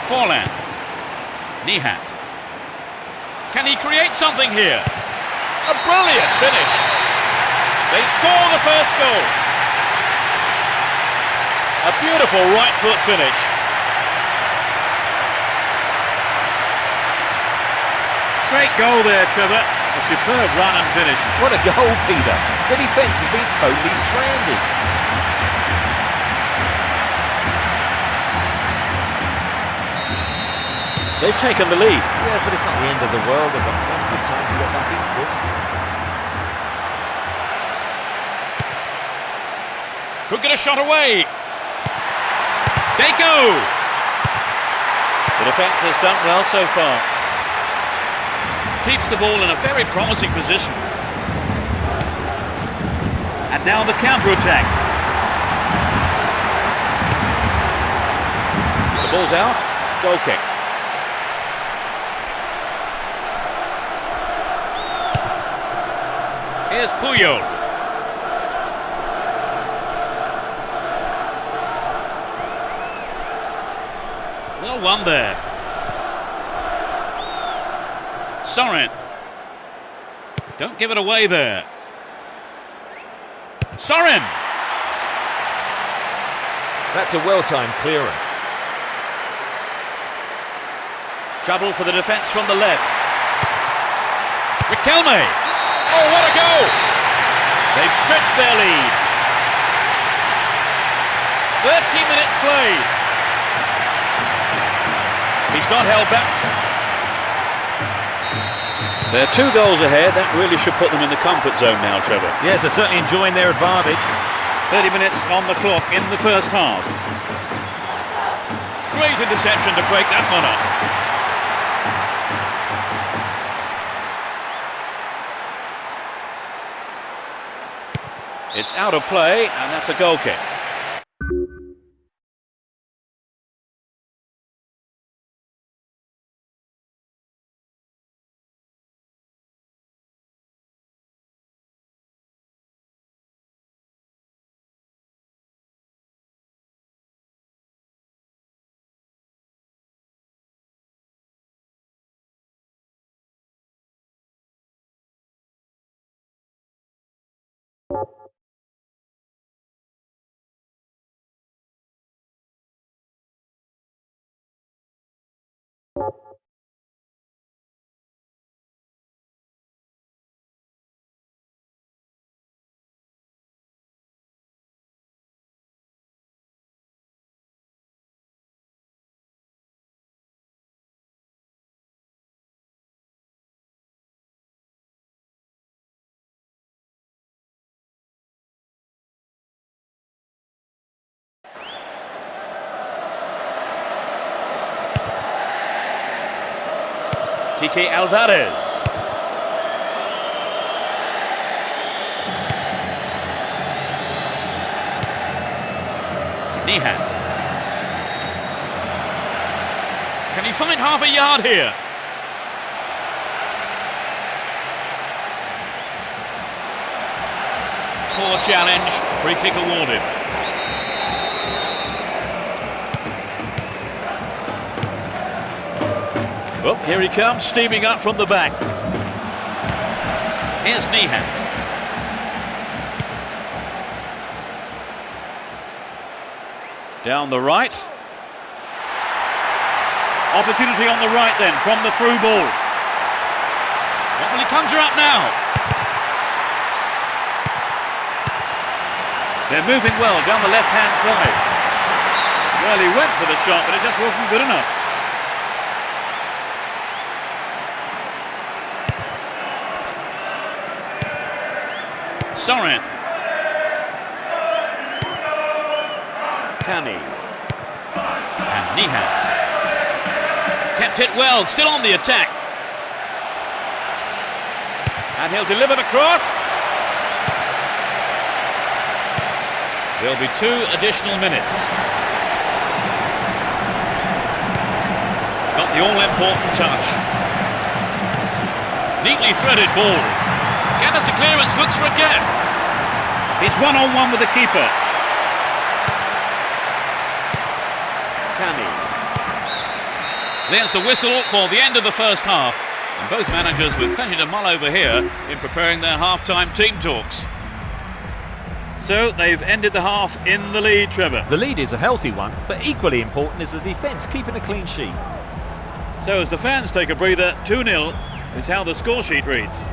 Forlan. Nihat. Can he create something here? A brilliant finish. They score the first goal. A beautiful right foot finish. Great goal there, Trevor. A superb run and finish. What a goal, Peter. The defence has been totally stranded. They've taken the lead. Yes, but it's not the end of the world. They've got plenty of time to get back into this. Could get a shot away. They go. The defence has done well so far. Keeps the ball in a very promising position. And now the counter-attack. The ball's out. Goal kick. Here's Puyol. Well won there. Sorin. Don't give it away there. Sorin. That's a well-timed clearance. Trouble for the defence from the left. Riquelme. Oh, what a goal! They've stretched their lead. 30 minutes played. He's not held back. They're 2 goals ahead. That really should put them in the comfort zone now, Trevor. Yes, they're certainly enjoying their advantage. 30 minutes on the clock in the first half. Great interception to break that one up. It's out of play, and that's a goal kick. Kike Alvarez. Nihat. Can he find half a yard here? Poor challenge. Free kick awarded. Oh, here he comes, steaming up from the back. Here's Nihat. Down the right. Opportunity on the right then, from the through ball. What will he conjure up now? They're moving well down the left-hand side. Well, he went for the shot, but it just wasn't good enough. Sorin. Kani. And Nihat. Kept it well, still on the attack. And he'll deliver the cross. There'll be 2 additional minutes. Got the all-important touch. Neatly threaded ball. Gathers the clearance, looks for a gap. He's one-on-one with the keeper. Kani. There's the whistle for the end of the first half. And both managers with plenty to mull over here in preparing their half-time team talks. So they've ended the half in the lead, Trevor. The lead is a healthy one, but equally important is the defence keeping a clean sheet. So as the fans take a breather, 2-0 is how the score sheet reads.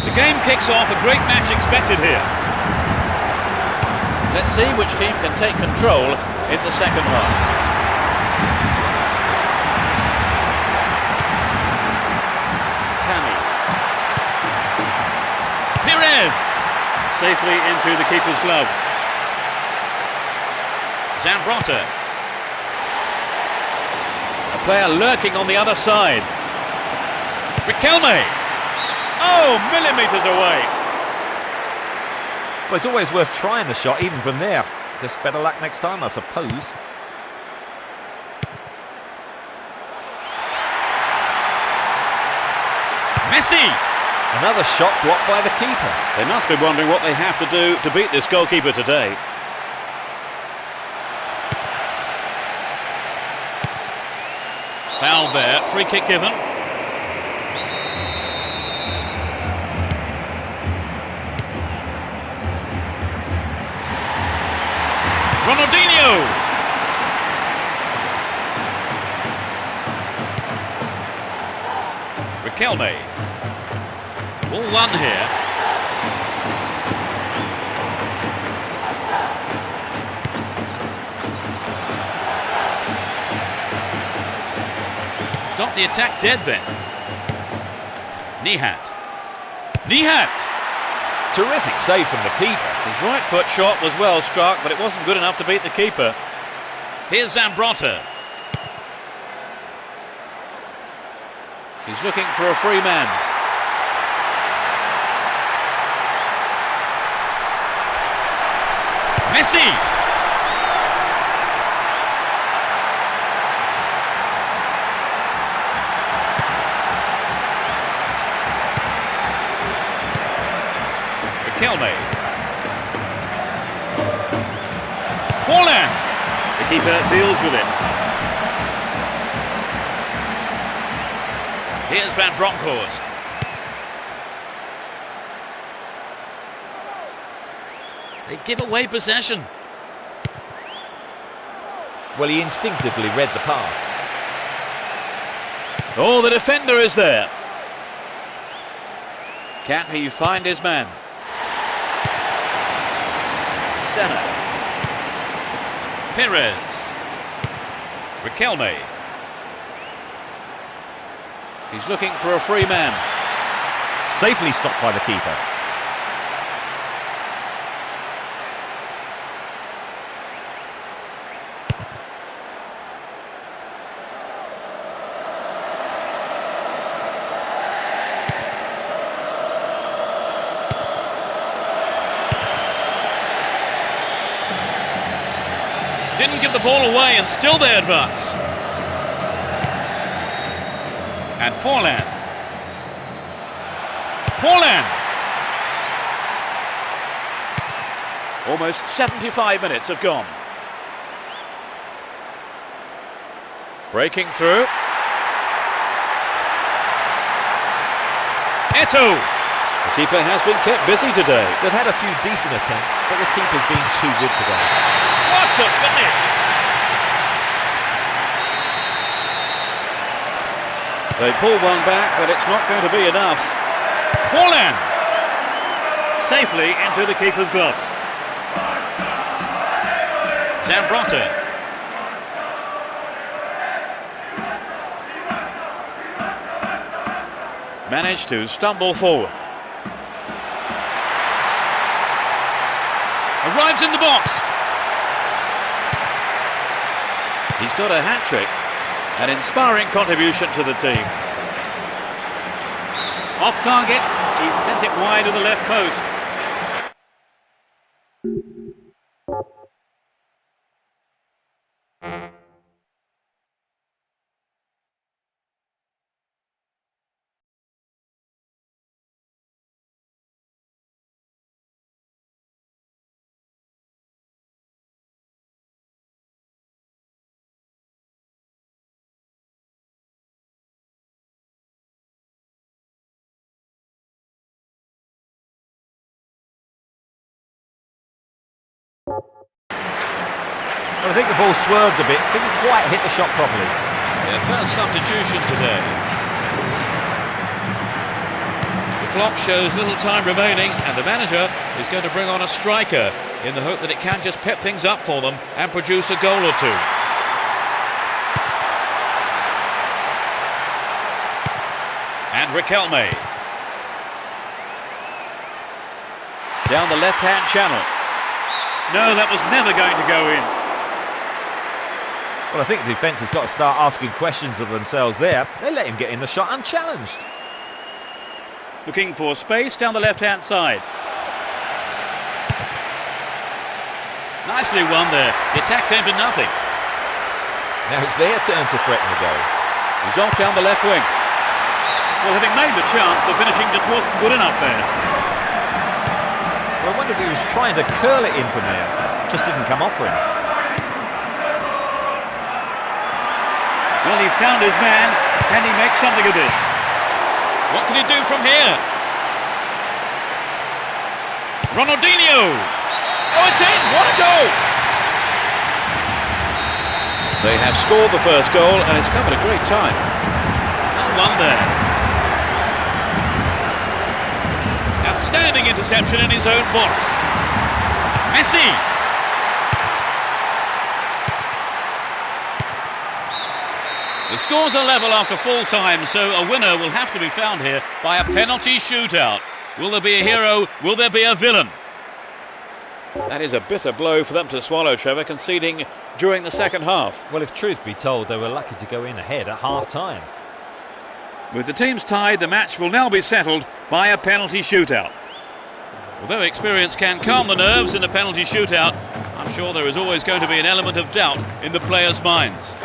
The game kicks off, a great match expected here. Let's see which team can take control in the second half. Kani. Perez! Safely into the keeper's gloves. Zambrotta. A player lurking on the other side. Riquelme. Oh, millimetres away. Well, it's always worth trying the shot, even from there. Just better luck next time, I suppose. Messi! Another shot blocked by the keeper. They must be wondering what they have to do to beat this goalkeeper today. Foul there, free kick given. Ronaldinho! Riquelme. Ball one here. Stop the attack dead then. Nihat. Nihat! Terrific save from the keeper. His right foot shot was well struck, but it wasn't good enough to beat the keeper. Here's Zambrotta. He's looking for a free man. Messi! Riquelme. Forlan. The keeper deals with it. Here's Van Bronckhorst. They give away possession. Well, he instinctively read the pass. Oh, the defender is there. Can he find his man? Senna. Perez. Riquelme. He's looking for a free man. Safely stopped by the keeper. Didn't give the ball away and still they advance. And Forlan. Forlan! Almost 75 minutes have gone. Breaking through. Eto'o! The keeper has been kept busy today. They've had a few decent attempts, but the keeper's been too good today. What a finish! They pull one back, but it's not going to be enough. Forlan! Safely into the keeper's gloves. Zambrotta. Managed to stumble forward. Arrives in the box. He's got a hat-trick. An inspiring contribution to the team. Off target, he sent it wide of the left post. Well, I think the ball swerved a bit, didn't quite hit the shot properly. Their first substitution today. The clock shows little time remaining and the manager is going to bring on a striker in the hope that it can just pep things up for them and produce a goal or two. And Riquelme. Down the left-hand channel. No, that was never going to go in. Well, I think the defence has got to start asking questions of themselves there. They let him get in the shot unchallenged. Looking for space down the left-hand side. Nicely won there. The attack came to nothing. Now it's their turn to threaten the goal. He's off down the left wing. Well, having made the chance, the finishing just wasn't good enough there. Well, I wonder if he was trying to curl it in from there. Just didn't come off for him. Well, he found his man. Can he make something of this? What can he do from here? Ronaldinho! Oh, it's in! What a goal! They have scored the first goal and it's come at a great time. Well, one there. Outstanding interception in his own box. Messi! The scores are level after full time, so a winner will have to be found here by a penalty shootout. Will there be a hero? Will there be a villain? That is a bitter blow for them to swallow, Trevor, conceding during the second half. Well, if truth be told, they were lucky to go in ahead at half-time. With the teams tied, the match will now be settled by a penalty shootout. Although experience can calm the nerves in a penalty shootout, I'm sure there is always going to be an element of doubt in the players' minds.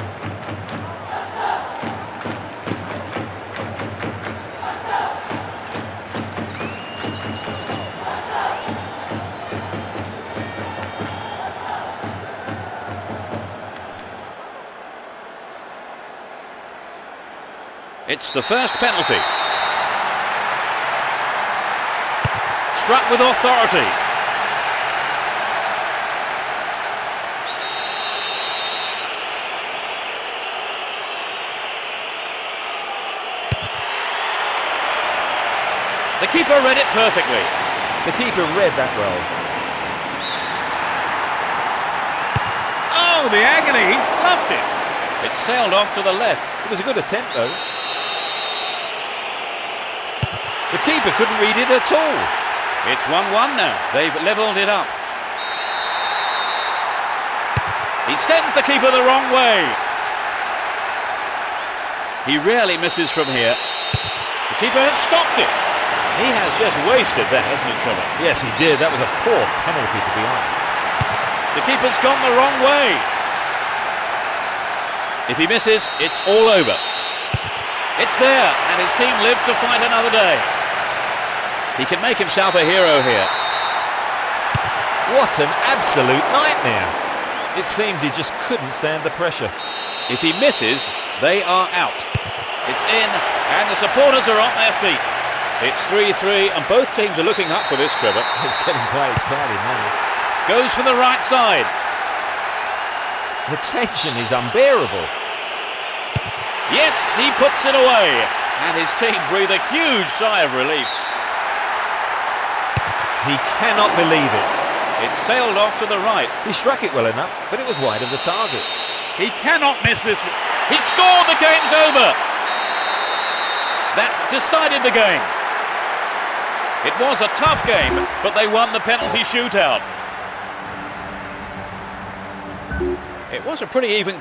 It's the first penalty. Struck with authority. The keeper read it perfectly. The keeper read that well. Oh, the agony, he fluffed it. It sailed off to the left. It was a good attempt, though. The keeper couldn't read it at all. It's 1-1 now. They've levelled it up. He sends the keeper the wrong way. He rarely misses from here. The keeper has stopped it. He has just wasted that, hasn't he, Trevor? Yes, he did. That was a poor penalty, to be honest. The keeper's gone the wrong way. If he misses, it's all over. It's there, and his team live to fight another day. He can make himself a hero here. What an absolute nightmare. It seemed he just couldn't stand the pressure. If he misses, they are out. It's in, and the supporters are on their feet. It's 3-3, and both teams are looking up for this, Trevor. It's getting quite exciting now. Goes for the right side. The tension is unbearable. Yes, he puts it away, and his team breathe a huge sigh of relief. He cannot believe it. It sailed off to the right. He struck it well enough, but it was wide of the target. He cannot miss this one. He scored, the game's over. That's decided the game. It was a tough game, but they won the penalty shootout. It was a pretty even